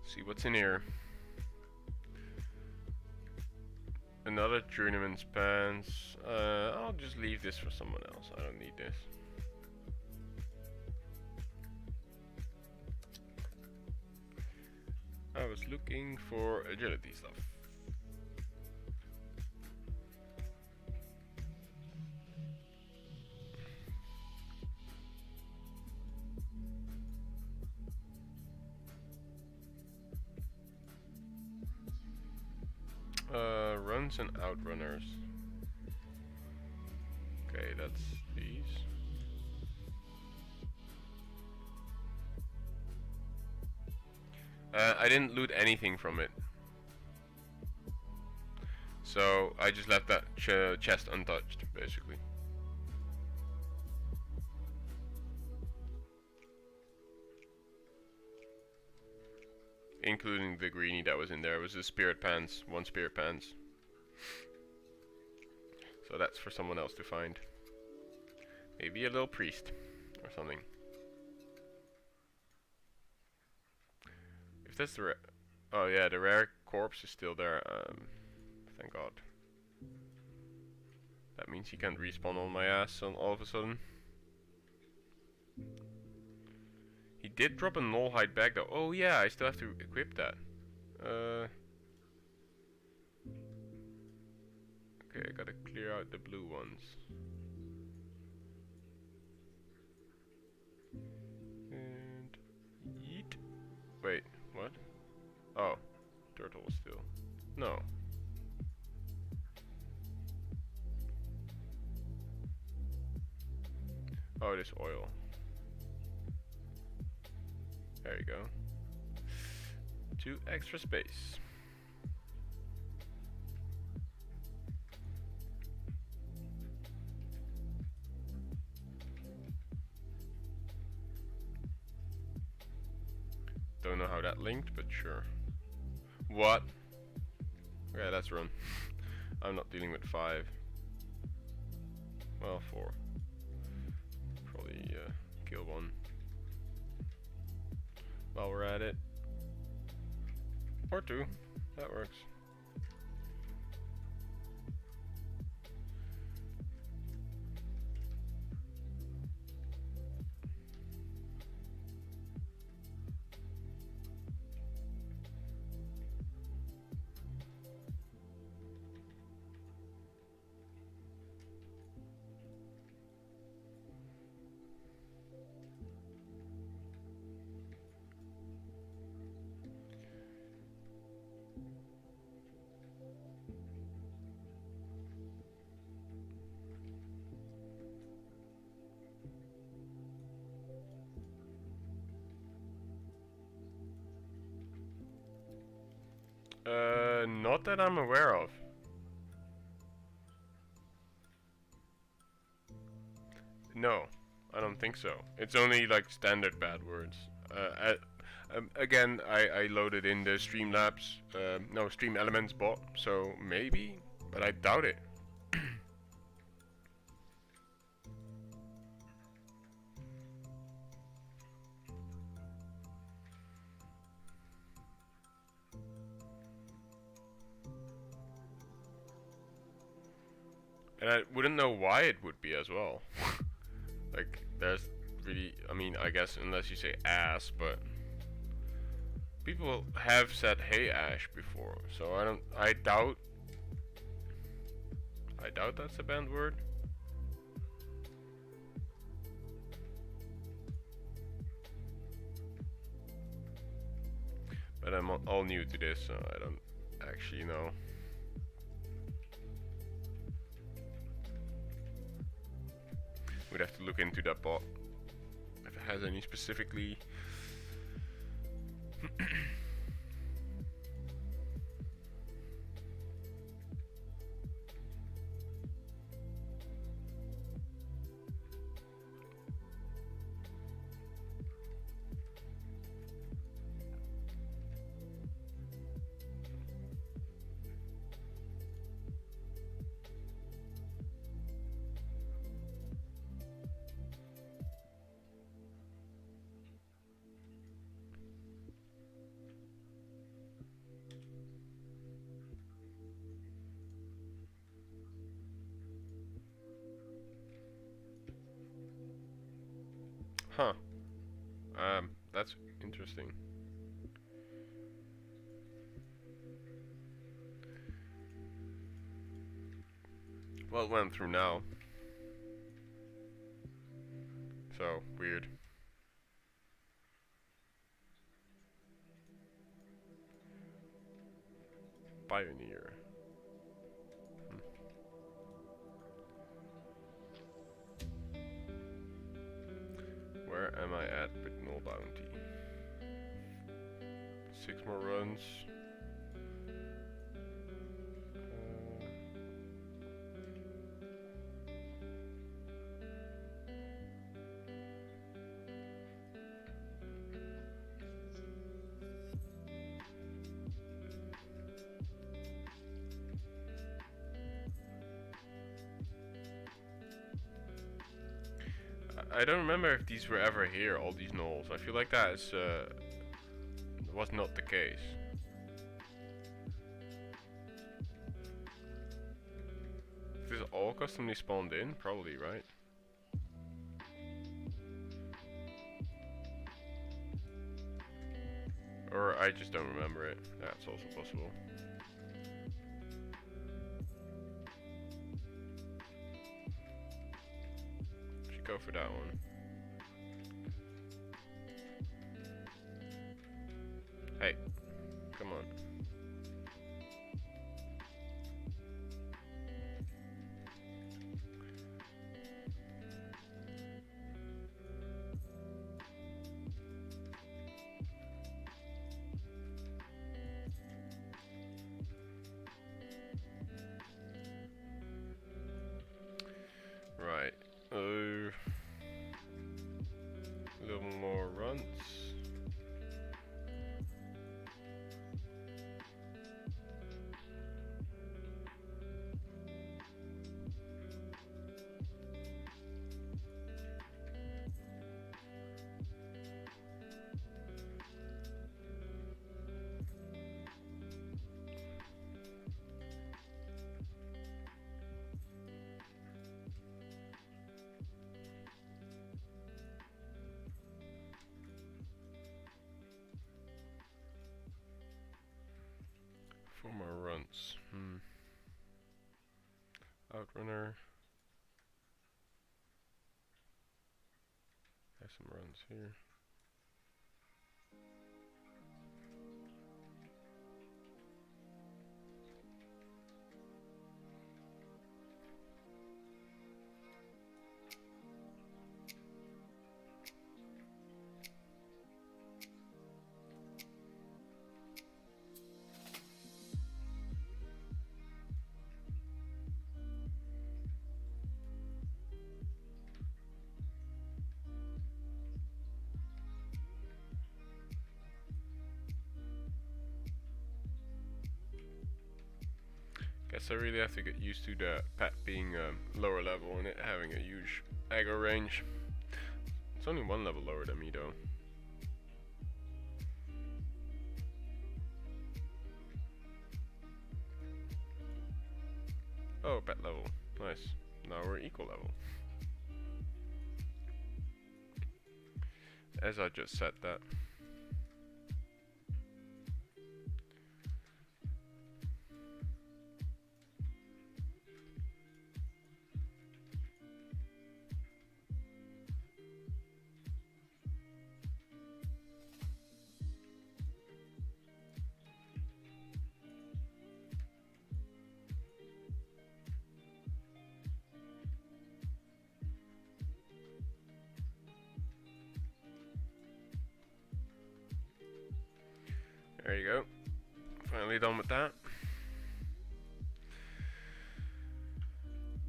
See what's in here. Another journeyman's pants. I'll just leave this for someone else. I don't need this. I was looking for agility stuff. Runs and outrunners. Okay, that's these. I didn't loot anything from it. So I just left that chest untouched, basically. Including the greenie that was in there. It was a spirit pants, 1 spirit pants. So that's for someone else to find. Maybe a little priest or something. If that's the oh yeah, the rare corpse is still there. Thank God. That means he can't respawn on my ass all of a sudden. He did drop a null hide bag though. Oh yeah, I still have to equip that. Okay, I gotta clear out the blue ones. And yeet. Wait, what? Oh, turtle still. No. Oh, it is oil. There you go. 2 extra space. Don't know how that linked, but sure. What? Okay, let's run. I'm not dealing with 5. Well, 4. Probably kill 1. While we're at it. Or 2. That works. Not that I'm aware of. No, I don't think so. It's only like standard bad words. Again, I loaded in the Streamlabs, no, Stream Elements bot, so maybe, but I doubt it. And I wouldn't know why it would be as well. Like, there's really, I mean, I guess unless you say ass, but people have said hey Ash before, so I doubt that's a banned word. But I'm all new to this, so I don't actually know. We'd have to look into that bot if it has any specifically. Huh. That's interesting. Well, it went through now. So, weird. Pioneer. Where am I at with no bounty? 6 more runs. I don't remember if these were ever here, all these knolls. I feel like that is, was not the case. Is this all customly spawned in? Probably, right? Or I just don't remember it. That's also possible. Should go for that one. Hey, come on. Right. A little more runs. Four more runs. Outrunner. Have some runs here. Guess I really have to get used to the pet being lower level and it having a huge aggro range. It's only one level lower than me though. Oh, pet level. Nice. Now we're equal level. As I just said that. There you go. Finally done with that.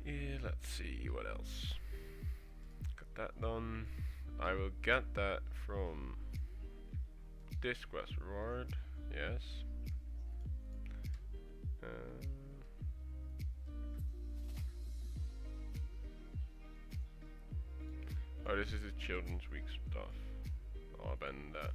Yeah, let's see what else. Got that done. I will get that from this quest reward. Yes. Oh, this is the Children's Week stuff. I'll abandon that.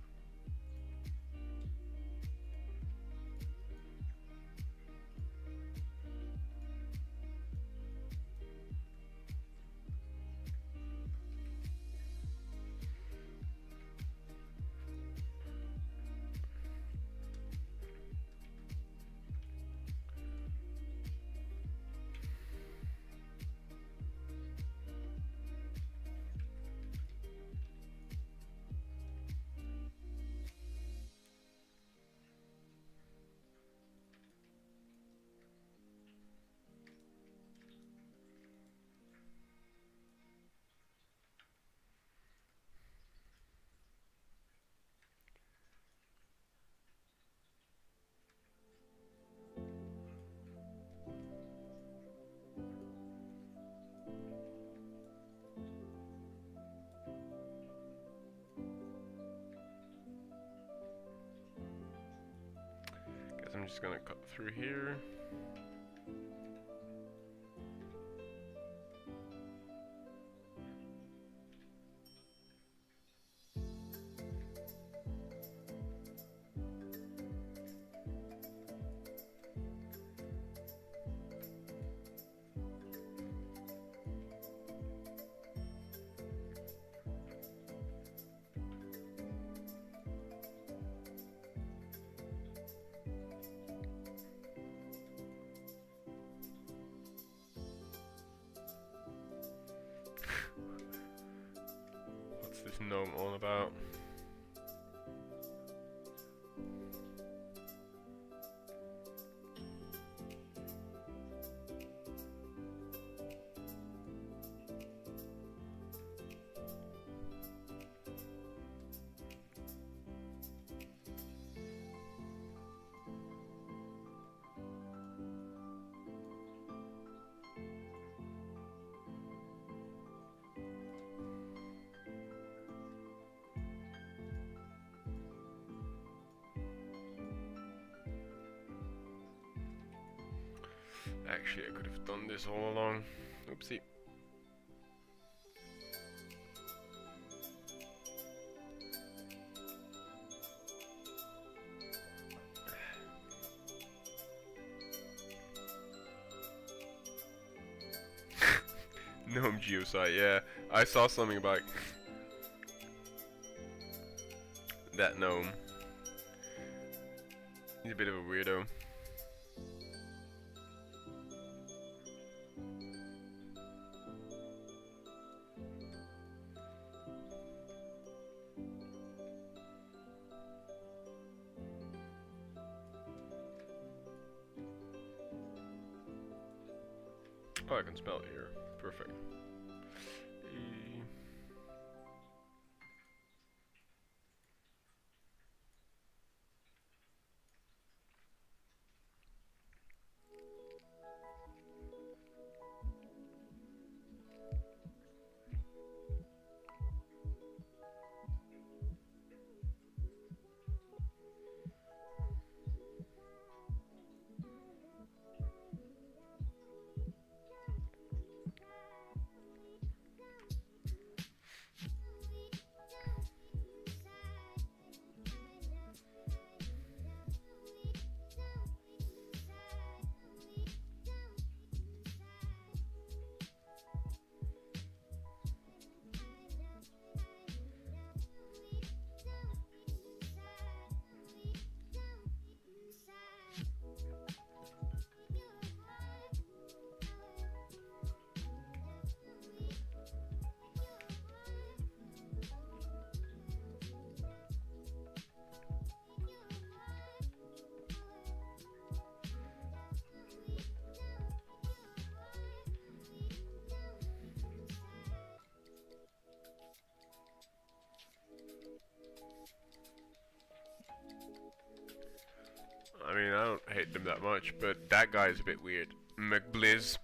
I'm just gonna cut through here. gnome all about? Actually, I could have done this all along. Oopsie. Gnome geosite, yeah. I saw something about that gnome. He's a bit of a weirdo. Oh, I can spell it here. Perfect. I mean, I don't hate them that much, but that guy is a bit weird. McBlizz.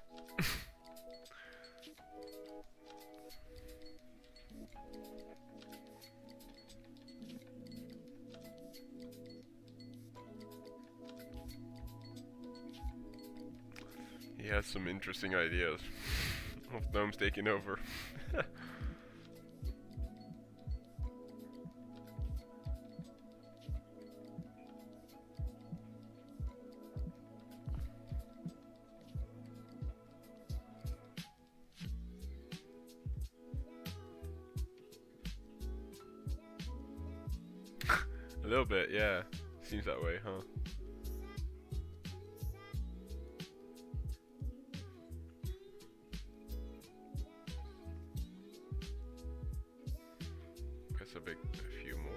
He has some interesting ideas of gnomes taking over. A little bit, yeah. Seems that way, huh? Guess a few more.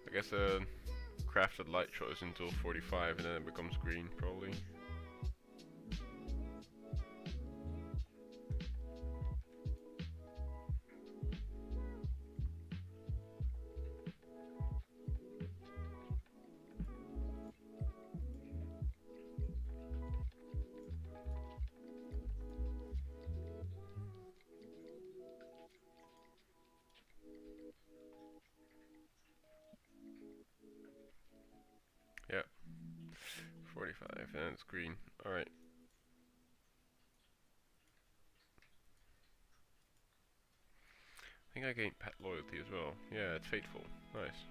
I guess a crafted light shows until 45 and then it becomes green, probably. Yeah. 45 and it's green. Alright. I think I gained pet loyalty as well. Yeah, it's faithful. Nice.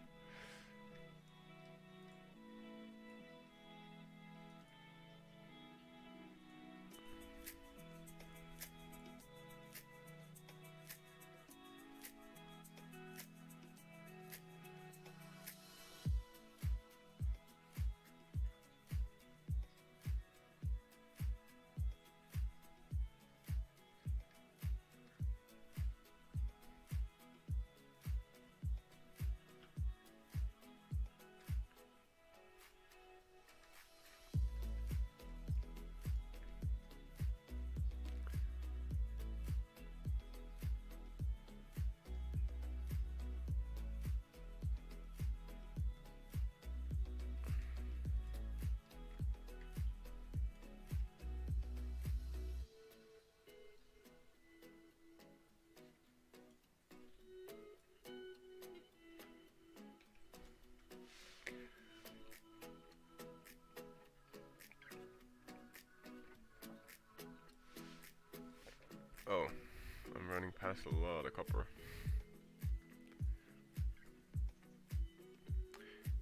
running past a lot of copper.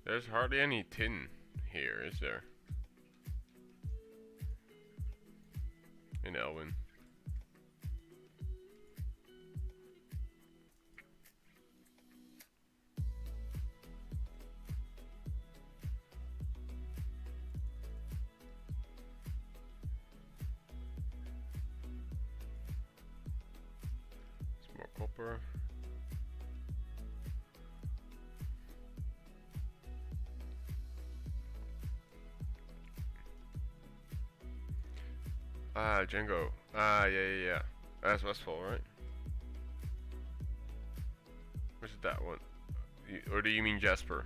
There's hardly any tin here, is there? In Elwyn. Some more copper. Ah, Django. Ah, yeah. That's Westfall, right? Where's that one? Or do you mean Jasper?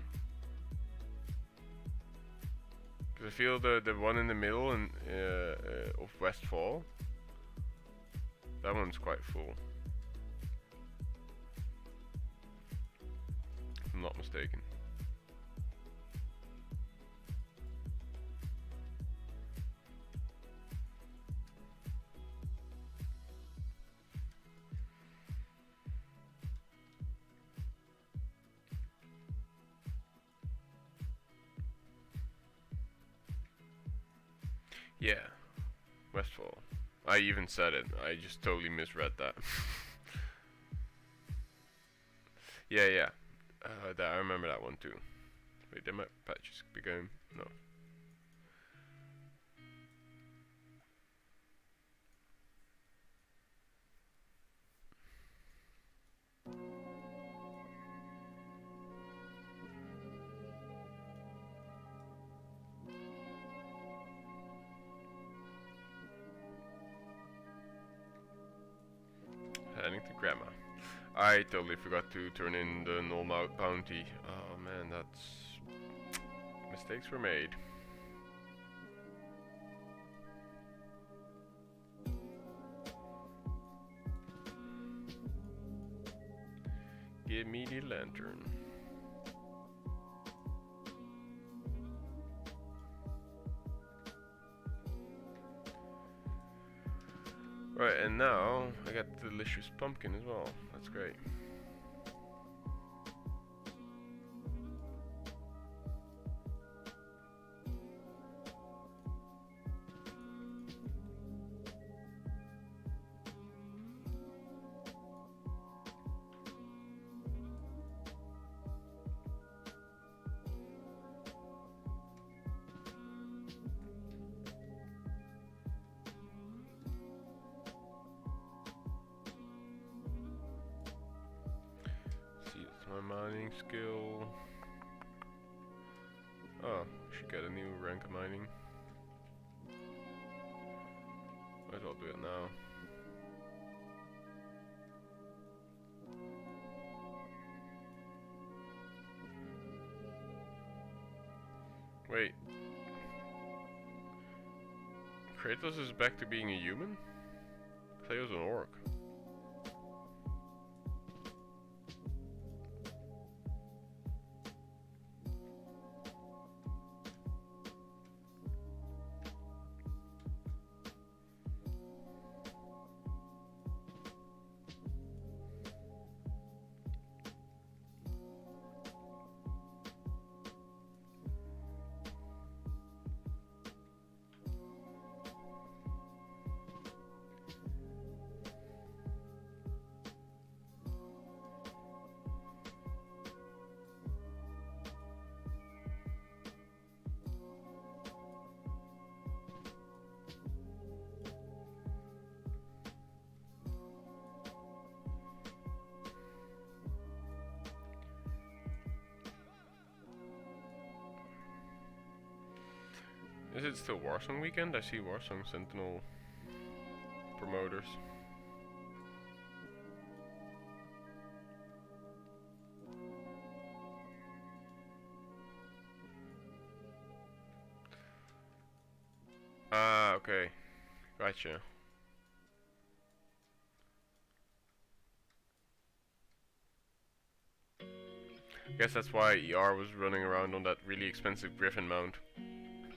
Because I feel the one in the middle of Westfall, that one's quite full. If I'm not mistaken. Yeah, Westfall. I even said it. I just totally misread that. yeah. I remember that one too. Wait, did my patches be going? No. Heading to Grandma. I totally forgot to turn in the normal bounty. Oh man, that's... mistakes were made. Give me the lantern. Right, and now I got the delicious pumpkin as well. That's great. My mining skill. Oh, should get a new rank of mining. Might as well do it now. Wait. Kratos is back to being a human? I thought he was an orc. Is it still Warsong weekend? I see Warsong Sentinel promoters. Ah, okay. Gotcha. I guess that's why ER was running around on that really expensive Griffin mount.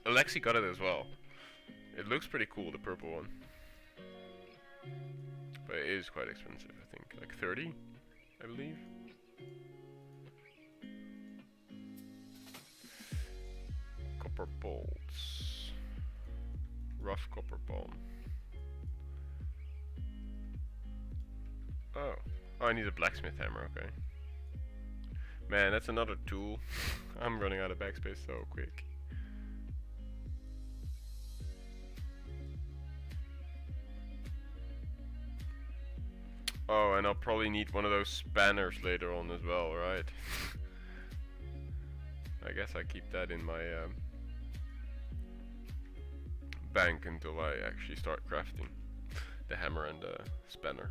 Alexi got it as well. It looks pretty cool, the purple one. But it is quite expensive, I think. Like 30, I believe. Copper bolts. Rough copper ball. Oh. Oh, I need a blacksmith hammer, okay. Man, that's another tool. I'm running out of backspace so quick. Oh, and I'll probably need one of those spanners later on as well, right? I guess I keep that in my bank until I actually start crafting the hammer and the spanner.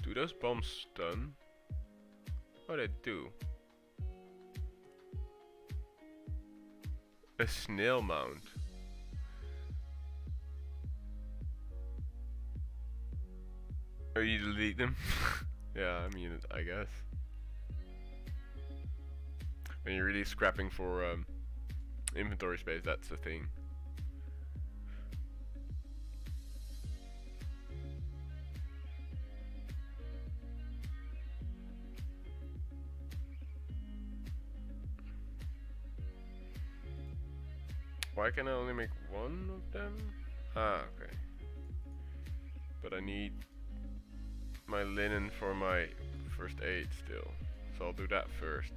Do those bombs stun? Oh, they do. A snail mount. Oh, you delete them? Yeah, I mean, I guess. When you're really scrapping for inventory space, that's the thing. Why can I only make one of them? Ah, okay. But I need my linen for my first aid still. So I'll do that first.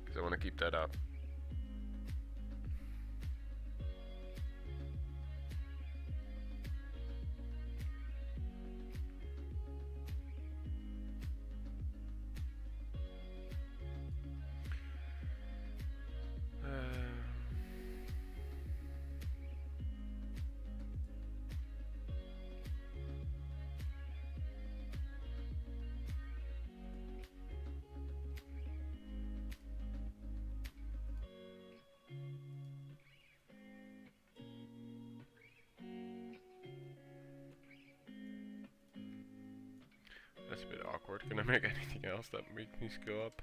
Because I want to keep that up. That's a bit awkward. Can I make anything else that makes me skill up?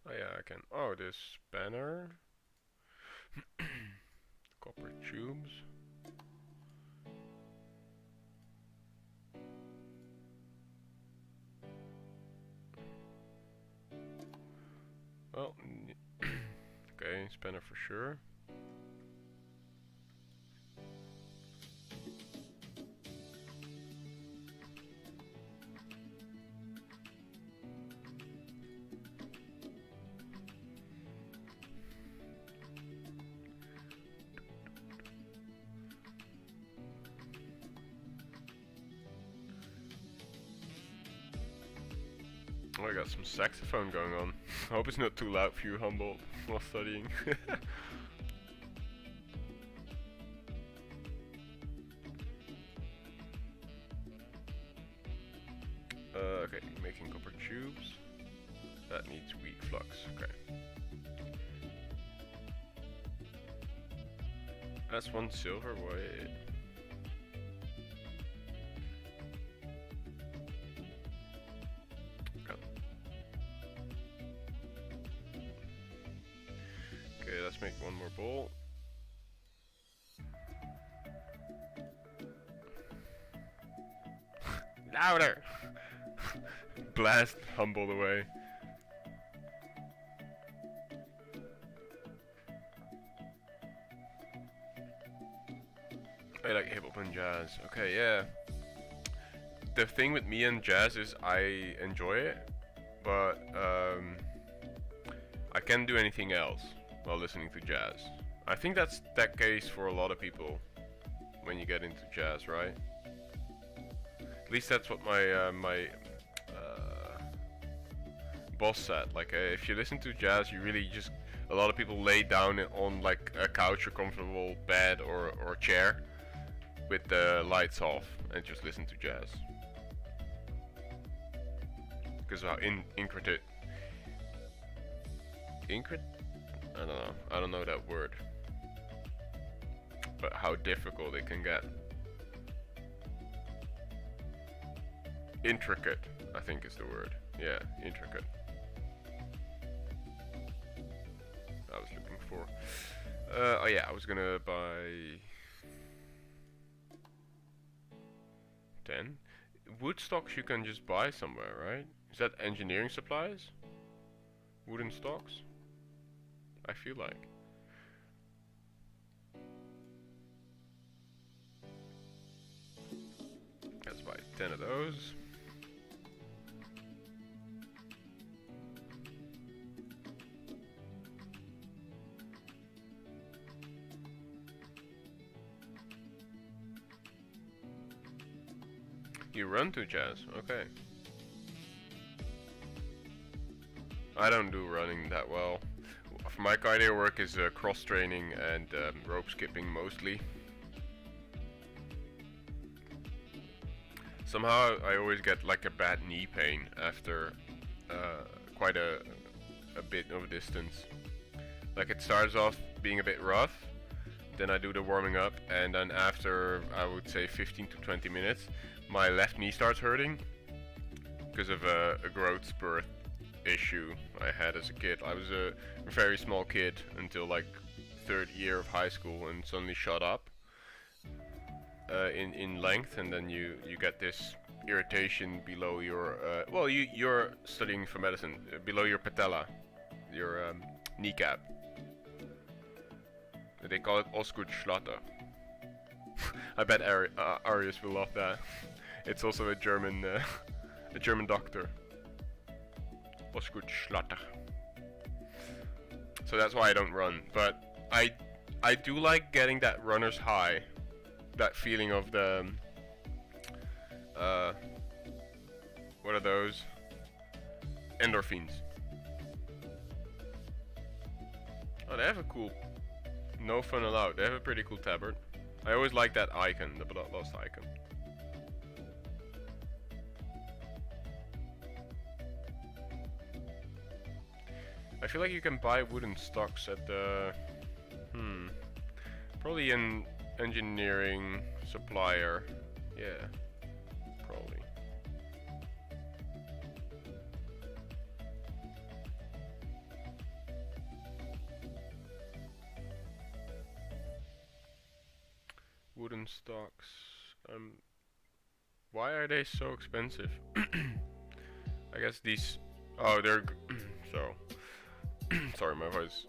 Oh yeah, I can. Oh, this spanner. Copper tubes. Well, okay, spanner for sure. Oh, I got some saxophone going on. I hope it's not too loud for you, Humboldt, while studying. Okay, making copper tubes. That needs weak flux, okay. That's 1 silver, wait. Okay, let's make 1 more bolt. Louder! Blast Humboldt away. I like hip hop and jazz. Okay, yeah. The thing with me and jazz is I enjoy it, but I can't do anything else while listening to jazz. I think that's that case for a lot of people when you get into jazz, right? At least that's what my boss said. Like, if you listen to jazz, you really just, a lot of people lay down on like a couch or comfortable bed or chair with the lights off and just listen to jazz. Because of how intricate. I don't know that word. But how difficult it can get. intricate, I think is the word. Yeah, intricate. I was looking for. Oh yeah, I was gonna buy 10 wood stocks. You can just buy somewhere, right? Is that engineering supplies? Wooden stocks? I feel like. Let's buy 10 of those. You run to jazz, okay. I don't do running that well. For my cardio work is cross training and rope skipping mostly. Somehow I always get like a bad knee pain after quite a bit of distance. Like it starts off being a bit rough, then I do the warming up, and then after I would say 15 to 20 minutes my left knee starts hurting because of a growth spurt issue I had as a kid. I was a very small kid until like third year of high school and suddenly shot up in length, and then you get this irritation below your well, you're studying for medicine, below your patella, your kneecap. They call it Osgood-Schlatter. I bet Arius will love that. It's also a German doctor. Osgood-Schlatter. So that's why I don't run, but I do like getting that runner's high, that feeling of the what are those? Endorphins. Oh, they have a cool no fun allowed. They have a pretty cool tabard. I always like that icon, the bloodlust icon. I feel like you can buy wooden stocks at the probably an engineering supplier. Yeah, probably. Wooden stocks. Why are they so expensive? I guess these. Oh, they're so. Sorry, my voice.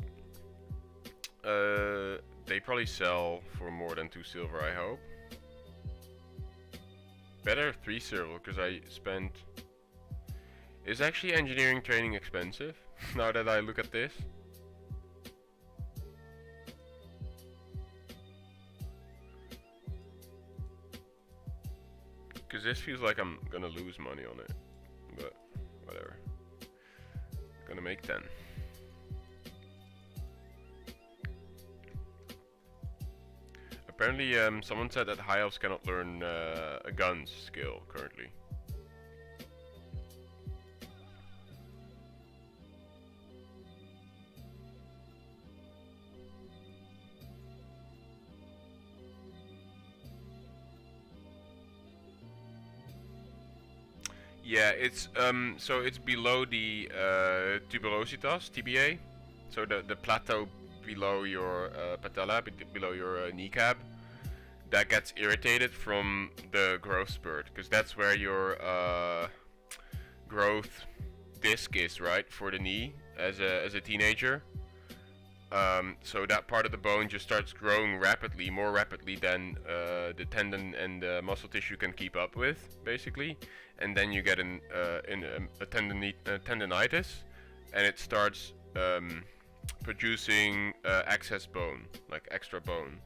They probably sell for more than 2 silver, I hope. Better 3 silver, because I spent... Is actually engineering training expensive? Now that I look at this. Because this feels like I'm gonna lose money on it. But, whatever. Gonna make 10. Apparently, someone said that high elves cannot learn a guns skill currently. Yeah, it's so it's below the tuberositas, TBA, so the plateau below your patella, below your kneecap, that gets irritated from the growth spurt, because that's where your growth disc is, right, for the knee as a teenager. So that part of the bone just starts growing rapidly, more rapidly than the tendon and the muscle tissue can keep up with, basically. And then you get a tendonitis, and it starts producing excess bone, like extra bone.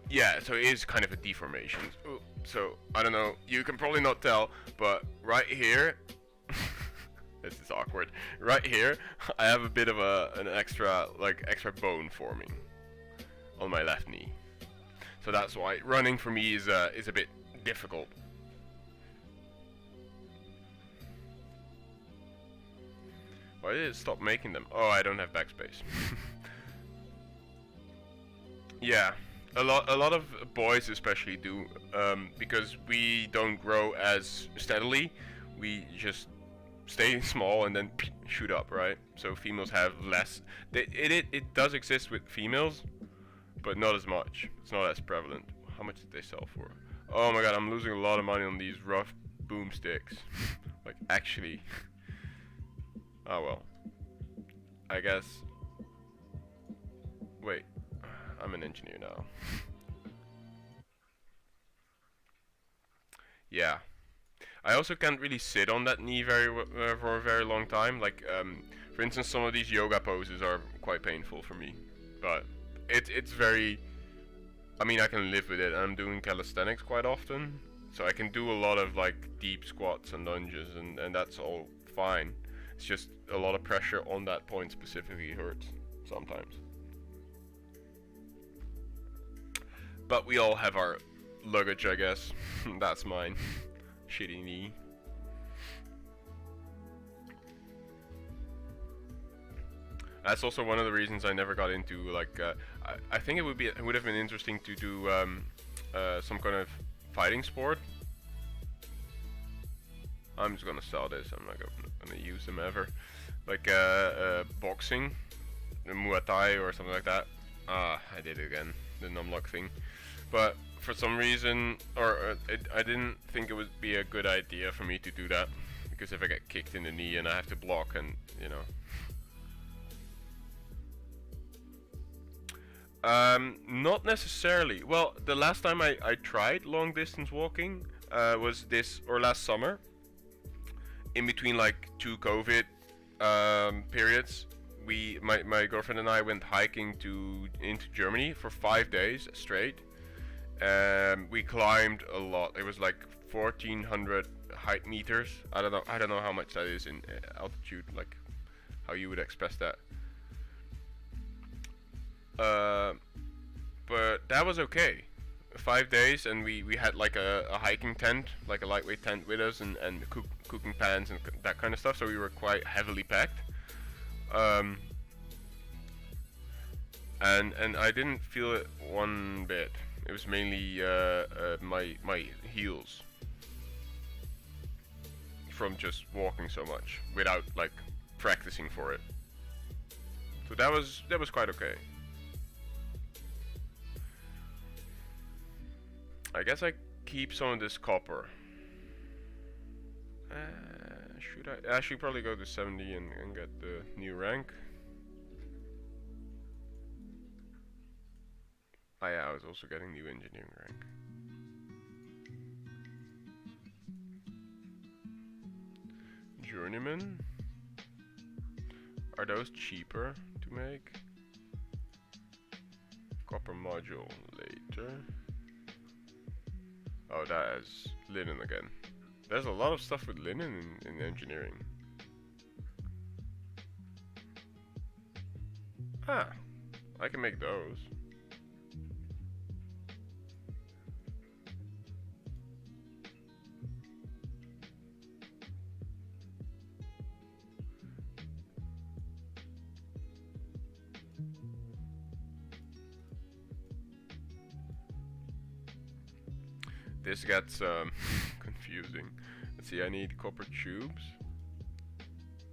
Yeah, so it is kind of a deformation. Ooh, so I don't know, you can probably not tell, but right here, this is awkward. Right here, I have a bit of an extra bone forming on my left knee. So that's why running for me is a bit difficult. Why did it stop making them? Oh, I don't have backspace. Yeah, a lot of boys especially do, because we don't grow as steadily. We just stay small and then shoot up, right? So females have less. It does exist with females, but not as much. It's not as prevalent. How much did they sell for? Oh my god, I'm losing a lot of money on these rough boomsticks. Like, actually. Oh well. I guess. Wait. I'm an engineer now. Yeah. I also can't really sit on that knee for a very long time. Like, for instance, some of these yoga poses are quite painful for me. But it's very. I mean, I can live with it. I'm doing calisthenics quite often, so I can do a lot of like deep squats and lunges, and that's all fine. It's just a lot of pressure on that point specifically hurts sometimes. But we all have our luggage, I guess. That's mine. Shitty knee. That's also one of the reasons I never got into like. I think it would have been interesting to do some kind of fighting sport. I'm just gonna sell this. I'm not gonna use them ever. Like boxing, Muay Thai or something like that. Ah, I did it again. The numlock thing. But for some reason, I didn't think it would be a good idea for me to do that, because if I get kicked in the knee and I have to block, and you know. Not necessarily. Well, the last time I tried long distance walking was this or last summer. In between like two COVID periods, my girlfriend and I went hiking into Germany for 5 days straight. We climbed a lot. It was like 1,400 height meters. I don't know how much that is in altitude, like how you would express that. But that was okay. 5 days, and we had like a hiking tent, like a lightweight tent with us, and cooking pans and that kind of stuff. So we were quite heavily packed. And I didn't feel it one bit. It was mainly my heels from just walking so much without like practicing for it. So that was quite okay. I guess I keep some of this copper. Should I should probably go to 70 and get the new rank. Oh yeah, I was also getting new engineering rank. Journeyman? Are those cheaper to make? Copper module later. Oh, that is linen again. There's a lot of stuff with linen in engineering. Ah, I can make those. This gets confusing. Let's see, I need copper tubes,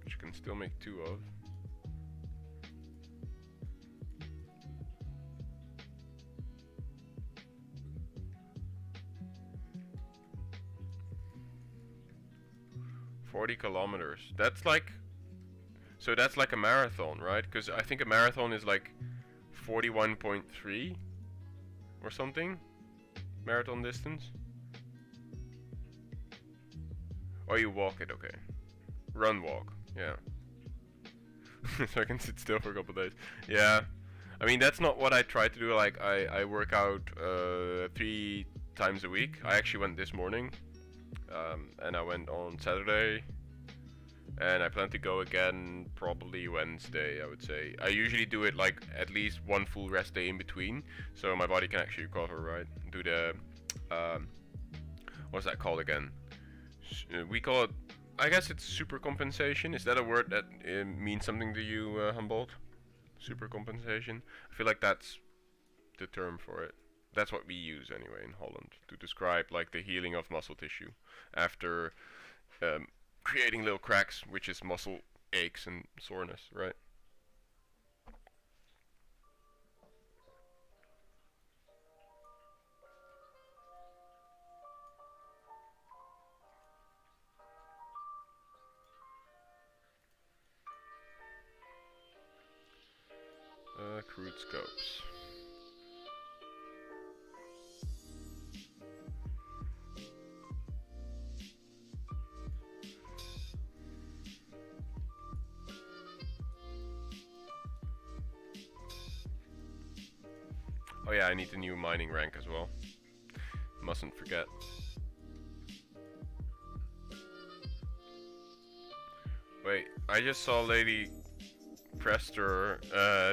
which you can still make 2 of. $40 kilometers. That's like, so that's like a marathon, right? Because I think a marathon is like 41.3 or something. Marathon distance. Oh, you walk it, okay. Run, walk, yeah. So I can sit still for a couple days. Yeah, I mean, that's not what I try to do. Like, I work out 3 times a week. I actually went this morning, and I went on Saturday, and I plan to go again probably Wednesday, I would say. I usually do it like at least 1 full rest day in between, so my body can actually recover, right? Do the, what's that called again? We call it, I guess it's super compensation. Is that a word that means something to you, Humboldt? Super compensation? I feel like that's the term for it. That's what we use anyway in Holland to describe like the healing of muscle tissue after creating little cracks, which is muscle aches and soreness, right? Crude scopes. Oh yeah, I need the new mining rank as well. Mustn't forget. Wait, I just saw Lady Prester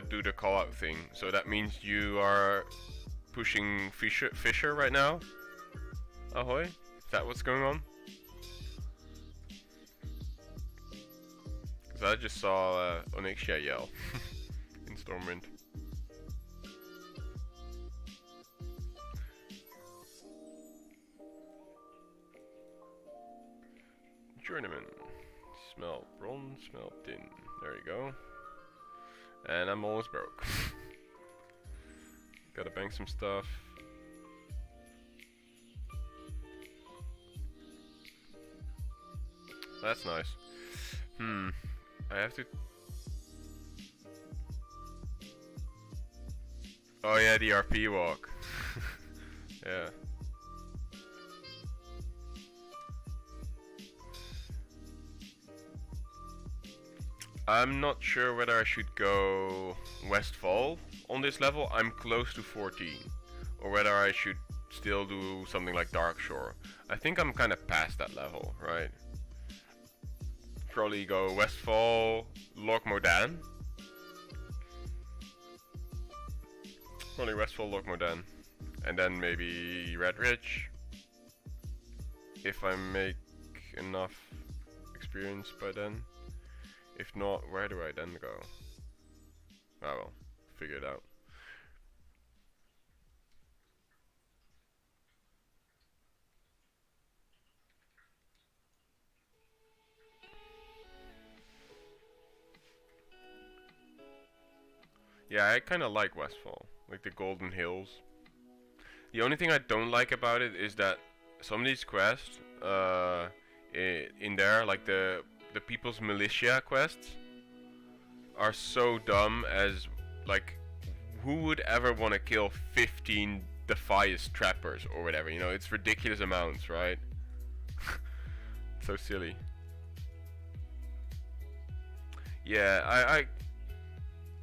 do the call out thing, so that means you are pushing Fisher right now? Ahoy? Is that what's going on? Because I just saw Onyxia yell in Stormwind. Journeyman. Smelt bronze, smelt tin. There you go. And I'm almost broke. Gotta bank some stuff. That's nice. I have to... Oh yeah, the RP walk. Yeah. I'm not sure whether I should go Westfall on this level. I'm close to 14. Or whether I should still do something like Darkshore. I think I'm kind of past that level, right? Probably go Westfall, Lochmodan. Probably Westfall, Lochmodan. And then maybe Red Ridge. If I make enough experience by then. If not, where do I then go? Oh well, figure it out. Yeah, I kinda like Westfall, like the Golden Hills. The only thing I don't like about it is that some of these quests in there, like the People's Militia quests, are so dumb as, like, who would ever want to kill 15 Defias trappers or whatever, you know, it's ridiculous amounts, right? So silly. Yeah, I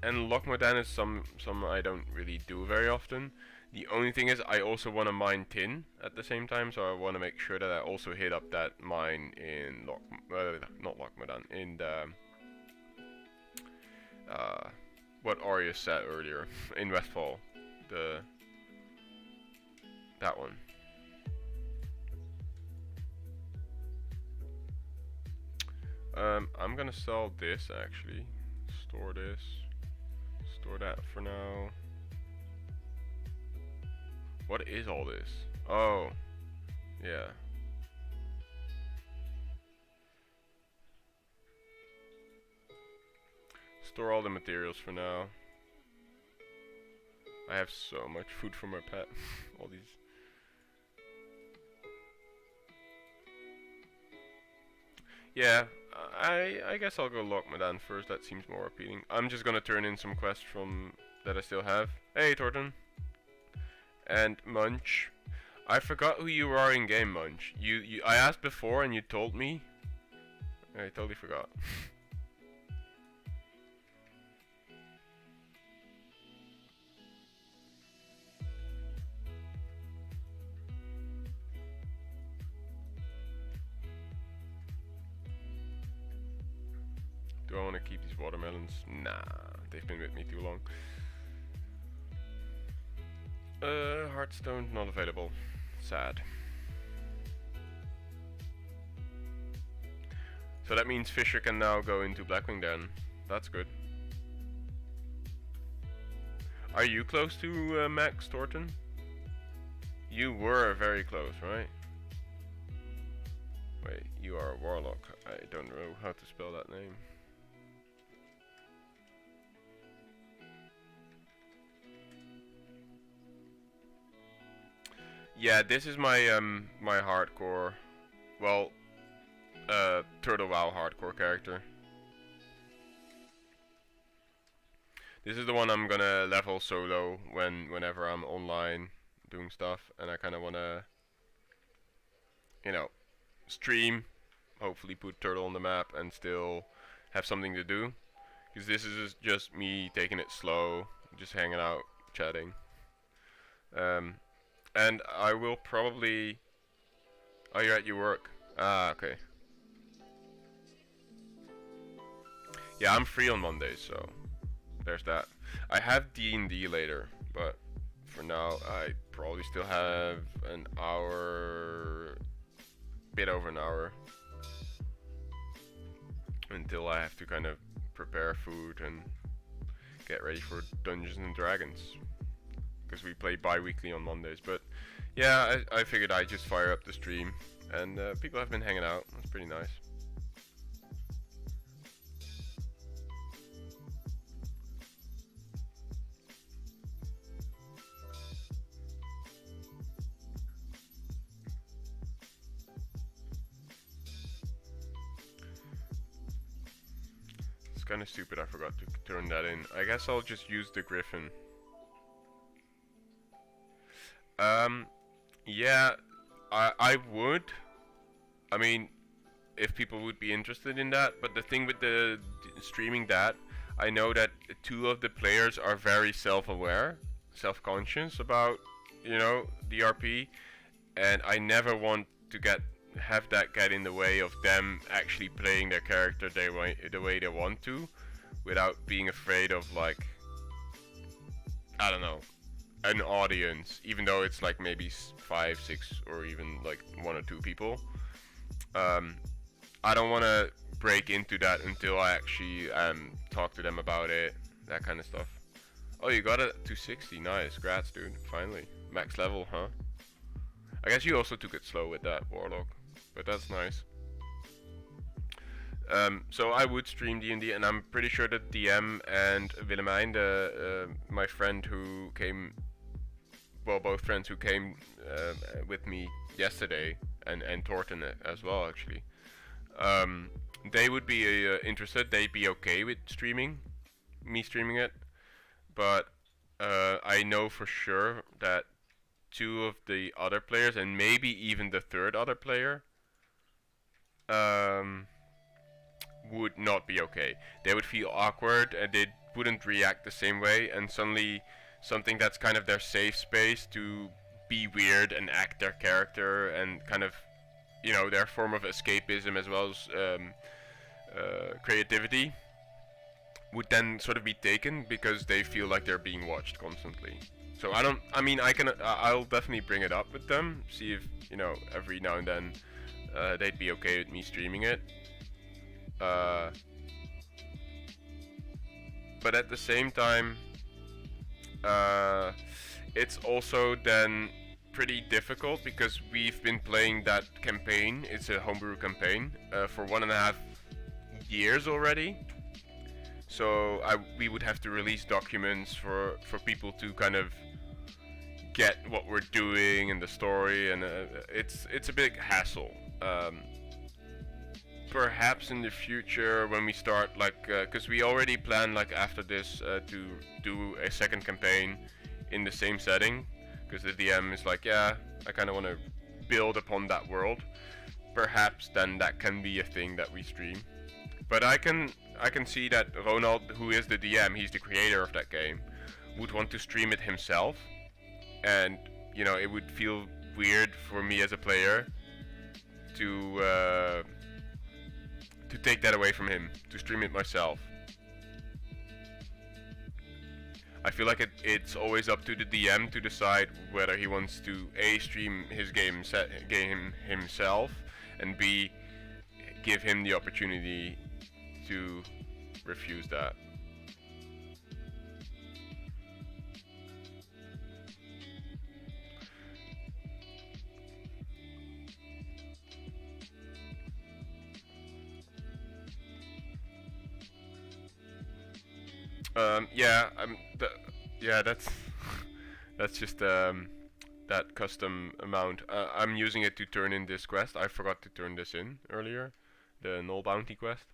and Lochmodan is some I don't really do very often. The only thing is I also want to mine tin at the same time, so I want to make sure that I also hit up that mine in not Lochmodan, in the what Arya said earlier in Westfall, that one. I'm gonna sell this actually. Store this. Store that for now. What is all this? Oh, yeah. Store all the materials for now. I have so much food for my pet. All these. Yeah, I guess I'll go Lochmodan first. That seems more appealing. I'm just gonna turn in some quests from that I still have. Hey, Torton. And Munch. I forgot who you are in game, Munch. I asked before and you told me. I totally forgot. Do I want to keep these watermelons? Nah, they've been with me too long. Heartstone not available. Sad. So that means Fisher can now go into Blackwing Den. That's good. Are you close to Max, Thornton? You were very close, right? Wait, you are a warlock. I don't know how to spell that name. Yeah, this is my my hardcore, well, Turtle WoW hardcore character. This is the one I'm gonna level solo whenever I'm online doing stuff, and I kind of wanna, you know, stream, hopefully put Turtle on the map, and still have something to do. Because this is just me taking it slow, just hanging out, chatting. And I will probably. Oh, you're at your work. Ah, okay. Yeah, I'm free on Mondays, so there's that. I have D&D later, but for now I probably still have an hour, bit over an hour, until I have to kind of prepare food and get ready for Dungeons and Dragons, because we play bi-weekly on Mondays. But yeah, I figured I'd just fire up the stream, and people have been hanging out. That's pretty nice. It's kind of stupid, I forgot to turn that in. I guess I'll just use the Griffin. Yeah, I would. I mean, if people would be interested in that, but the thing with the streaming that, I know that two of the players are very self-aware, self-conscious about, you know, DRP, and I never want to have that get in the way of them actually playing their character the way they want to, without being afraid of, like, I don't know, an audience, even though it's like maybe 5, 6, or even like 1 or 2 people. I don't want to break into that until I actually talk to them about it, that kind of stuff. Oh, you got it to 60, nice, grats dude, finally. Max level, huh? I guess you also took it slow with that warlock, but that's nice. So I would stream D&D, and I'm pretty sure that DM and Willemijn, my friend who came, well, both friends who came with me yesterday, and Torten as well, actually, they would be interested. They'd be okay with me streaming it, but I know for sure that 2 of the other players, and maybe even the 3rd other player, would not be okay. They would feel awkward, and they wouldn't react the same way, and suddenly something that's kind of their safe space to be weird and act their character, and kind of, you know, their form of escapism as well as creativity, would then sort of be taken because they feel like they're being watched constantly. So I'll definitely bring it up with them, see if, you know, every now and then they'd be okay with me streaming it. But at the same time, it's also then pretty difficult because we've been playing that campaign. It's a homebrew campaign for 1.5 years already. So we would have to release documents for people to kind of get what we're doing and the story, and it's a big hassle. Perhaps in the future when we start, like, because we already plan, like, after this to do a second campaign in the same setting, because the DM is like, yeah, I kind of want to build upon that world. Perhaps then that can be a thing that we stream. But I can see that Ronald, who is the DM, he's the creator of that game, would want to stream it himself, and, you know, it would feel weird for me as a player to take that away from him, to stream it myself. I feel like it's always up to the DM to decide whether he wants to A, stream his game himself, and B, give him the opportunity to refuse that. Yeah, yeah, that's that's just that custom amount. I'm using it to turn in this quest. I forgot to turn this in earlier, the null bounty quest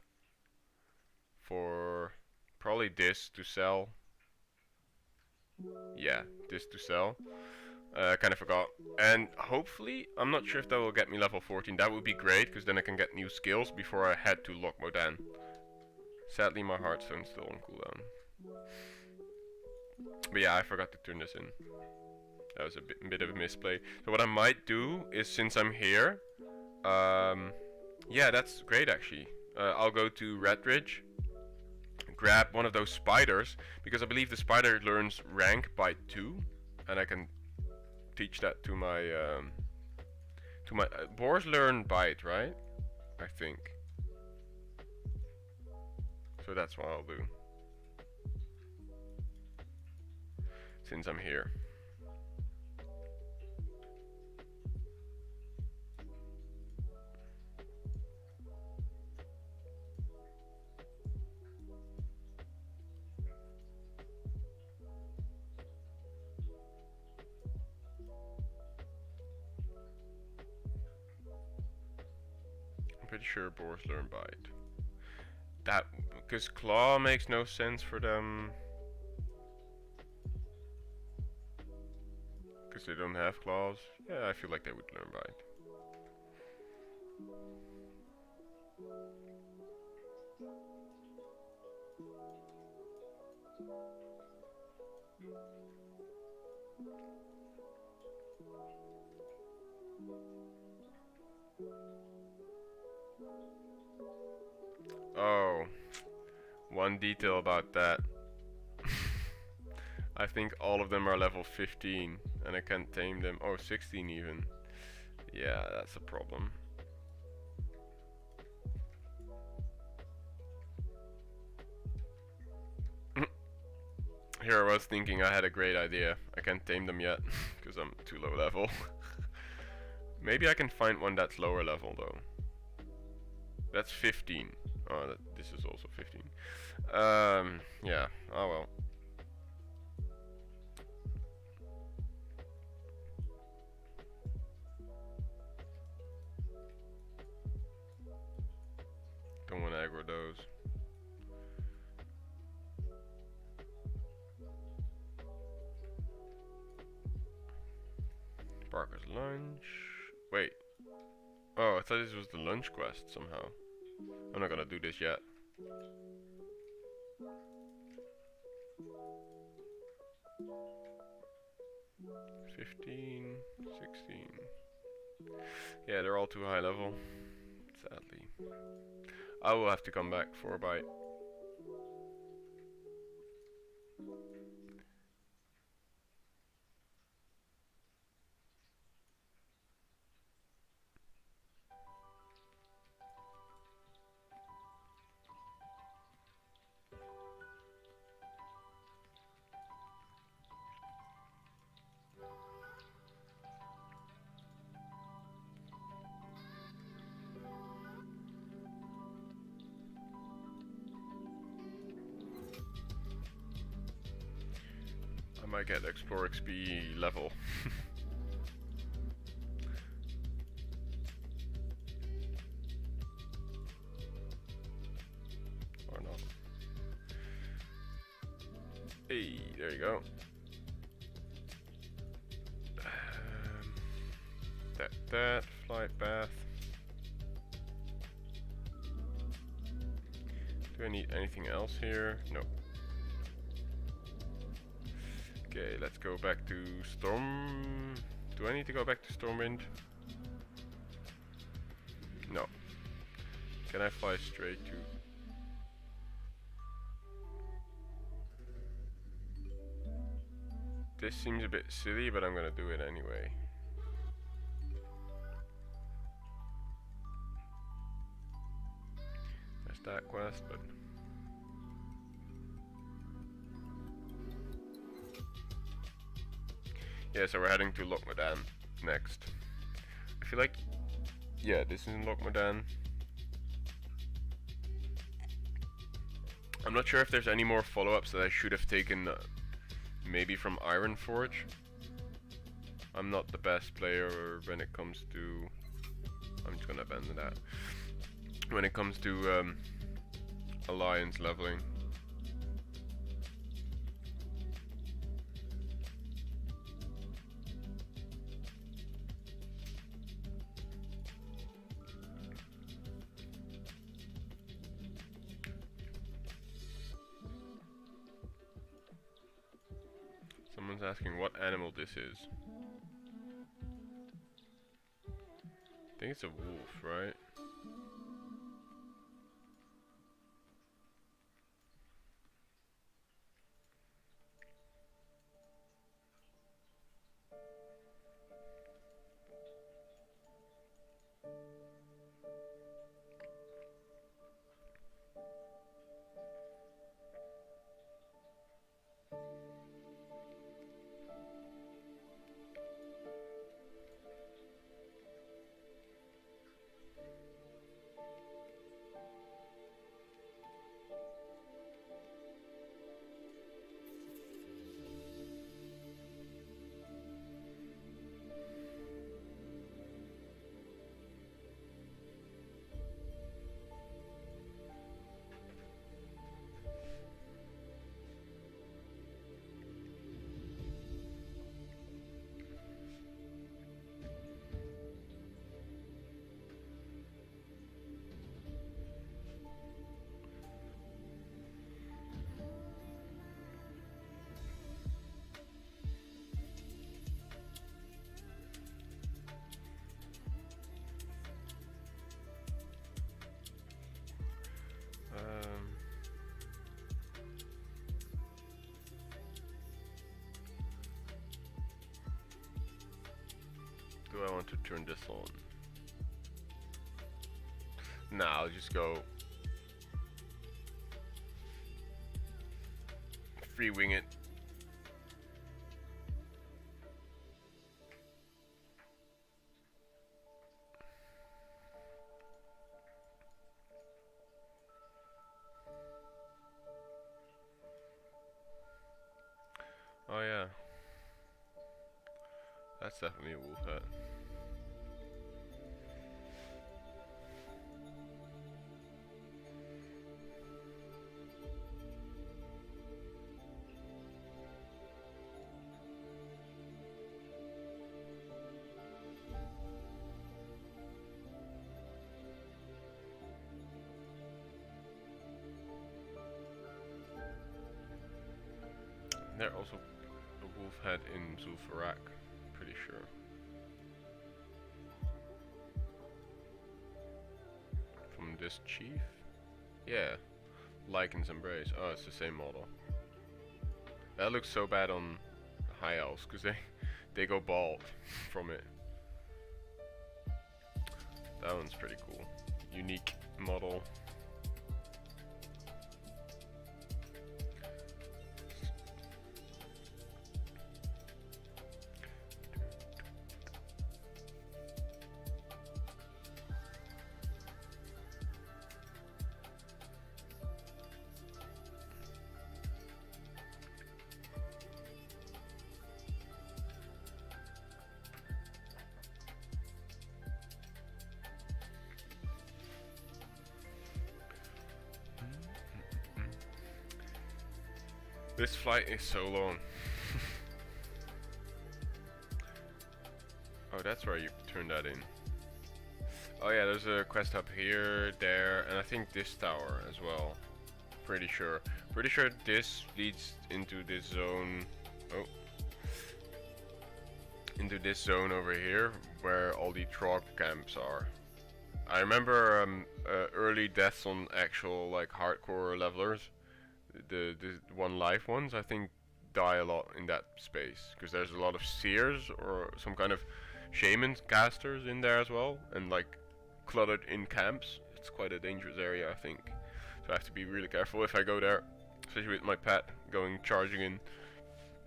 for probably this to sell. Yeah, this to sell. Kind of forgot. And hopefully, I'm not sure if that will get me level 14. That would be great, because then I can get new skills before I head to Lokmodan. Sadly, my Heartstone's still on cooldown. But yeah, I forgot to turn this in. That was a bit of a misplay. So what I might do is, since I'm here, yeah, that's great actually. I'll go to Redridge, grab one of those spiders, because I believe the spider learns rank by 2, and I can teach that to my boars learn bite, right? I think. So that's what I'll do, since I'm here. I'm pretty sure boars learn bite. That, because claw makes no sense for them. Because they don't have claws. Yeah, I feel like they would learn bite. Oh, one detail about that. I think all of them are level 15 and I can't tame them. Oh, 16 even. Yeah, that's a problem. Here I was thinking I had a great idea. I can't tame them yet because I'm too low level. Maybe I can find one that's lower level though. That's 15. Oh, this is also 15. Yeah, oh well. Don't want to aggro those. Barker's lunch. Wait. Oh, I thought this was the lunch quest somehow. I'm not gonna do this yet. $15, $16. Yeah, they're all too high level. Sadly. I will have to come back for a bite. I might get Explore XP level. Or not. Hey, there you go. That flight bath. Do I need anything else here? No. Okay, let's go back to Storm. Do I need to go back to Stormwind? No. Can I fly straight to... This seems a bit silly, but I'm gonna do it anyway. There's that quest, but... Yeah, so we're heading to Lokmodan next. I feel like... Yeah, this is in Lokmodan. I'm not sure if there's any more follow-ups that I should have taken, maybe from Ironforge. I'm not the best player when it comes to... I'm just gonna abandon that. When it comes to alliance leveling. Someone's asking what animal this is. I think it's a wolf, right? Do I want to turn this on? Nah, I'll just go free wing it. Oh yeah, that's definitely a wolf hat. There also a wolf head in Zul'Farrak, pretty sure. From this chief? Yeah. Lycan's Embrace. Oh, it's the same model. That looks so bad on high elves, because they go bald from it. That one's pretty cool. Unique model. This flight is so long. Oh, that's where you turn that in. Oh yeah, there's a quest hub here, there, and I think this tower as well. Pretty sure. Pretty sure this leads into this zone. Oh. Into this zone over here, where all the Trog camps are. I remember early deaths on actual like hardcore levelers. The one life ones, I think, die a lot in that space because there's a lot of seers or some kind of shaman casters in there as well, and like cluttered in camps. It's quite a dangerous area, I think. So I have to be really careful if I go there, especially with my pet going charging in.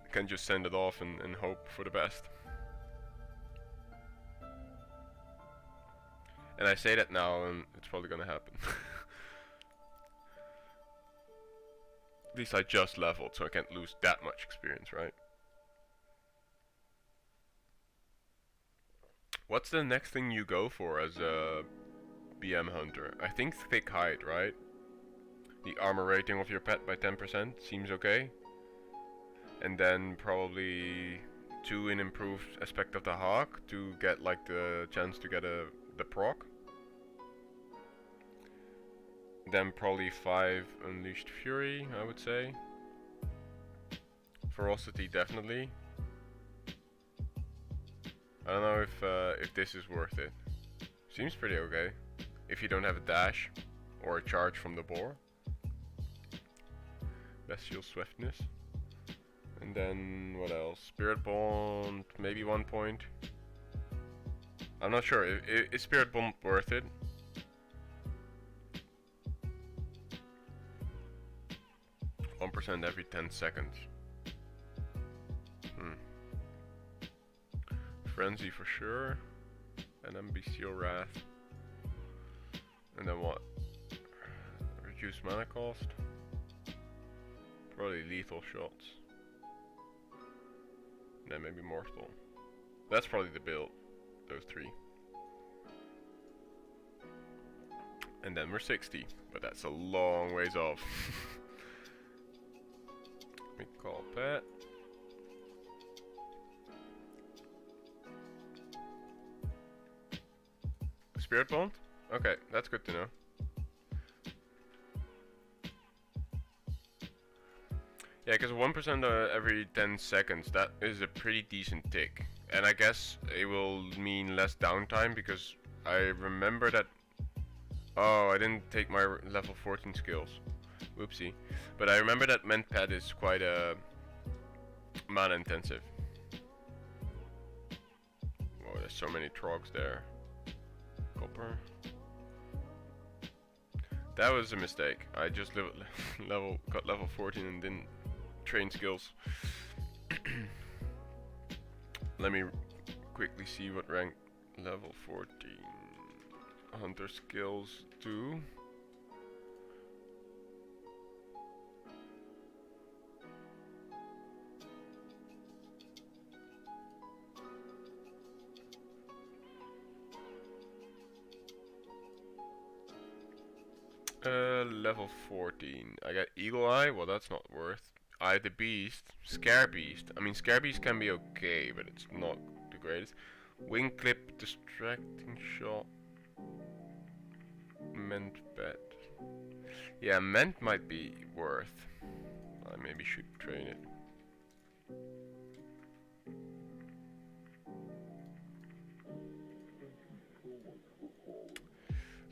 I can't just send it off and hope for the best. And I say that now, and it's probably gonna happen. At least I just leveled, so I can't lose that much experience, right? What's the next thing you go for as a BM hunter? I think thick hide, right? The armor rating of your pet by 10% seems okay. And then probably 2 in improved aspect of the hawk to get like the chance to get the proc. Then probably 5 unleashed fury, I would say. Ferocity definitely. I don't know if this is worth it. Seems pretty okay. If you don't have a dash or a charge from the boar. Bestial swiftness. And then what else? Spirit bond, maybe 1 point. I'm not sure. Is spirit bond worth it? % every 10 seconds. Frenzy for sure. And then Bestial Wrath. And then what? Reduce mana cost. Probably lethal shots. And then maybe mortal. That's probably the build. Those 3. And then we're 60. But that's a long ways off. Let me call pet. Spirit bond? Okay, that's good to know. Yeah, because 1% every 10 seconds, that is a pretty decent tick. And I guess it will mean less downtime because I remember that... Oh, I didn't take my level 14 skills. Whoopsie. But I remember that Ment Pet is quite mana intensive. Whoa, there's so many trogs there. Copper. That was a mistake. I just got level 14 and didn't train skills. Let me quickly see what rank level 14 hunter skills do. Level 14. I got Eagle Eye. Well, that's not worth. Eye the Beast. Scare Beast. I mean, Scare Beast can be okay, but it's not the greatest. Wing Clip, Distracting Shot. Ment Pet. Yeah, Ment might be worth. I maybe should train it.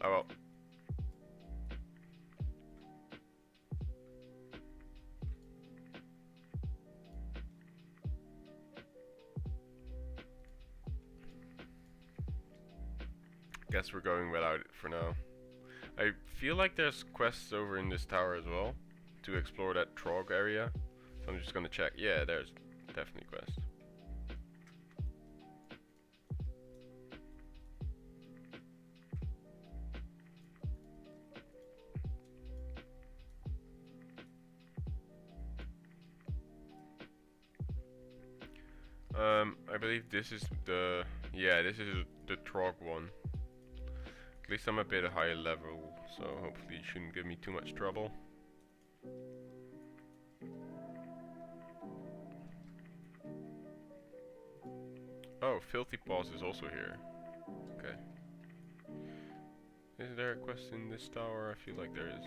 Oh well. Guess we're going without it for now. I feel like there's quests over in this tower as well to explore that Trog area. So I'm just gonna check. Yeah, there's definitely quests. I believe this is the... Yeah, this is the Trog one. At least I'm a bit higher level, so hopefully it shouldn't give me too much trouble. Oh, Filthy Paws is also here. Okay. Is there a quest in this tower? I feel like there is.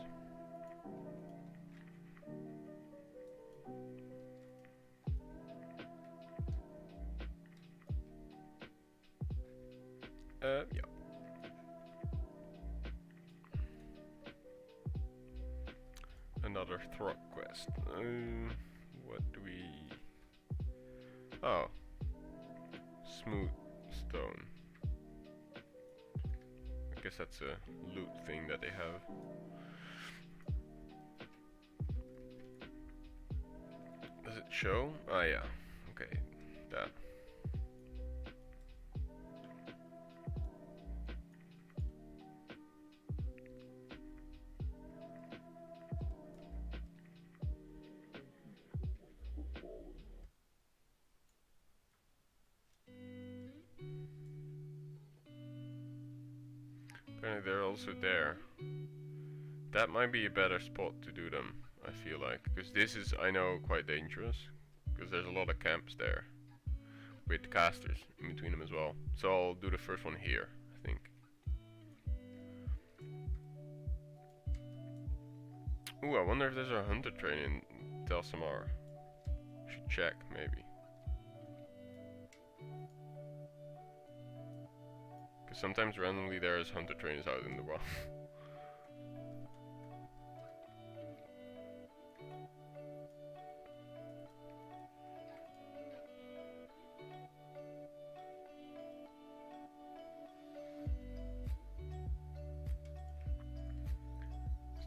Yeah. Another Throg quest. What do we... Oh. Smooth Stone. I guess that's a loot thing that they have. Does it show? Oh yeah. Okay. That. Apparently they're also there. That might be a better spot to do them, I feel like. Because this is, I know, quite dangerous. Because there's a lot of camps there. With casters in between them as well. So I'll do the first one here, I think. Ooh, I wonder if there's a hunter train in Telsamar. Should check, maybe. Because sometimes randomly there's hunter trains out in the wild.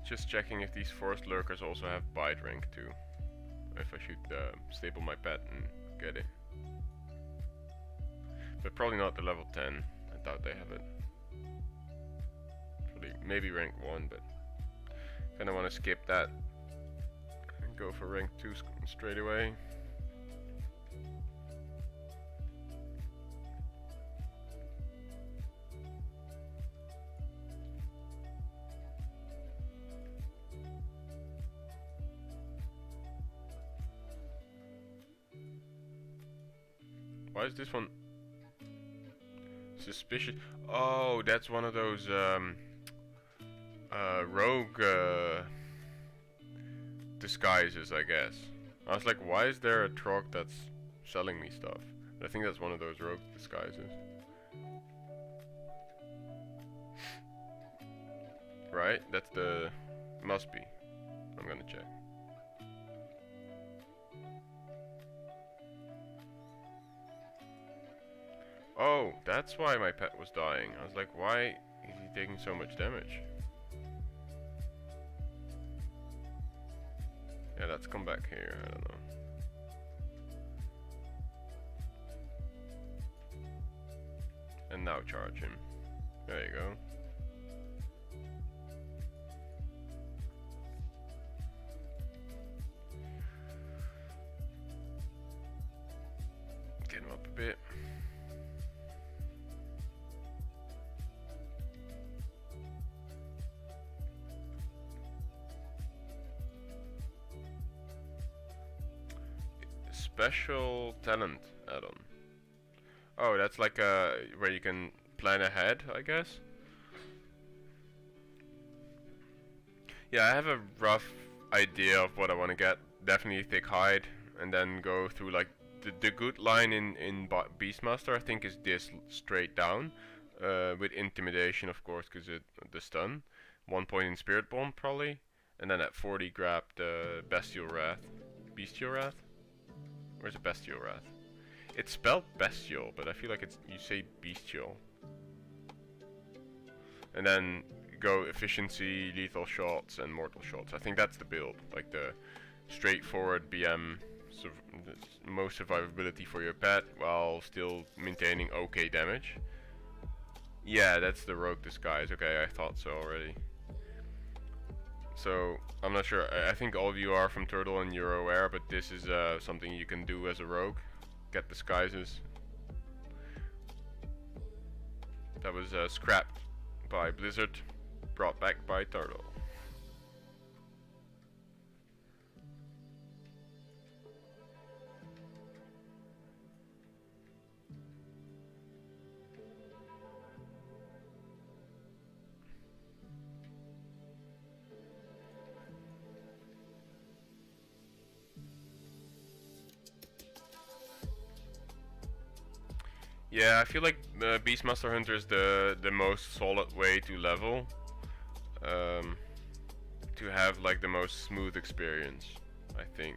Just checking if these forest lurkers also have bite rank too. If I should stable my pet and get it. But probably not the level 10. I doubt they have it. Probably maybe rank 1, but kinda wanna skip that and go for rank 2 straight away. Why is this one suspicious? Oh, that's one of those rogue disguises, I guess. I was like, why is there a truck that's selling me stuff? But I think that's one of those rogue disguises. Right? That's the... must be. I'm gonna check. Oh, that's why my pet was dying. I was like, why is he taking so much damage? Yeah, let's come back here. I don't know. And now charge him. There you go. Get him up a bit. Special talent add-on. Oh, that's like where you can plan ahead, I guess. Yeah, I have a rough idea of what I want to get. Definitely thick hide, and then go through like the good line in Beastmaster. I think is this straight down, with intimidation, of course, because the stun. 1 point in Spirit Bomb probably, and then at 40 grab the Bestial Wrath. Bestial Wrath. Where's a Bestial Wrath? It's spelled Bestial, but I feel like you say Bestial. And then go efficiency, lethal shots, and mortal shots. I think that's the build, like the straightforward BM, most survivability for your pet while still maintaining okay damage. Yeah, that's the rogue disguise. Okay, I thought so already. So, I'm not sure, I think all of you are from Turtle and you're aware, but this is something you can do as a rogue. Get disguises. That was scrapped by Blizzard, brought back by Turtle. Yeah, I feel like Beastmaster Hunter is the most solid way to level, to have like the most smooth experience, I think.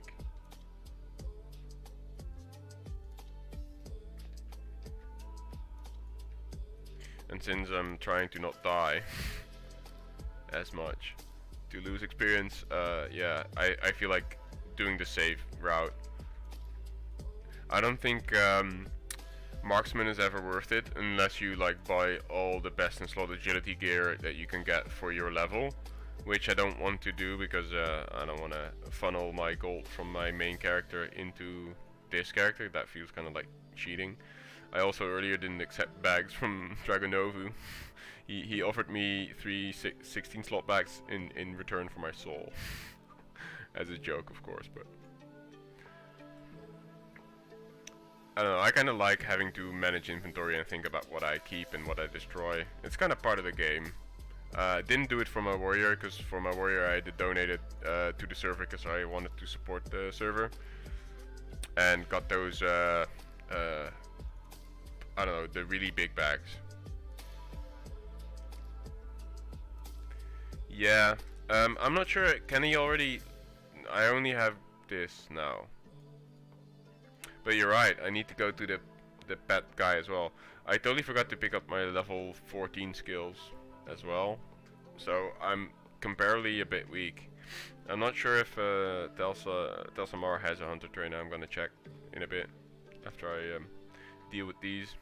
And since I'm trying to not die as much, to lose experience, yeah, I feel like doing the safe route. I don't think Marksman is ever worth it unless you like buy all the best in slot agility gear that you can get for your level, which I don't want to do because I don't want to funnel my gold from my main character into this character. That feels kind of like cheating. I also earlier didn't accept bags from Dragonovu. He offered me 16 slot bags in return for my soul. As a joke, of course, but I don't know, I kind of like having to manage inventory and think about what I keep and what I destroy. It's kind of part of the game. Didn't do it for my warrior, because for my warrior I did donate it to the server because I wanted to support the server. And got those, I don't know, the really big bags. Yeah, I'm not sure, can he already... I only have this now. But you're right, I need to go to the pet guy as well. I totally forgot to pick up my level 14 skills as well. So I'm comparably a bit weak. I'm not sure if Telsamar has a hunter trainer. I'm gonna check in a bit after I deal with these.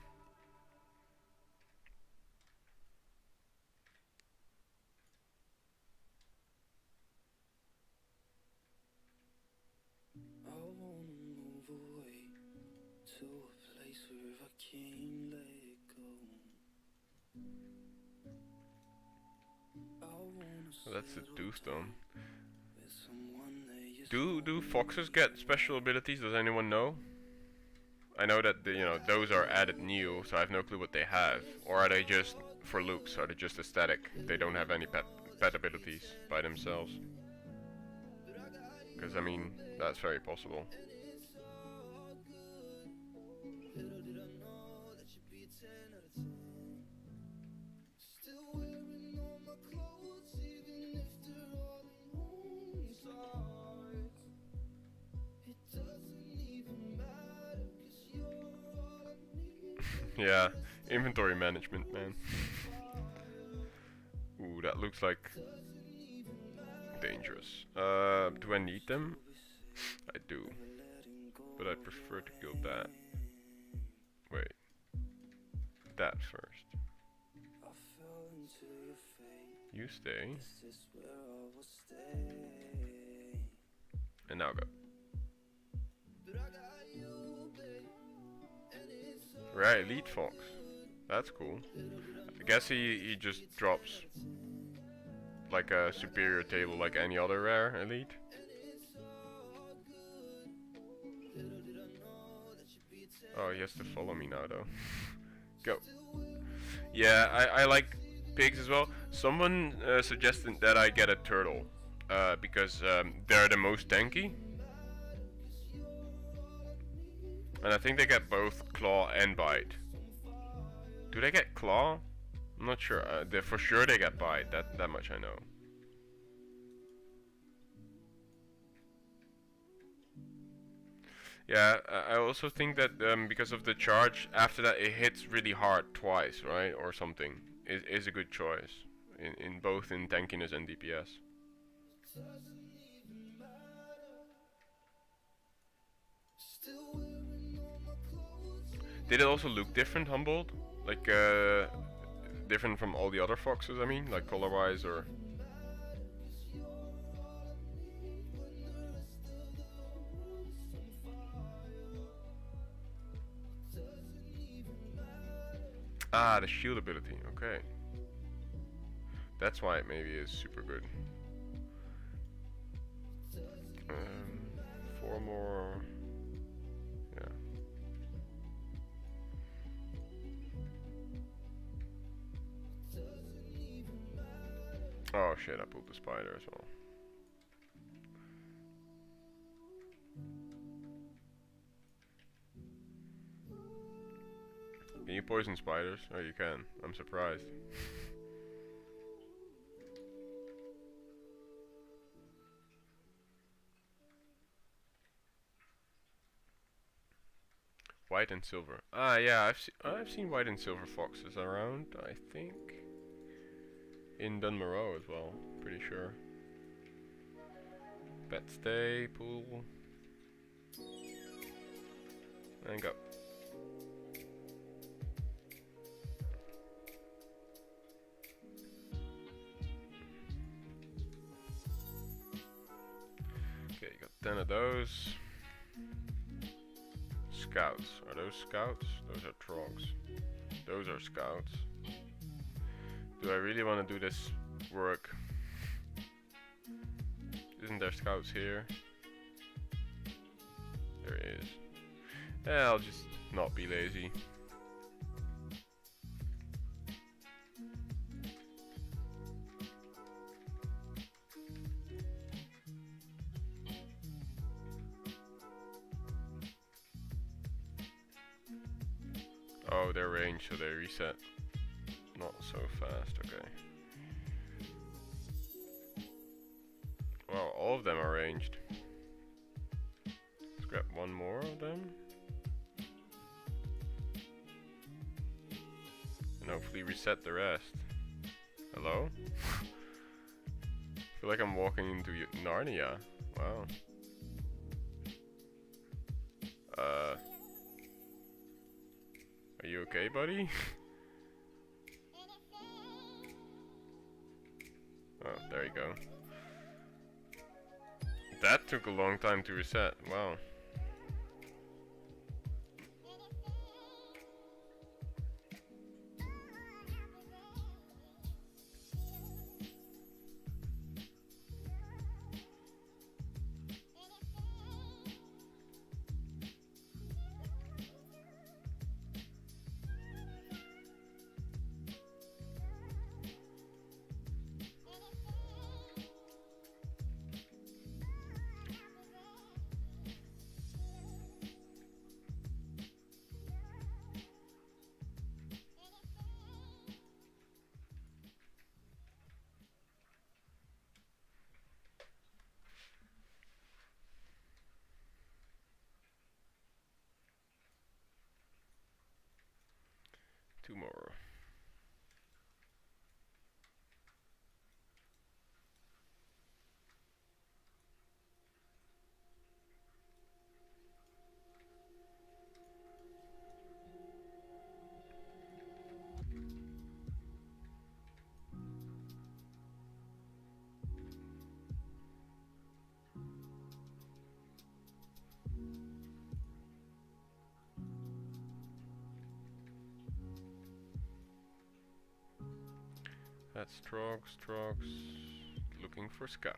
That's a Dewstone. Do foxes get special abilities? Does anyone know? I know that those are added new, so I have no clue what they have. Or are they just for looks? Are they just aesthetic? They don't have any pet abilities by themselves. Because I mean, that's very possible. Yeah, inventory management, man. Ooh, that looks like dangerous. Do I need them? I do, but I prefer to kill that. Wait, that first. You stay. And now go. Right, elite fox. That's cool. I guess he just drops like a superior table like any other rare elite. Oh, he has to follow me now though. Go. Yeah, I like pigs as well. Someone suggested that I get a turtle because they're the most tanky. And I think they get both claw and bite. Do they get claw? I'm not sure. For sure they get bite. That much I know. Yeah, I also think that because of the charge, after that it hits really hard twice, right? Or something. Is a good choice. In both in tankiness and DPS. Did it also look different, Humboldt? Like, different from all the other foxes, I mean? Like, color-wise, or... Ah, the shield ability, okay. That's why it maybe is super good. 4 more... Yeah. Oh shit, I pulled the spider as well. Can you poison spiders? Oh, you can. I'm surprised. White and silver. Ah, yeah, I've seen white and silver foxes around, I think. In Dunmorrow as well, pretty sure. Pet stay, pool. And go. Okay, you got 10 of those. scouts. Are those scouts? Those are trogs. Those are scouts. Do I really want to do this work? Isn't there scouts here? There is. Yeah, I'll just not be lazy. Oh, they're ranged, so they reset. Not so fast, okay. Well, all of them are ranged. Let's grab one more of them. And hopefully reset the rest. Hello? I feel like I'm walking into Narnia. Wow. Are you okay, buddy? Oh, there you go. That took a long time to reset. Wow. Two more. That's Trogs, looking for scouts.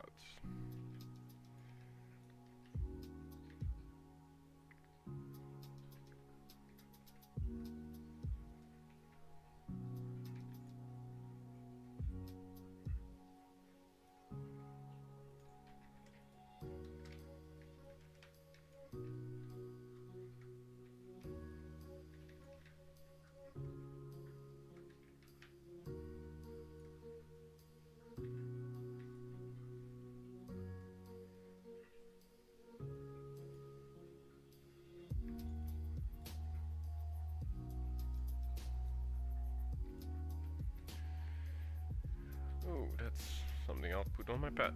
Oh, that's something I'll put on my pet.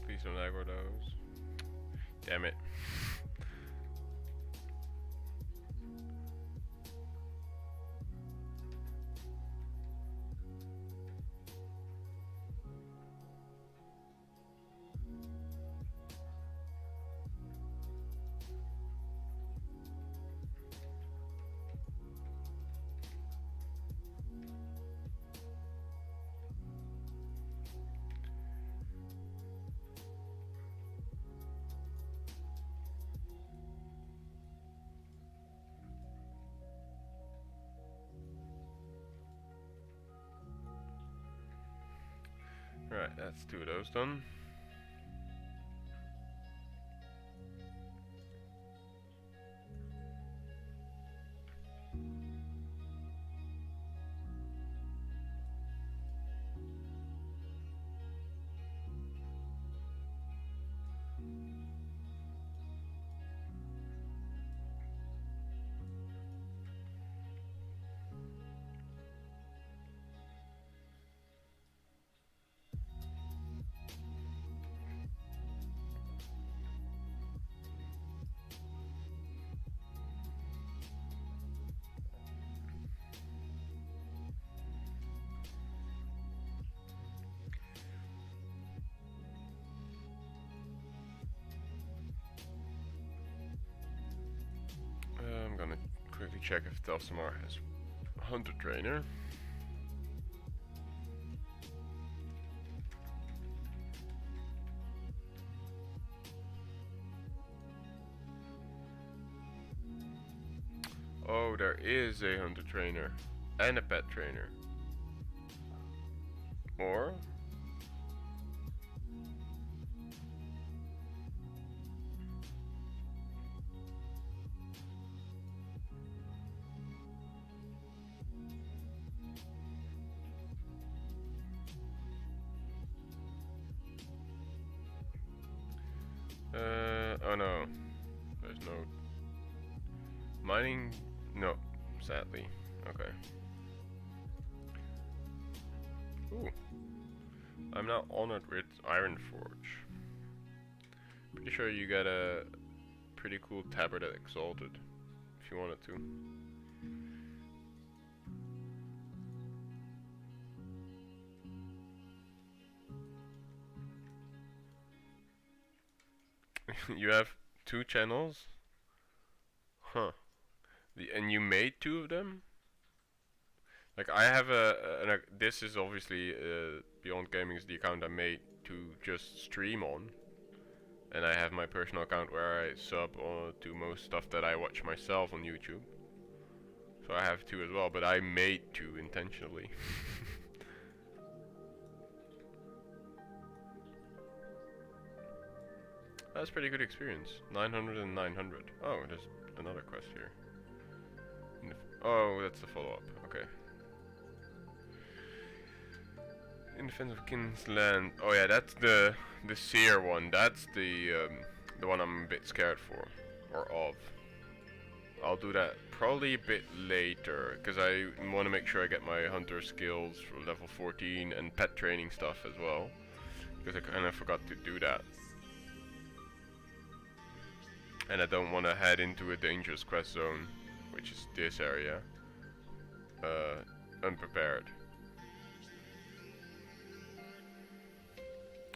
Please don't aggro those. Damn it. Right, that's two of those done. quickly check if Telstamar has a hunter trainer. Oh, there is a hunter trainer and a pet trainer. Or oh no, there's no mining. No, sadly. Okay. Ooh, I'm now honored with Iron Forge. Pretty sure you get a pretty cool tabard at Exalted if you wanted to. You have 2 channels? Huh. And you made 2 of them? Like I have this is obviously Beyond Gaming is the account I made to just stream on. And I have my personal account where I sub to most stuff that I watch myself on YouTube. So I have 2 as well, but I made 2 intentionally. That's pretty good experience. 900 and 900. Oh, there's another quest here. Oh, that's the follow-up. Okay. In defense of King's Land. Oh yeah, that's the seer one. That's the one I'm a bit scared for, or of. I'll do that probably a bit later, because I want to make sure I get my hunter skills for level 14 and pet training stuff as well, because I kind of forgot to do that. And I don't want to head into a dangerous quest zone, which is this area, unprepared.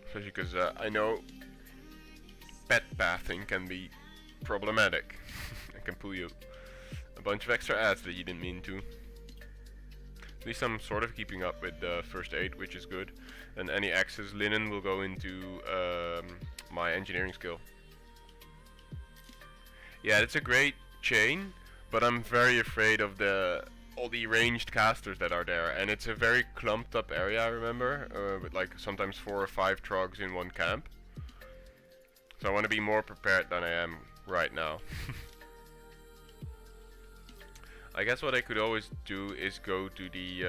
Especially because I know pet pathing can be problematic. It can pull you a bunch of extra ads that you didn't mean to. At least I'm sort of keeping up with first aid, which is good. And any excess linen will go into my engineering skill. Yeah, it's a great chain, but I'm very afraid of all the ranged casters that are there, and it's a very clumped up area, I remember, with like sometimes 4 or 5 trogs in one camp. So I want to be more prepared than I am right now. I guess what I could always do is go to the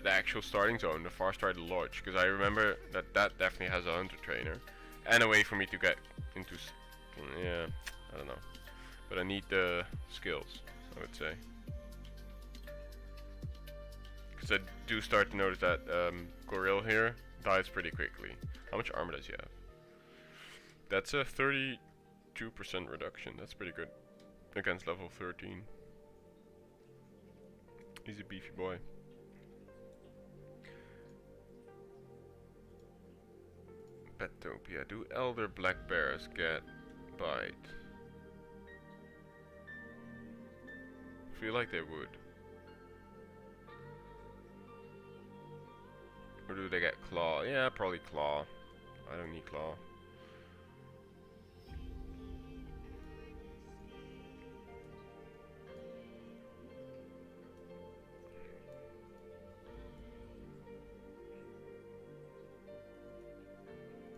actual starting zone, the Farstride Lodge, because I remember that definitely has a hunter trainer. And a way for me to get into, yeah, I don't know. But I need the skills, I would say. Because I do start to notice that Goril here dies pretty quickly. How much armor does he have? That's a 32% reduction, that's pretty good. Against level 13. He's a beefy boy. Petopia. Do elder black bears get bite? Feel like they would. Or do they get claw? Yeah, probably claw. I don't need claw.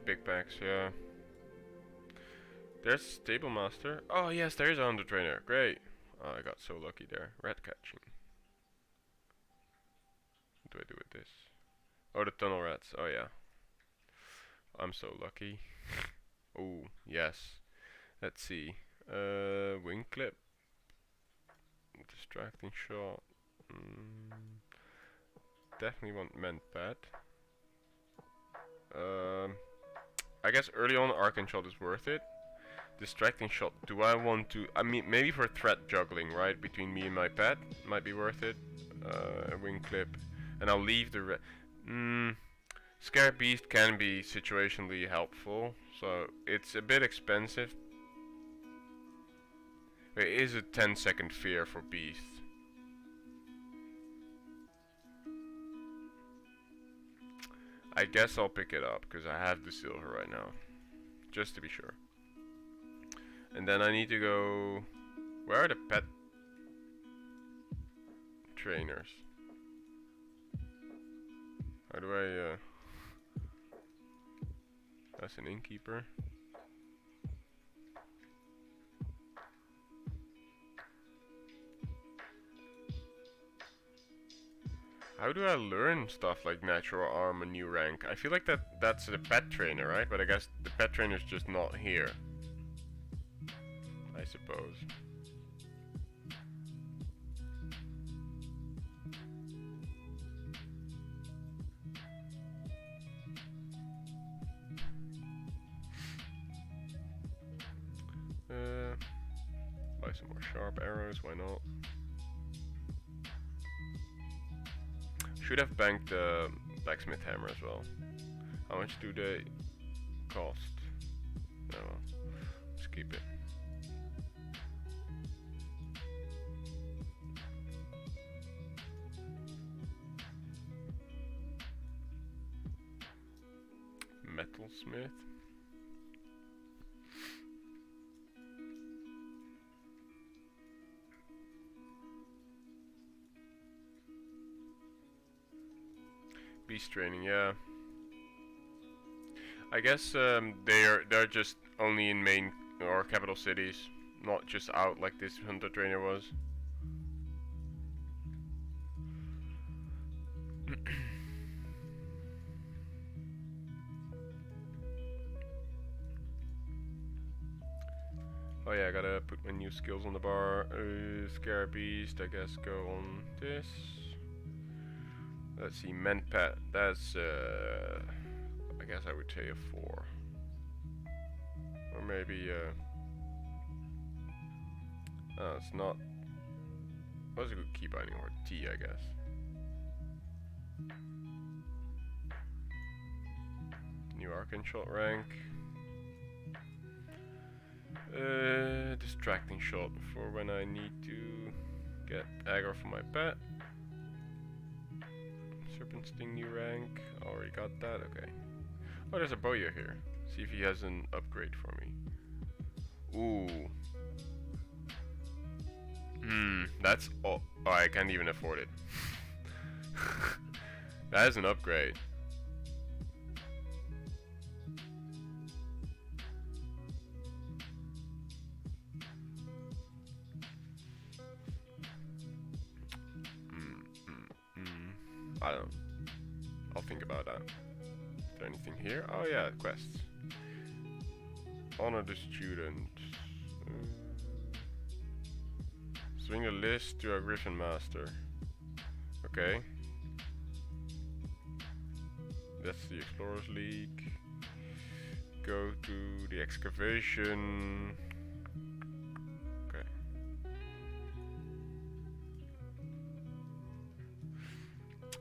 Big packs, yeah. There's Stable Master. Oh yes, there is a hunter trainer. Great. Oh, I got so lucky there. Rat catching. What do I do with this? Oh, the tunnel rats. Oh yeah. I'm so lucky. Oh yes. Let's see. Wing clip. Distracting shot. Definitely want mend pad. I guess early on Arcane Shot is worth it. Distracting Shot, do I want to... I mean, maybe for threat juggling, right? Between me and my pet, might be worth it. Wing clip. And I'll leave the... Scare Beast can be situationally helpful. So, it's a bit expensive. There is a 10-second fear for beasts. I guess I'll pick it up because I have the silver right now, just to be sure. And then I need to go. Where are the pet trainers? How do I? That's an innkeeper. How do I learn stuff like natural arm, a new rank? I feel like that's the pet trainer, right? But I guess the pet trainer's just not here. I suppose. Buy some more sharp arrows, why not? Should have banked the blacksmith hammer as well. How much do they cost? Oh well, let's keep it. Metalsmith. Beast training, yeah. I guess they're just only in main or capital cities, not just out like this hunter trainer was. Oh yeah, I gotta put my new skills on the bar. Scare beast, I guess go on this. Let's see, Ment Pet, that's I guess I would say a 4. Or maybe oh, it's not. What's a good key binding or T, I guess. New Arcane Shot rank. Distracting shot for when I need to get aggro for my pet. Serpent Sting new rank. Already got that. Okay. Oh, there's a Bowyer here. See if he has an upgrade for me. Ooh. That's all. Oh, I can't even afford it. That is an upgrade. I don't know. I'll think about that. Is there anything here? Oh yeah, quests. Honor the student. Swing a list to a Griffin Master. Okay. That's the Explorers League. Go to the excavation. Okay.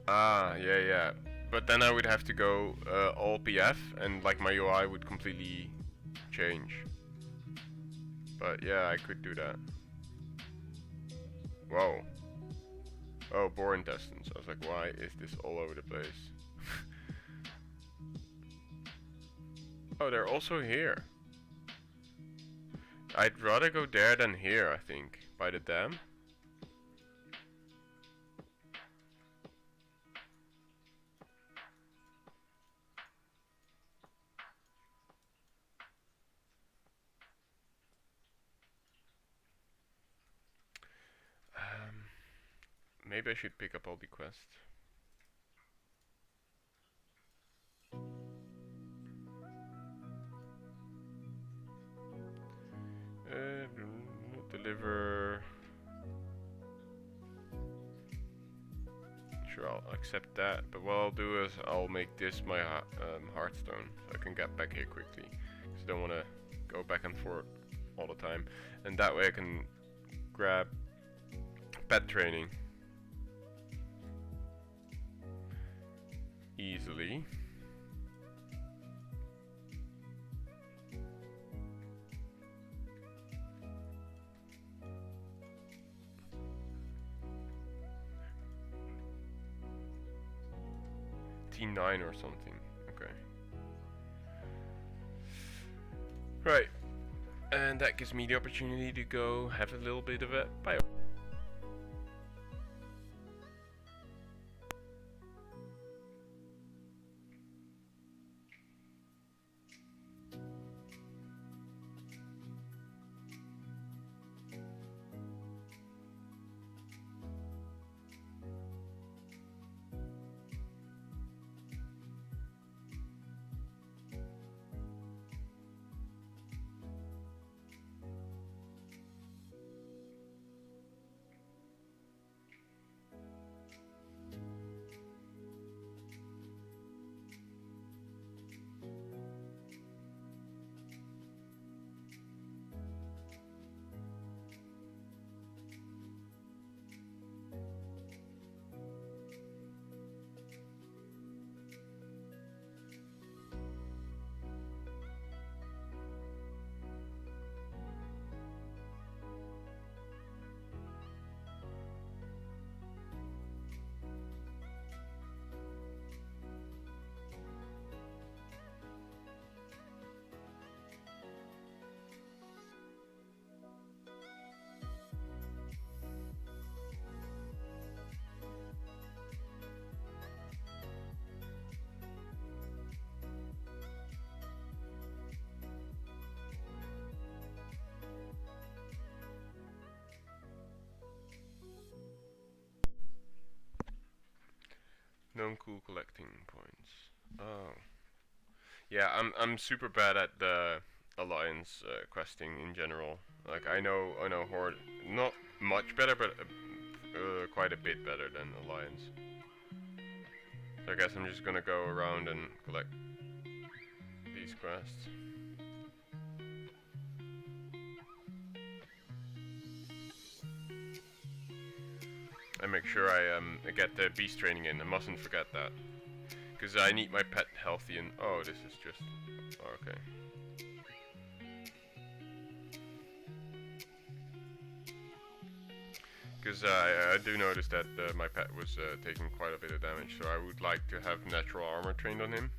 Ah, yeah. But then I would have to go all PF and like my UI would completely change. But yeah, I could do that. Whoa. Oh, boar intestines. I was like, why is this all over the place? Oh, they're also here. I'd rather go there than here, I think. By the dam. Maybe I should pick up all the quests. Deliver. Sure, I'll accept that. But what I'll do is I'll make this my Hearthstone, so I can get back here quickly. Because I don't want to go back and forth all the time. And that way I can grab pet training easily. T9 or something. Okay. Right. And that gives me the opportunity to go have a little bit of a bio. Non-cool collecting points. Oh. Yeah, I'm super bad at the alliance questing in general. Like I know Horde not much better, but quite a bit better than alliance. So I guess I'm just gonna go around and collect these quests. And make sure I get the beast training in. I mustn't forget that. Because I need my pet healthy and... Oh, this is just... Oh, okay. Because I do notice that my pet was taking quite a bit of damage, so I would like to have natural armor trained on him.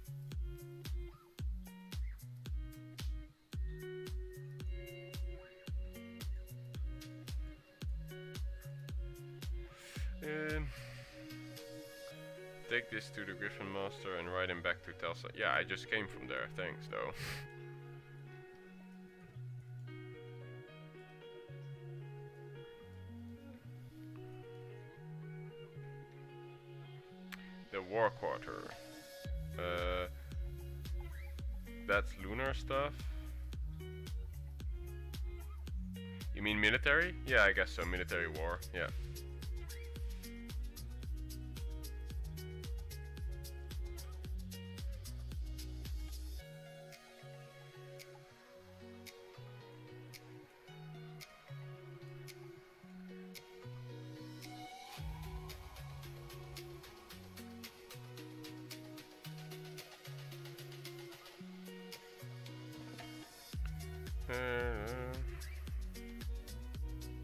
Take this to the Griffin Master and ride him back to Telsa. Yeah, I just came from there, thanks though. The War Quarter. That's lunar stuff? You mean military? Yeah, I guess so, military war, yeah.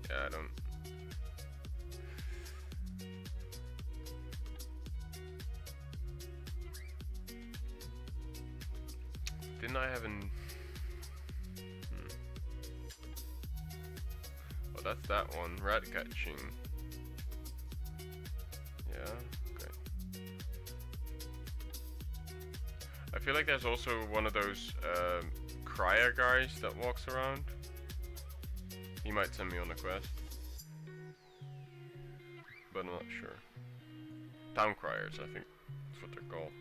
Yeah, I don't... Didn't I have an... Oh, that's that one. Rat catching. Yeah, okay. I feel like there's also one of those crier guys that walks around. He might send me on a quest, but I'm not sure. Town criers, I think that's what they're called.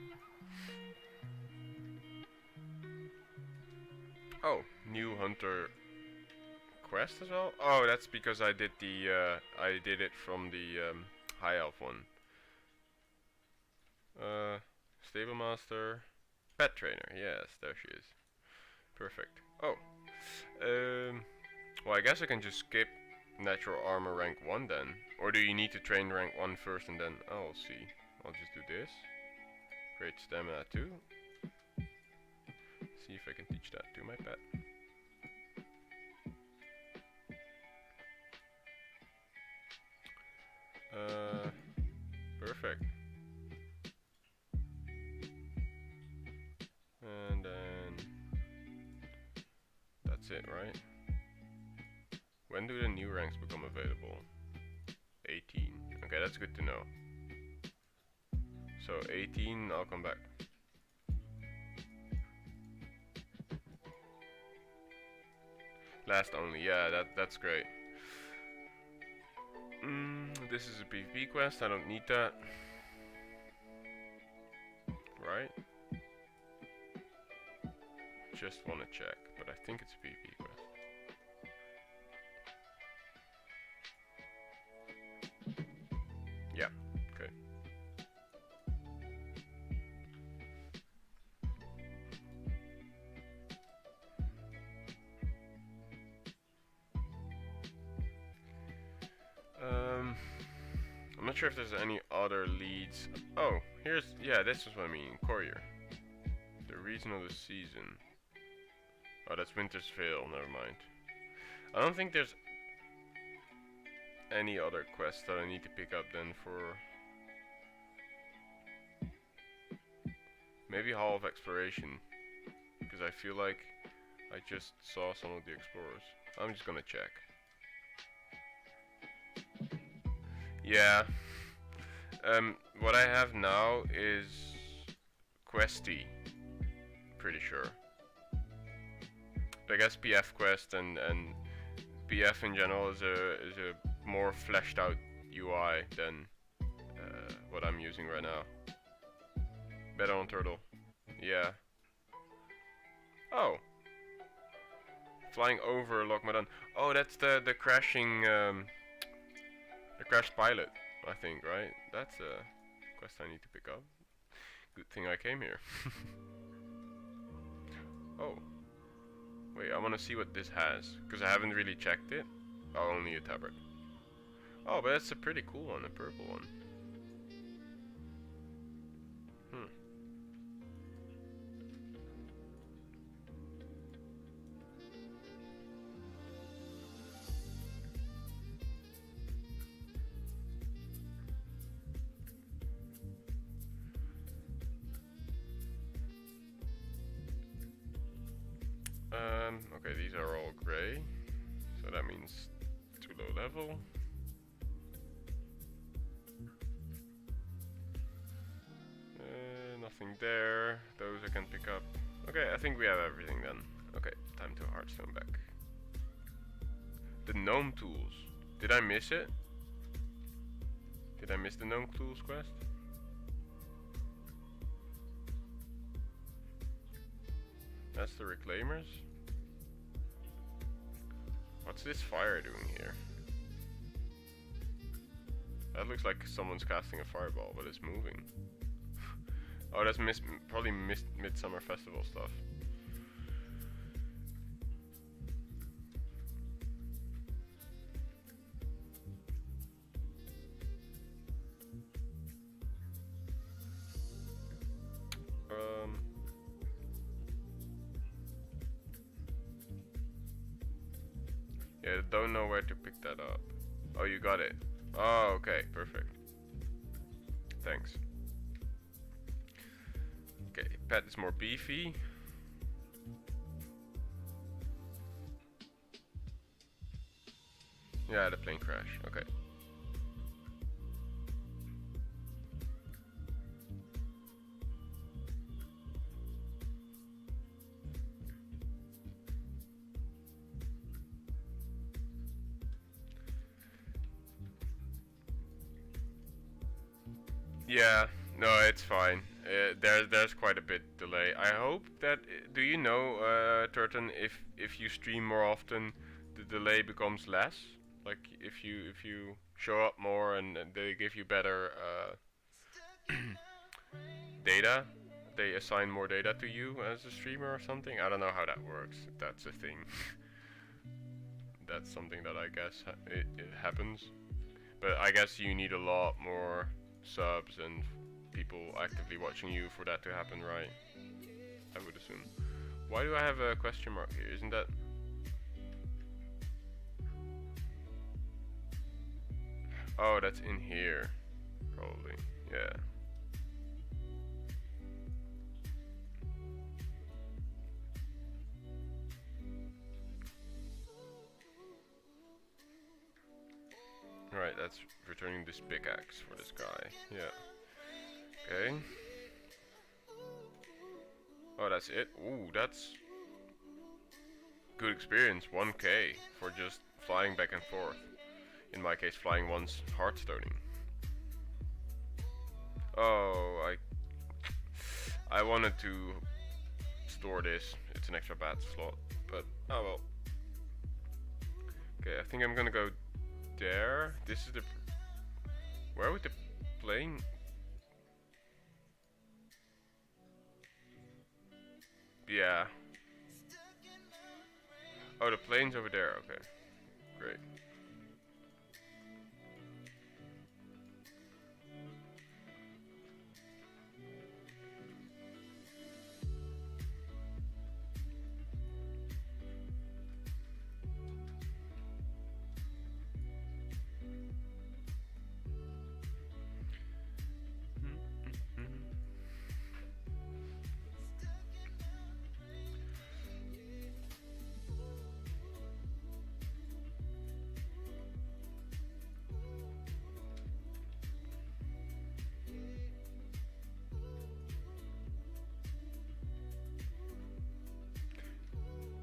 Oh, new hunter quest as well. Oh, that's because I did the I did it from the high elf one. Stable master, pet trainer. Yes, there she is. Perfect. Oh, well, I guess I can just skip natural armor rank 1 then. Or do you need to train rank 1 first and then... Oh, we'll see. I'll just do this. Great stamina 2. See if I can teach that to my pet. Perfect. When do the new ranks become available? 18. Okay, that's good to know. So 18, I'll come back. Last only, yeah, that's great. This is a PvP quest, I don't need that. Right? Just wanna check, but I think it's a PvP quest. Yeah, okay. I'm not sure if there's any other leads. Oh, yeah, this is what I mean, Courier. The reason of the season. Oh, that's Winter's Veil, never mind. I don't think there's any other quests that I need to pick up then for... Maybe Hall of Exploration. Because I feel like I just saw some of the explorers. I'm just gonna check. Yeah. What I have now is Questy. Pretty sure. I guess PF quest and PF in general is a more fleshed out UI than what I'm using right now. Better on Turtle. Yeah. Oh. Flying over Lochmadan. Oh, that's the crashing the crash pilot, I think, right? That's a quest I need to pick up. Good thing I came here. Oh. Wait, I want to see what this has, because I haven't really checked it. Oh, only a tabard. Oh, but that's a pretty cool one, a purple one. Okay, these are all gray, so that means too low level. Nothing there, those I can pick up. Okay, I think we have everything then. Okay, time to Hearthstone back. The gnome tools, did I miss it? Did I miss the gnome tools quest? That's the reclaimers. What's this fire doing here? That looks like someone's casting a fireball, but it's moving. Oh, that's probably Midsummer Festival stuff. Yeah, don't know where to pick that up. Oh, you got it. Oh, okay, perfect. Thanks. Okay, pet is more beefy. Yeah, the plane crash. Okay. Yeah, no, it's fine. There's quite a bit delay. I hope that do you know, Turton, if you stream more often, the delay becomes less. Like if you show up more and they give you better data, they assign more data to you as a streamer or something. I don't know how that works. That's a thing. That's something that I guess it happens. But I guess you need a lot more subs and people actively watching you for that to happen, right? I would assume. Why do I have a question mark here? Isn't that... Oh, that's in here. Probably. Yeah. that's returning this pickaxe for this guy. Yeah. Okay. Oh, that's it? Ooh, that's good experience. 1k for just flying back and forth. In my case, flying once heartstoning. Oh, I wanted to store this. It's an extra bat slot, but oh well. Okay, I think I'm gonna go there. This is the... Where would the plane... Yeah. Oh, the plane's over there. Okay, great.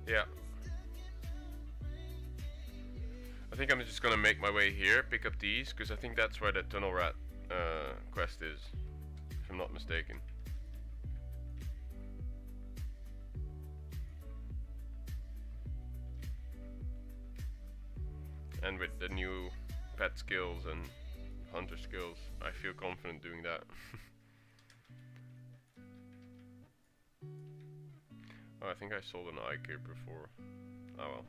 Yeah. I think I'm just gonna make my way here, pick up these, because I think that's where the tunnel rat quest is, if I'm not mistaken. And with the new pet skills and hunter skills, I feel confident doing that. Oh, I think I sold an eye gear before. Oh well.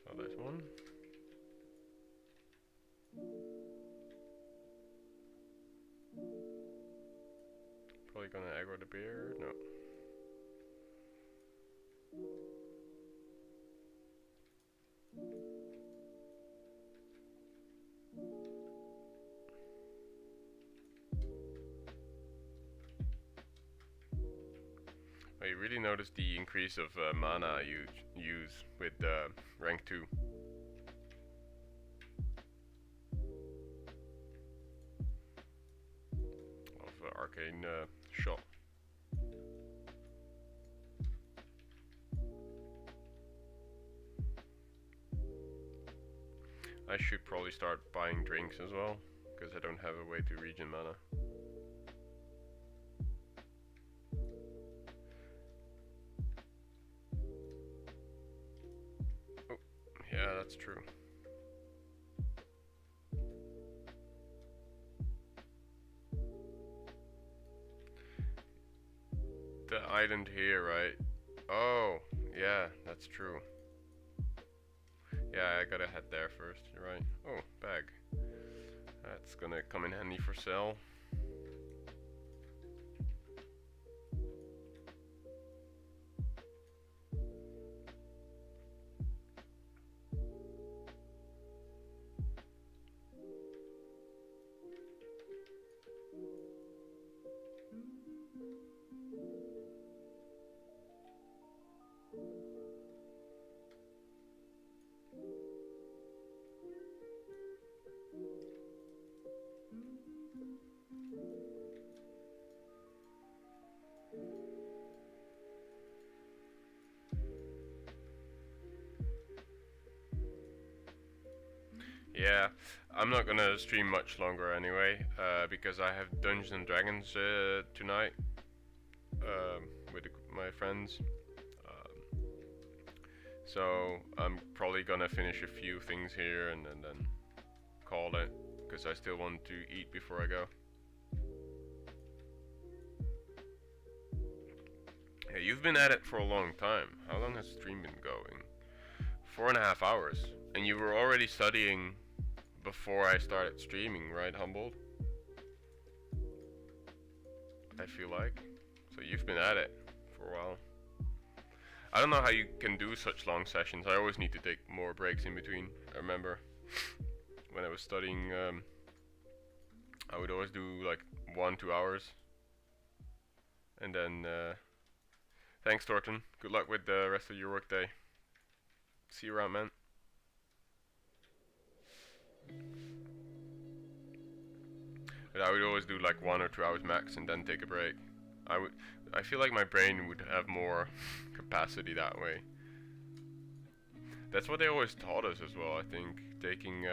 Oh, there's one. Probably gonna aggro the bear. No. I really noticed the increase of mana you use with rank 2. Of arcane shot. I should probably start buying drinks as well, because I don't have a way to regen mana. Oh, yeah, that's true. The island here, right? Oh, yeah, that's true. Yeah, I gotta head there first, you're right. Oh, bag. That's gonna come in handy for sale. Yeah, I'm not gonna stream much longer anyway, because I have Dungeons and Dragons tonight with my friends. So I'm probably gonna finish a few things here and then call it, because I still want to eat before I go. Yeah, you've been at it for a long time. How long has stream been going? 4.5 hours. And you were already studying before I started streaming, right, Humboldt? I feel like. So you've been at it for a while. I don't know how you can do such long sessions. I always need to take more breaks in between. I remember when I was studying, I would always do like 1-2 hours. And then Thanks, Thornton. Good luck with the rest of your workday. See you around, man. But I would always do like 1 or 2 hours max and then take a break. I feel like my brain would have more capacity that way. That's what they always taught us as well, I think. Taking,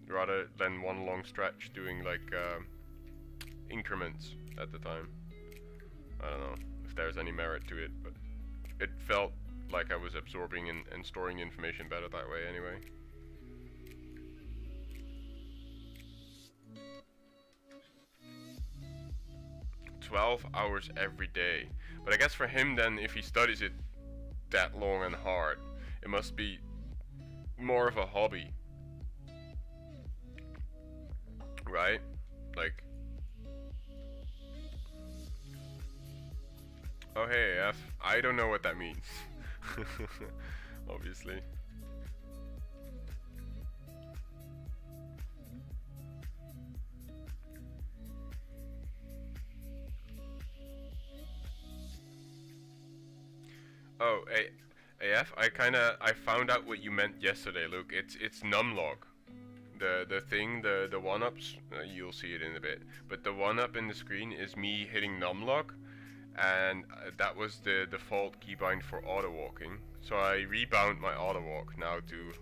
rather than one long stretch, doing like increments at the time. I don't know if there's any merit to it, but it felt like I was absorbing and storing information better that way anyway. "12 hours every day." But I guess for him then, if he studies it that long and hard, it must be more of a hobby. Right? Like, oh hey F, I don't know what that means. Obviously. Oh, AF, I found out what you meant yesterday, Luke. It's numlog. The thing, the one-ups, you'll see it in a bit. But the one-up in the screen is me hitting numlog, and that was the default keybind for auto-walking. So I rebound my auto-walk now to,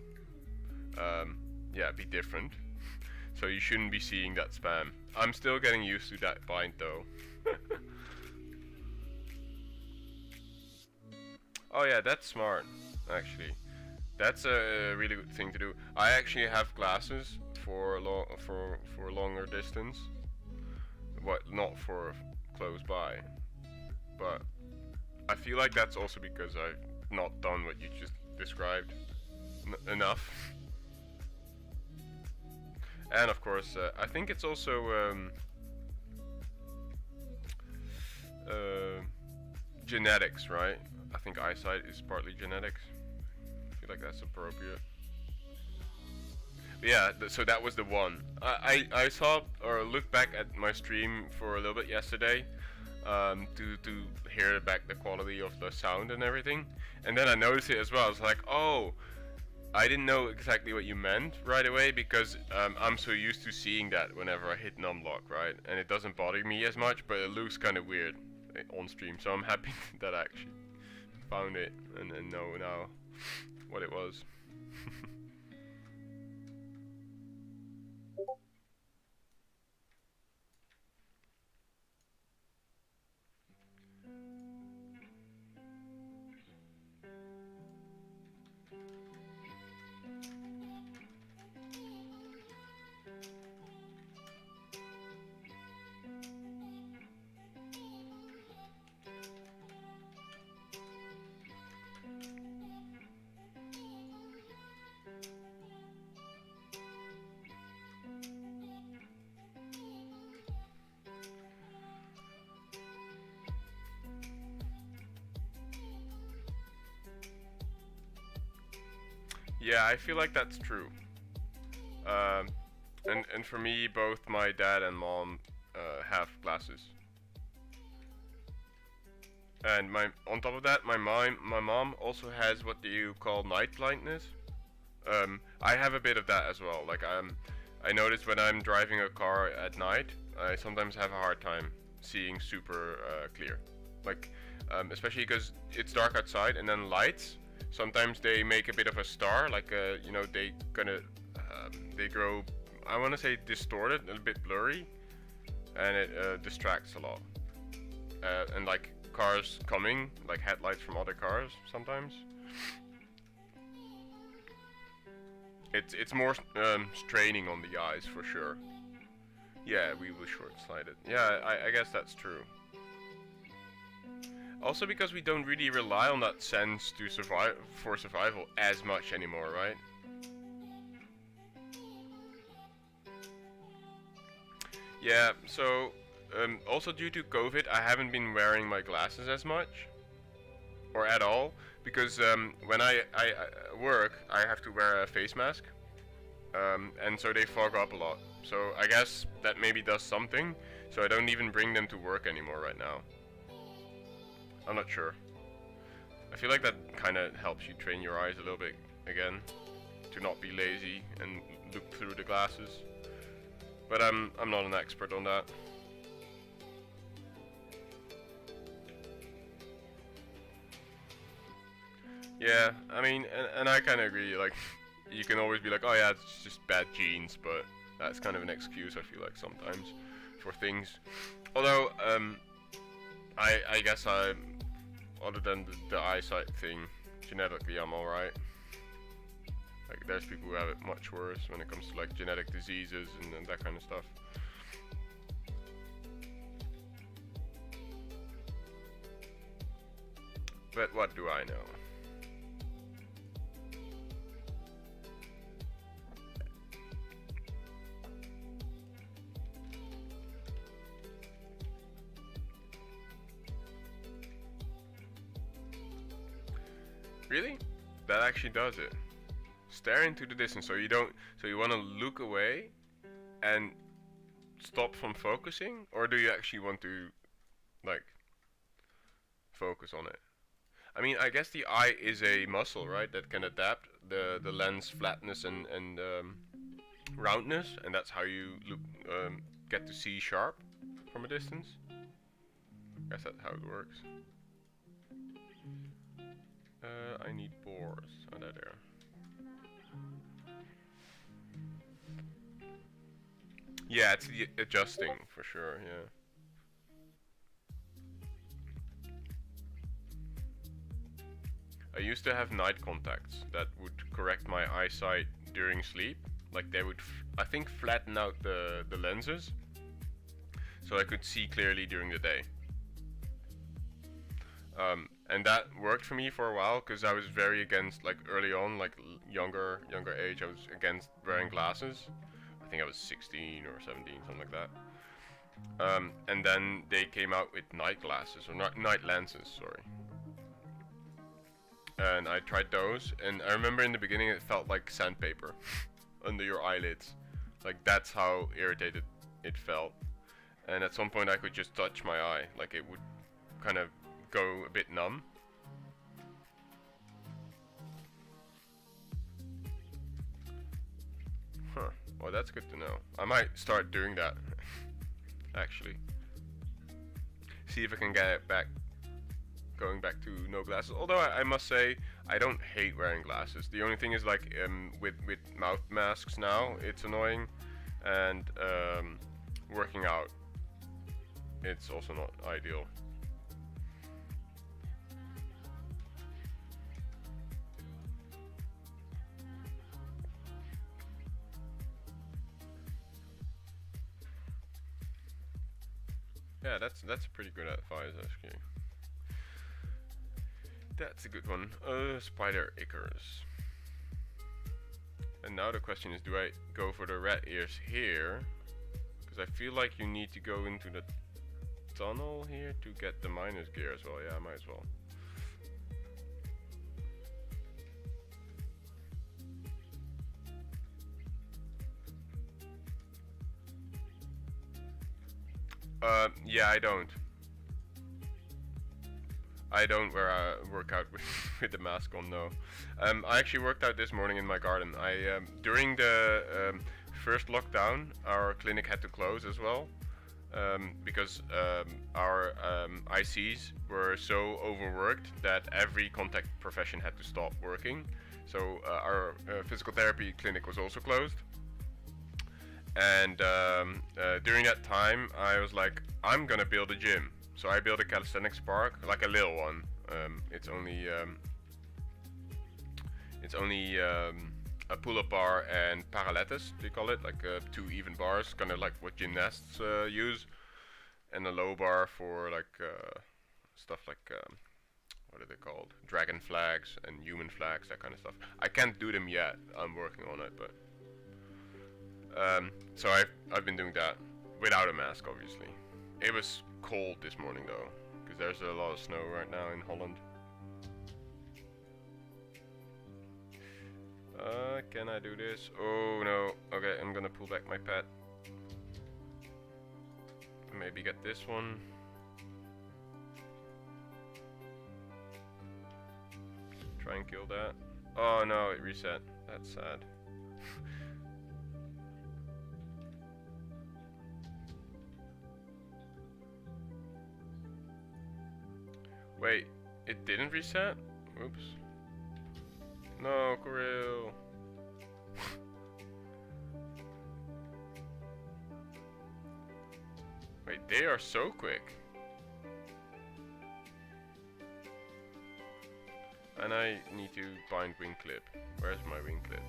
yeah, be different. So you shouldn't be seeing that spam. I'm still getting used to that bind though. Oh yeah, that's smart, actually. That's a really good thing to do. I actually have glasses for longer distance, but not for close by. But I feel like that's also because I've not done what you just described enough. And of course, I think it's also genetics, right? I think eyesight is partly genetics. I feel like that's appropriate. But yeah, so that was the one. I saw or looked back at my stream for a little bit yesterday to hear back the quality of the sound and everything. And then I noticed it as well. I was like, oh, I didn't know exactly what you meant right away because I'm so used to seeing that whenever I hit numlock, right? And it doesn't bother me as much, but it looks kind of weird on stream. So I'm happy that I actually found it and know now what it was. Yeah, I feel like that's true. And for me, both my dad and mom have glasses. And on top of that, my mom also has what do you call night blindness. I have a bit of that as well. Like I notice when I'm driving a car at night, I sometimes have a hard time seeing super clear. Like especially because it's dark outside and then lights. Sometimes they make a bit of a star, like you know, they grow, I want to say distorted, a bit blurry, and it distracts a lot. And like cars coming, like headlights from other cars, sometimes. It's more straining on the eyes for sure. Yeah, we were short-sighted. Yeah, I guess that's true. Also because we don't really rely on that sense to survive for survival as much anymore, right? Yeah, so also due to COVID, I haven't been wearing my glasses as much, or at all, because when I work, I have to wear a face mask, and so they fog up a lot. So I guess that maybe does something, so I don't even bring them to work anymore right now. I'm not sure. I feel like that kind of helps you train your eyes a little bit again, to not be lazy and look through the glasses. But I'm not an expert on that. Yeah, I mean, and I kind of agree. Like, you can always be like, oh yeah, it's just bad genes, but that's kind of an excuse, I feel like, sometimes for things. Although, I guess other than the eyesight thing, genetically I'm alright. Like, there's people who have it much worse when it comes to like genetic diseases and that kind of stuff. But what do I know? Really? That actually does it. Stare into the distance, so you don't, so you want to look away and stop from focusing, or do you actually want to like focus on it? I mean, I guess the eye is a muscle, right, that can adapt the lens flatness and roundness, and that's how you look, get to see sharp from a distance. I guess that's how it works. I need boars. Oh, they're there. Yeah, it's the adjusting for sure, yeah. I used to have night contacts that would correct my eyesight during sleep. Like, they would, I think, flatten out the lenses, so I could see clearly during the day. And that worked for me for a while, because I was very against, like, early on, like younger age, I was against wearing glasses. I think I was 16 or 17, something like that. And then they came out with night glasses, or night lenses, sorry. And I tried those, and I remember in the beginning it felt like sandpaper under your eyelids. Like, that's how irritated it felt. And at some point I could just touch my eye, like it would kind of go a bit numb. Huh. Well, that's good to know. I might start doing that, actually. See if I can get it back, going back to no glasses. Although I must say, I don't hate wearing glasses. The only thing is, like, with mouth masks now, it's annoying. And working out, it's also not ideal. Yeah, that's pretty good advice, actually. That's a good one. Spider Icarus. And now the question is, do I go for the rat ears here? Because I feel like you need to go into the tunnel here to get the miner's gear as well. Yeah, I might as well. Yeah, I don't. I don't work out with the mask on, no. I actually worked out this morning in my garden. During the first lockdown, our clinic had to close as well, because our ICs were so overworked that every contact profession had to stop working. So our physical therapy clinic was also closed. And during that time, I was like, I'm gonna build a gym. So I built a calisthenics park, like a little one. It's only a pull-up bar and parallettes, they call it, like 2 even bars, kind of like what gymnasts use, and a low bar for like stuff like what are they called? Dragon flags and human flags, that kind of stuff. I can't do them yet. I'm working on it, but so I've been doing that without a mask, obviously. It was cold this morning though, because there's a lot of snow right now in Holland. Can I do this? Oh no. Okay, I'm gonna pull back my pet. Maybe get this one. Try and kill that. Oh no, it reset. That's sad. Wait, it didn't reset? Oops. No, Kirill. Wait, they are so quick. And I need to bind wing clip. Where's my wing clip?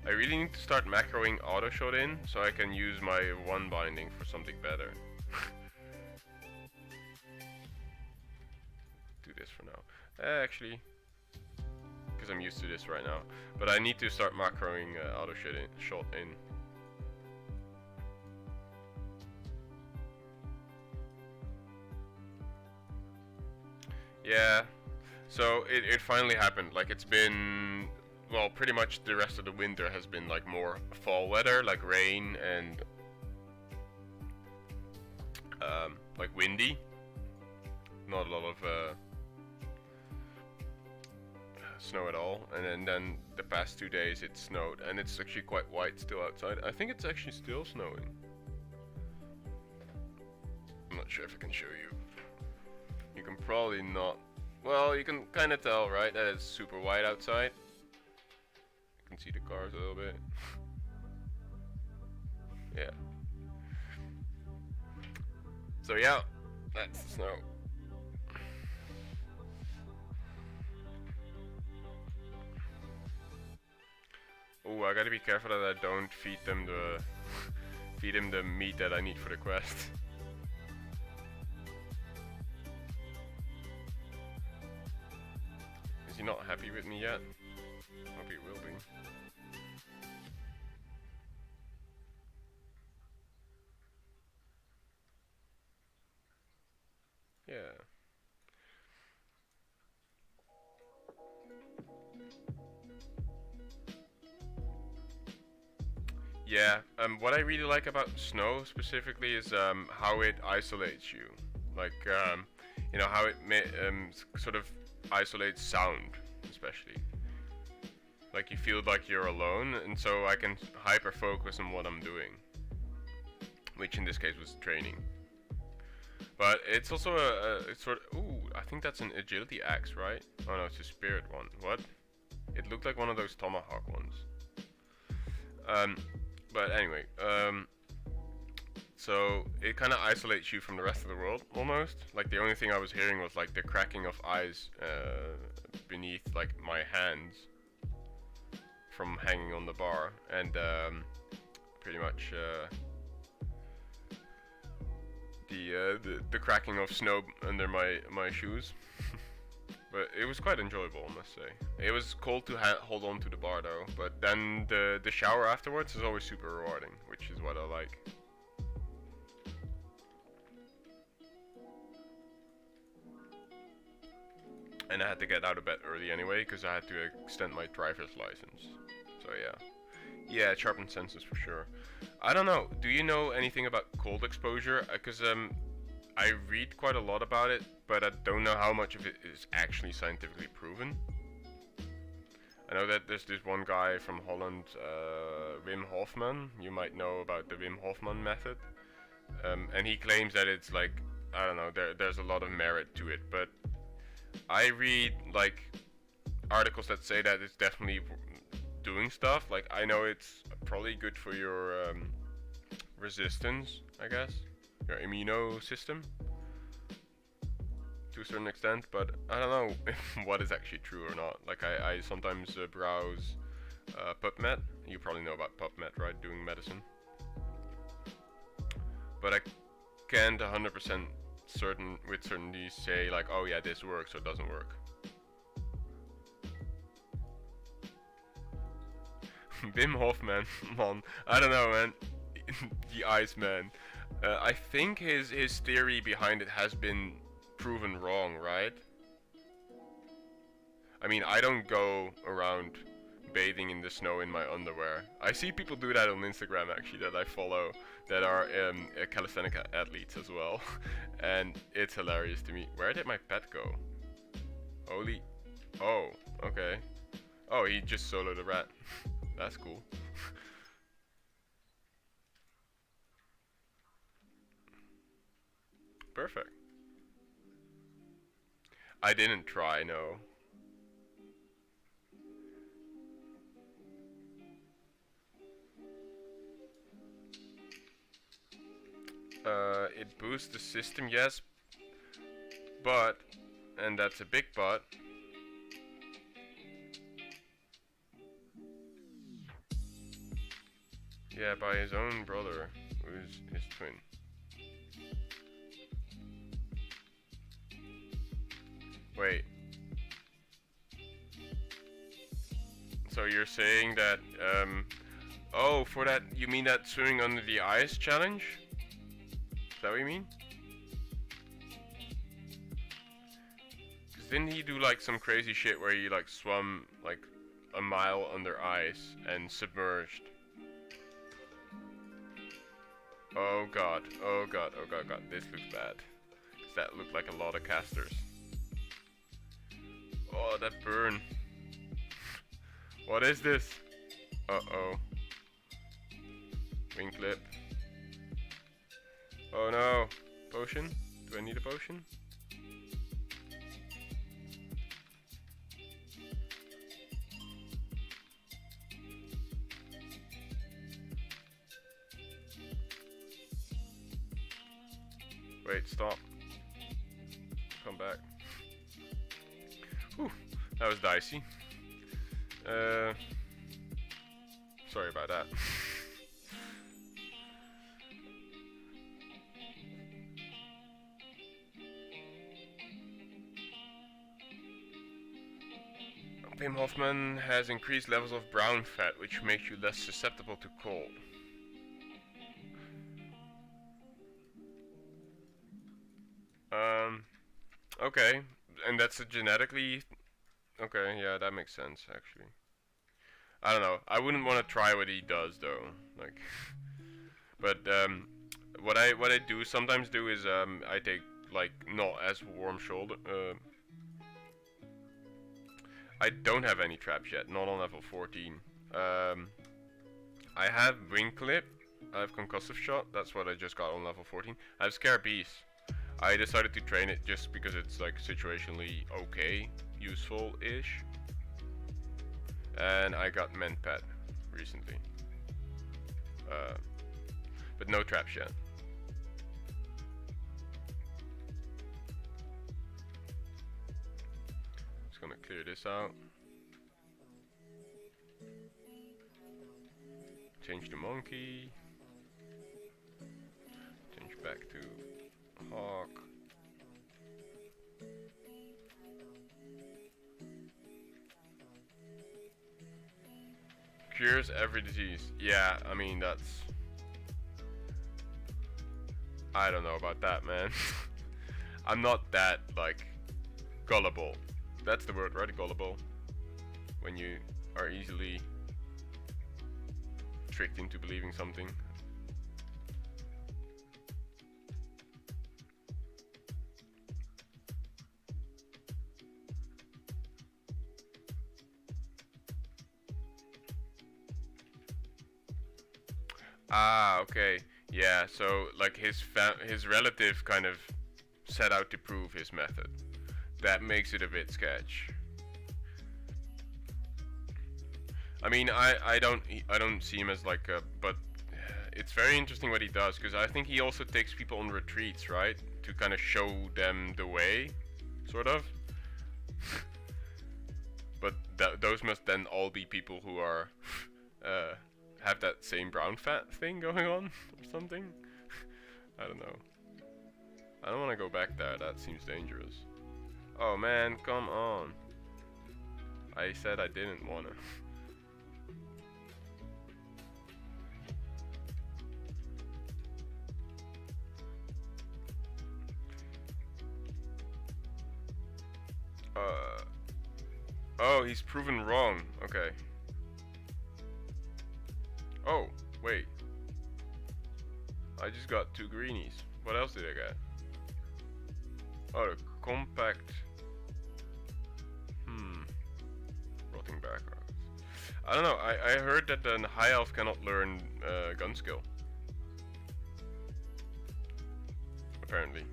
I really need to start macroing auto shot in so I can use my one binding for something better. Do this for now. Actually, because I'm used to this right now. But I need to start macroing auto shot in. Yeah, so it finally happened. Like, it's been, well, pretty much the rest of the winter has been like more fall weather, like rain and like windy. Not a lot of snow at all. And then the past 2 days it snowed, and it's actually quite white still outside. I think it's actually still snowing. I'm not sure if I can show you. You can probably not. Well, you can kind of tell, right, that it's super white outside. You can see the cars a little bit. Yeah. So yeah, that's the snow. Oh, I gotta be careful that I don't feed them the meat that I need for the quest. Is he not happy with me yet? Hope he will be. Yeah. Yeah, what I really like about snow specifically is how it isolates you. Like, you know, how it sort of isolates sound, especially. Like, you feel like you're alone, and so I can hyper focus on what I'm doing. Which in this case was training. But it's also it's sort of, ooh, I think that's an agility axe, right? Oh no, it's a spirit one. What? It looked like one of those tomahawk ones. But anyway, so it kind of isolates you from the rest of the world, almost. Like, the only thing I was hearing was like the cracking of ice beneath like my hands from hanging on the bar, and pretty much the cracking of snow under my shoes. But it was quite enjoyable, I must say. It was cold to hold on to the bar though, but then the shower afterwards is always super rewarding, which is what I like. And I had to get out of bed early anyway, because I had to extend my driver's license. So yeah. Yeah, it sharpens senses for sure. I don't know, do you know anything about cold exposure? Because I read quite a lot about it, but I don't know how much of it is actually scientifically proven. I know that there's this one guy from Holland, Wim Hofman. You might know about the Wim Hofman method. And he claims that it's like, I don't know, there's a lot of merit to it. But I read like articles that say that it's definitely doing stuff. Like, I know it's probably good for your resistance, I guess. Your immuno system to a certain extent, but I don't know what is actually true or not. Like, I sometimes browse PubMed. You probably know about PubMed, right? Doing medicine. But I can't 100% with certainty say like, oh yeah, this works or doesn't work. Wim Hofman, man, I don't know, man. The Iceman. I think his theory behind it has been proven wrong, right? I mean, I don't go around bathing in the snow in my underwear. I see people do that on Instagram actually that I follow that are calisthenic athletes as well. And it's hilarious to me. Where did my pet go? Holy... Oh, okay. Oh, he just soloed a rat. That's cool. Perfect. I didn't try, no. It boosts the system, yes, but, and that's a big but, yeah, by his own brother, who's his twin. Wait. So you're saying that, oh, for that, you mean that swimming under the ice challenge? Is that what you mean? Cause didn't he do like some crazy shit where he like swam like a mile under ice and submerged? Oh god, oh god, oh god, god, this looks bad. Cause that looked like a lot of casters. Oh, that burn. What is this? Uh-oh. Wing clip. Oh no. Potion? Do I need a potion? Wait, stop. Come back. Whew, that was dicey. Sorry about that. Wim Hofman has increased levels of brown fat, which makes you less susceptible to cold. Okay, and that's a genetically... Okay, yeah, that makes sense, actually. I don't know, I wouldn't want to try what he does, though, like... But, what I do sometimes do is, I take, like, not as warm shoulder, I don't have any traps yet, not on level 14. I have Wing Clip, I have Concussive Shot, that's what I just got on level 14. I have Scare Beast. I decided to train it just because it's like situationally okay, useful-ish. And I got Mend Pet recently. But no traps yet. Just gonna clear this out. Change to Monkey. Change back to Hawk. Cures every disease. Yeah, I mean that's... I don't know about that, man. I'm not that, like, gullible. That's the word, right? Gullible. When you are easily tricked into believing something. Ah, okay. Yeah, so like his relative kind of set out to prove his method. That makes it a bit sketch. I mean, I don't see him as like a, but it's very interesting what he does, because I think he also takes people on retreats, right? To kind of show them the way, sort of. But those must then all be people who are have that same brown fat thing going on or something. I don't know. I don't want to go back there, that seems dangerous. Oh man, come on. I said I didn't wanna. Oh, he's proven wrong. Okay. Wait. I just got 2 greenies. What else did I get? Oh, the compact. Rotting backgrounds. I don't know. I heard that the high elf cannot learn gun skill. Apparently.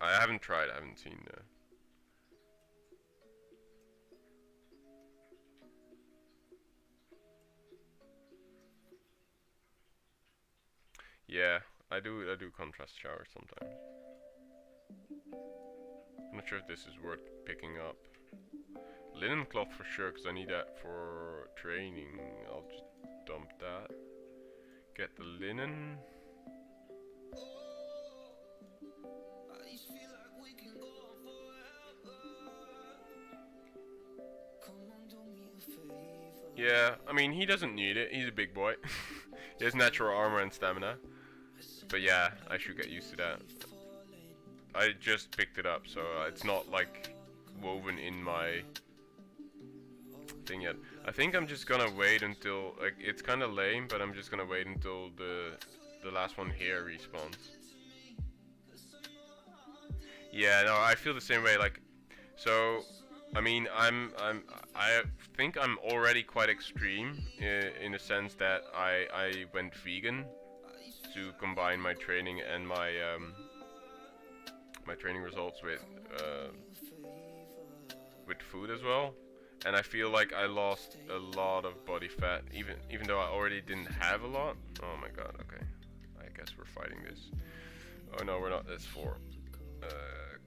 I haven't tried. I haven't seen. Yeah, I do contrast showers sometimes. I'm not sure if this is worth picking up. Linen cloth for sure, because I need that for training. I'll just dump that. Get the linen. Yeah, I mean, he doesn't need it. He's a big boy. He has natural armor and stamina. But yeah, I should get used to that. I just picked it up, so it's not like woven in my thing yet. I think I'm just gonna wait until, like, it's kind of lame, but I'm just gonna wait until the last one here respawns. Yeah, no, I feel the same way. Like, so I mean, I think I'm already quite extreme in the sense that I went vegan to combine my training and my my training results with food as well, and I feel like I lost a lot of body fat, even though I already didn't have a lot. Oh my god, okay. I guess we're fighting this. Oh no, we're not. That's 4.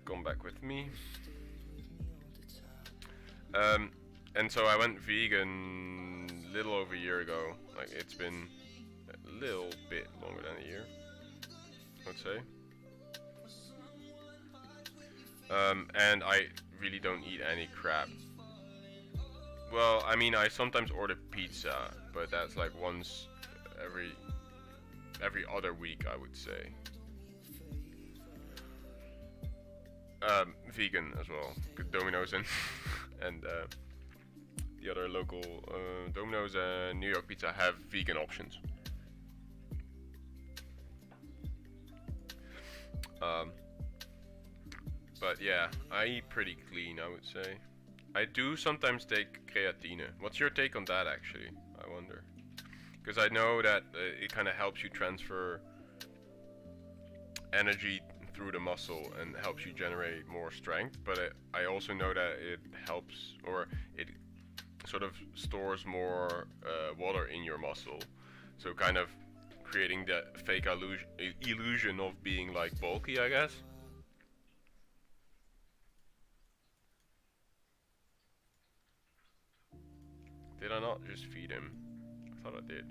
Come back with me. And so I went vegan a little over a year ago. Like, it's been a little bit longer than a year, I'd say. And I really don't eat any crap. Well, I mean, I sometimes order pizza, but that's like once every other week, I would say. Vegan as well. Good Domino's and the other local Domino's and New York Pizza have vegan options. But yeah, I eat pretty clean, I would say. I do sometimes take creatine. What's your take on that, actually? I wonder. Because I know that it kind of helps you transfer energy through the muscle and helps you generate more strength, but I also know that it helps, or it sort of stores more water in your muscle, so kind of creating that fake illusion of being like bulky, I guess. Did I not just feed him? I thought I did.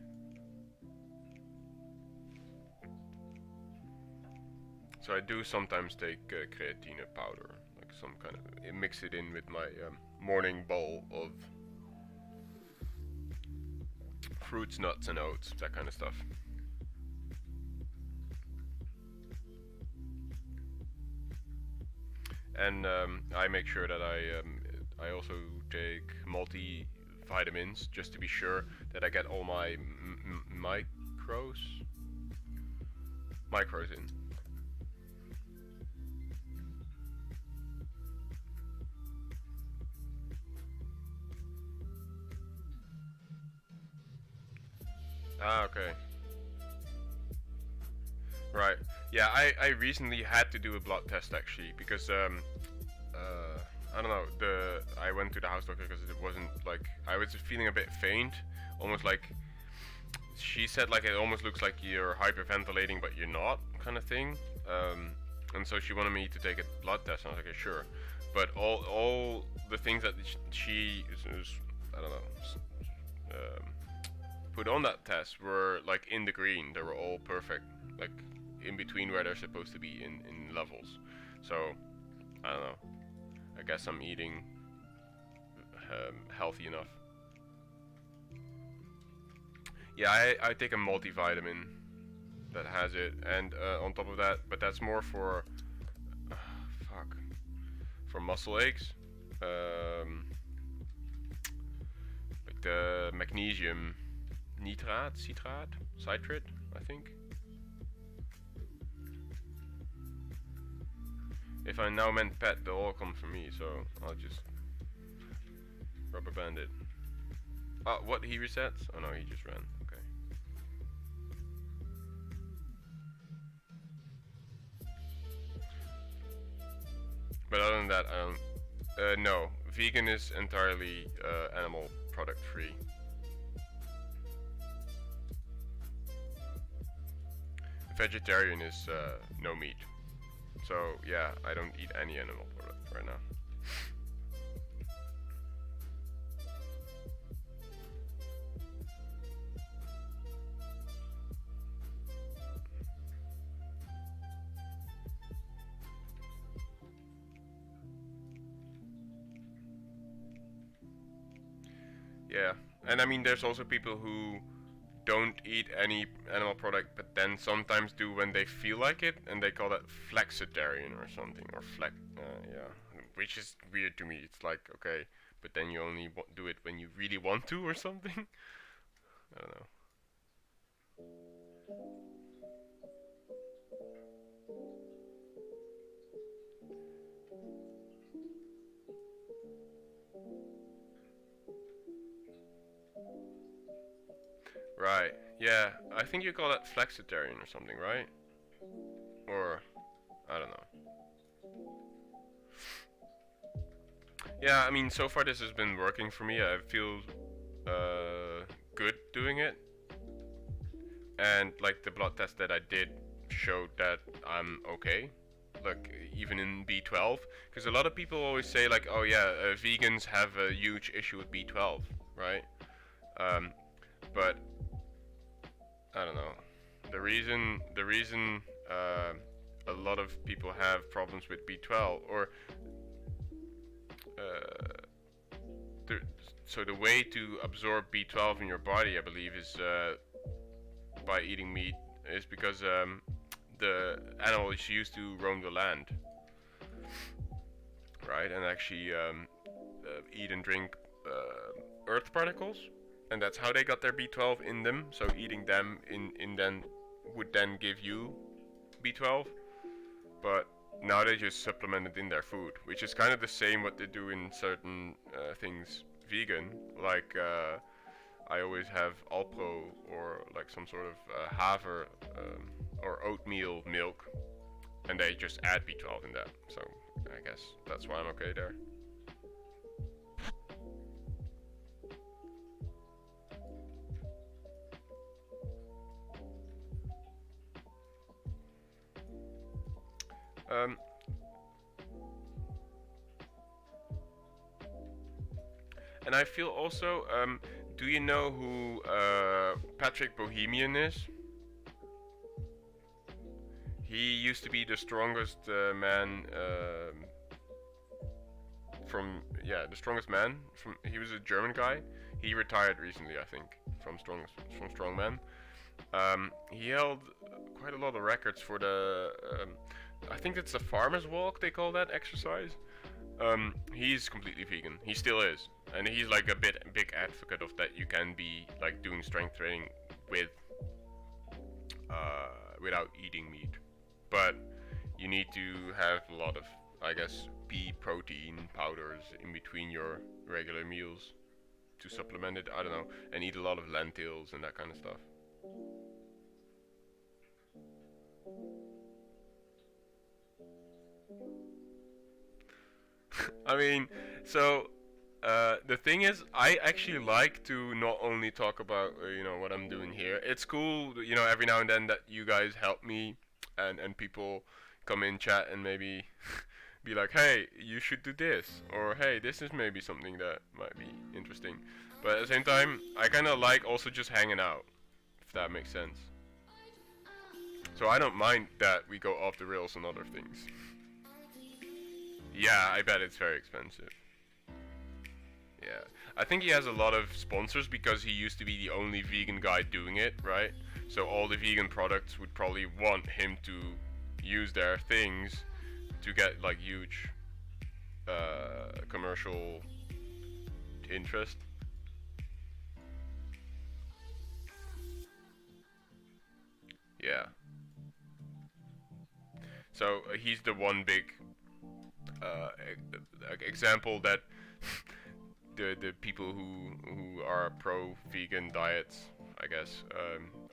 So I do sometimes take creatine powder, like some kind of, mix it in with my morning bowl of fruits, nuts, and oats, that kind of stuff. And I make sure that I also take multivitamins just to be sure that I get all my micros in. Ah, okay. Right. Yeah, I recently had to do a blood test actually because I don't know, I went to the house doctor because it wasn't like, I was feeling a bit faint, almost like, she said like it almost looks like you're hyperventilating but you're not, kind of thing. And so she wanted me to take a blood test, and I was like, okay, sure. But all the things that she I don't know, put on that test were like in the green. They were all perfect, like in between where they're supposed to be in levels. So I don't know, I guess I'm eating healthy enough. Yeah, I take a multivitamin that has it, and on top of that, but that's more for for muscle aches, like the magnesium citrate, I think. If I now meant pet, they'll all come from me, so I'll just rubber band it. Oh, what, he resets? Oh no, he just ran. Okay. But other than that, I don't. No, vegan is entirely animal product free. Vegetarian is no meat. So yeah, I don't eat any animal product right now. Yeah, and I mean there's also people who don't eat any animal product but then sometimes do when they feel like it, and they call that flexitarian or something, or yeah, which is weird to me. It's like, okay, but then you only do it when you really want to or something. I don't know. Right, yeah, I think you call that flexitarian or something, right? Or, I don't know. Yeah, I mean, so far this has been working for me. I feel good doing it. And, like, the blood test that I did showed that I'm okay. Like, even in B12. Because a lot of people always say, like, oh yeah, vegans have a huge issue with B12, right? But I don't know. The reason a lot of people have problems with B12, or so the way to absorb B12 in your body, I believe, is by eating meat, is because the animal is used to roam the land, right, and actually eat and drink earth particles. And that's how they got their B12 in them. So eating them in then would then give you B12. But now they just supplement it in their food, which is kind of the same what they do in certain things vegan. Like I always have Alpro or like some sort of haver or oatmeal milk, and they just add B12 in that. So I guess that's why I'm okay there. And I feel also, do you know who Patrick Bohemian is? He used to be the strongest man the strongest man. He was a German guy. He retired recently, I think, from strongman. He held quite a lot of records for the. I think it's the farmer's walk, they call that exercise. He's completely vegan. He still is, and he's like a big advocate of that. You can be like doing strength training without eating meat, but you need to have a lot of, I guess, pea protein powders in between your regular meals to supplement it. I don't know, and eat a lot of lentils and that kind of stuff. I mean, so the thing is, I actually like to not only talk about what I'm doing here. It's cool, every now and then that you guys help me, and people come in chat and maybe be like, hey, you should do this, or hey, this is maybe something that might be interesting. But at the same time, I kind of like also just hanging out, if that makes sense. So I don't mind that we go off the rails on other things. Yeah, I bet it's very expensive. Yeah, I think he has a lot of sponsors because he used to be the only vegan guy doing it, right? So all the vegan products would probably want him to use their things to get like huge commercial interest. Yeah. So he's the one big example that the people who are pro vegan diets, I guess,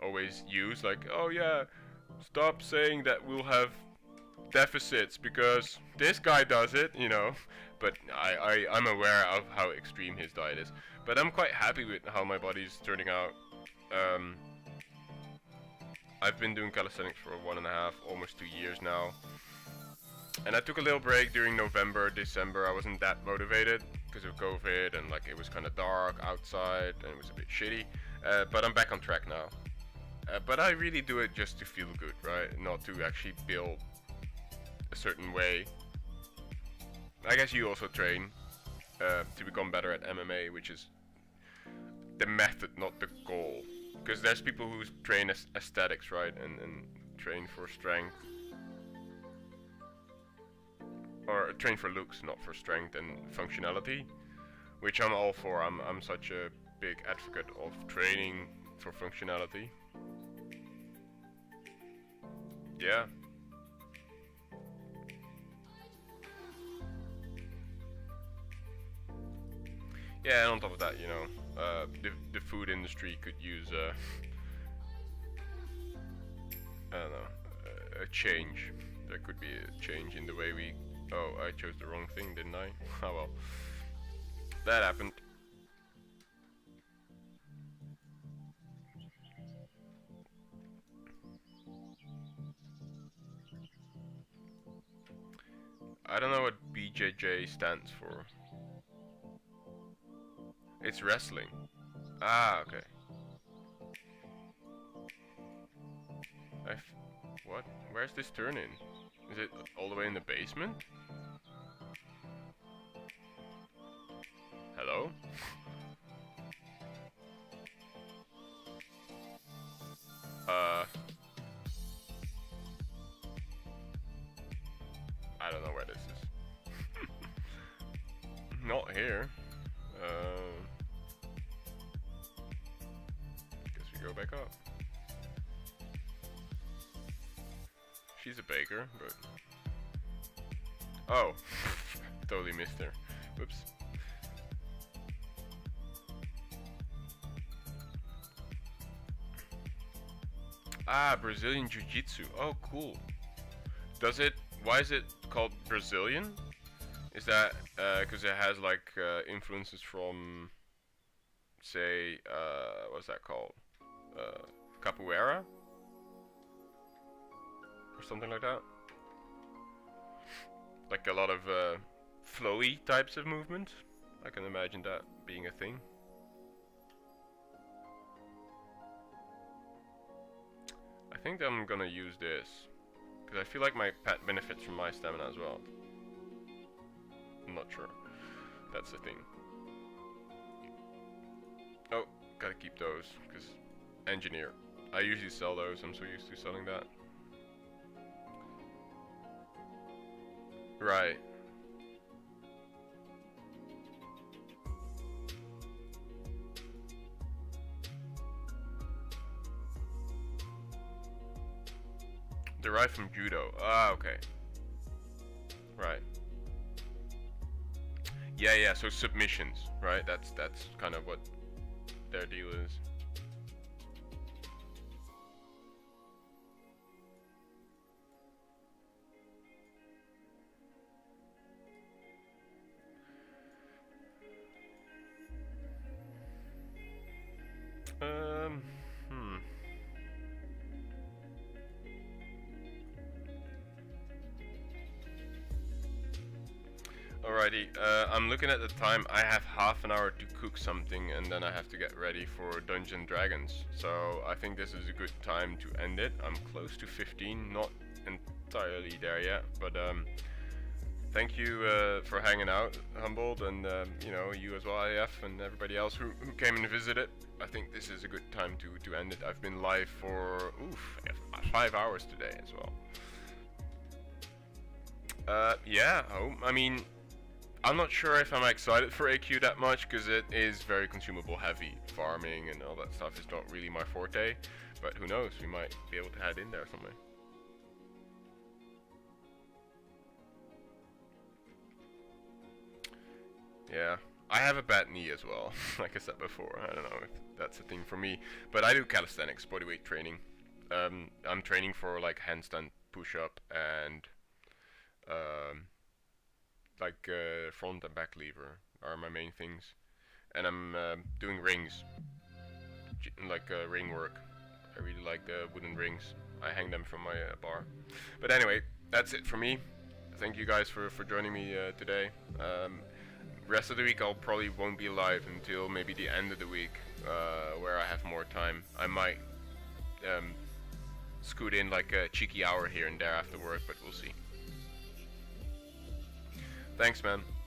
always use, like, oh yeah, stop saying that we'll have deficits because this guy does it, you know. But I'm aware of how extreme his diet is. But I'm quite happy with how my body's turning out. Um, I've been doing calisthenics for 1.5, almost 2 years now. And I took a little break during November, December. I wasn't that motivated because of COVID and like it was kind of dark outside and it was a bit shitty. But I'm back on track now. But I really do it just to feel good, right? Not to actually build a certain way. I guess you also train to become better at MMA, which is the method, not the goal. Because there's people who train as aesthetics, right? And train for strength. Or train for looks, not for strength and functionality. Which I'm all for. I'm such a big advocate of training for functionality. Yeah. Yeah, and on top of that, you know, the food industry could use I don't know, a change. There could be a change in the way we. Oh, I chose the wrong thing, didn't I? Oh well, that happened. I don't know what BJJ stands for. It's wrestling. Ah, okay. What? Where's this turn in? Is it all the way in the basement? Hello? I don't know where this is. Not here. Guess we go back up. She's a baker, but... Oh! Totally missed her. Whoops. Ah, Brazilian Jiu-Jitsu. Oh, cool. Does it... Why is it called Brazilian? Is that because it has like influences from, say, what's that called? Capoeira? Or something like that? Like a lot of flowy types of movement? I can imagine that being a thing. I think I'm gonna use this. Because I feel like my pet benefits from my stamina as well. I'm not sure. That's the thing. Oh, gotta keep those. Because engineer. I usually sell those. I'm so used to selling that. Right. Derived from judo. Ah, okay. Right. Yeah, so submissions, right? That's kind of what their deal is. Alrighty, I'm looking at the time. I have half an hour to cook something and then I have to get ready for Dungeons & Dragons. So I think this is a good time to end it. I'm close to 15, not entirely there yet, but thank you for hanging out, Humboldt, and you know, you as well, IF, and everybody else who came and visited. I think this is a good time to end it. I've been live for 5 hours today as well. Yeah, I mean, I'm not sure if I'm excited for AQ that much because it is very consumable heavy. Farming and all that stuff is not really my forte. But who knows, we might be able to head in there somewhere. Yeah, I have a bad knee as well, like I said before. I don't know if that's a thing for me, but I do calisthenics, bodyweight training. I'm training for like handstand push-up and um, like front and back lever are my main things, and I'm doing rings, like ring work. I really like the wooden rings. I hang them from my bar. But anyway, that's it for me. Thank you guys for joining me today. Rest of the week I'll probably won't be live until maybe the end of the week, where I have more time. I might scoot in like a cheeky hour here and there after work, but we'll see. Thanks, man.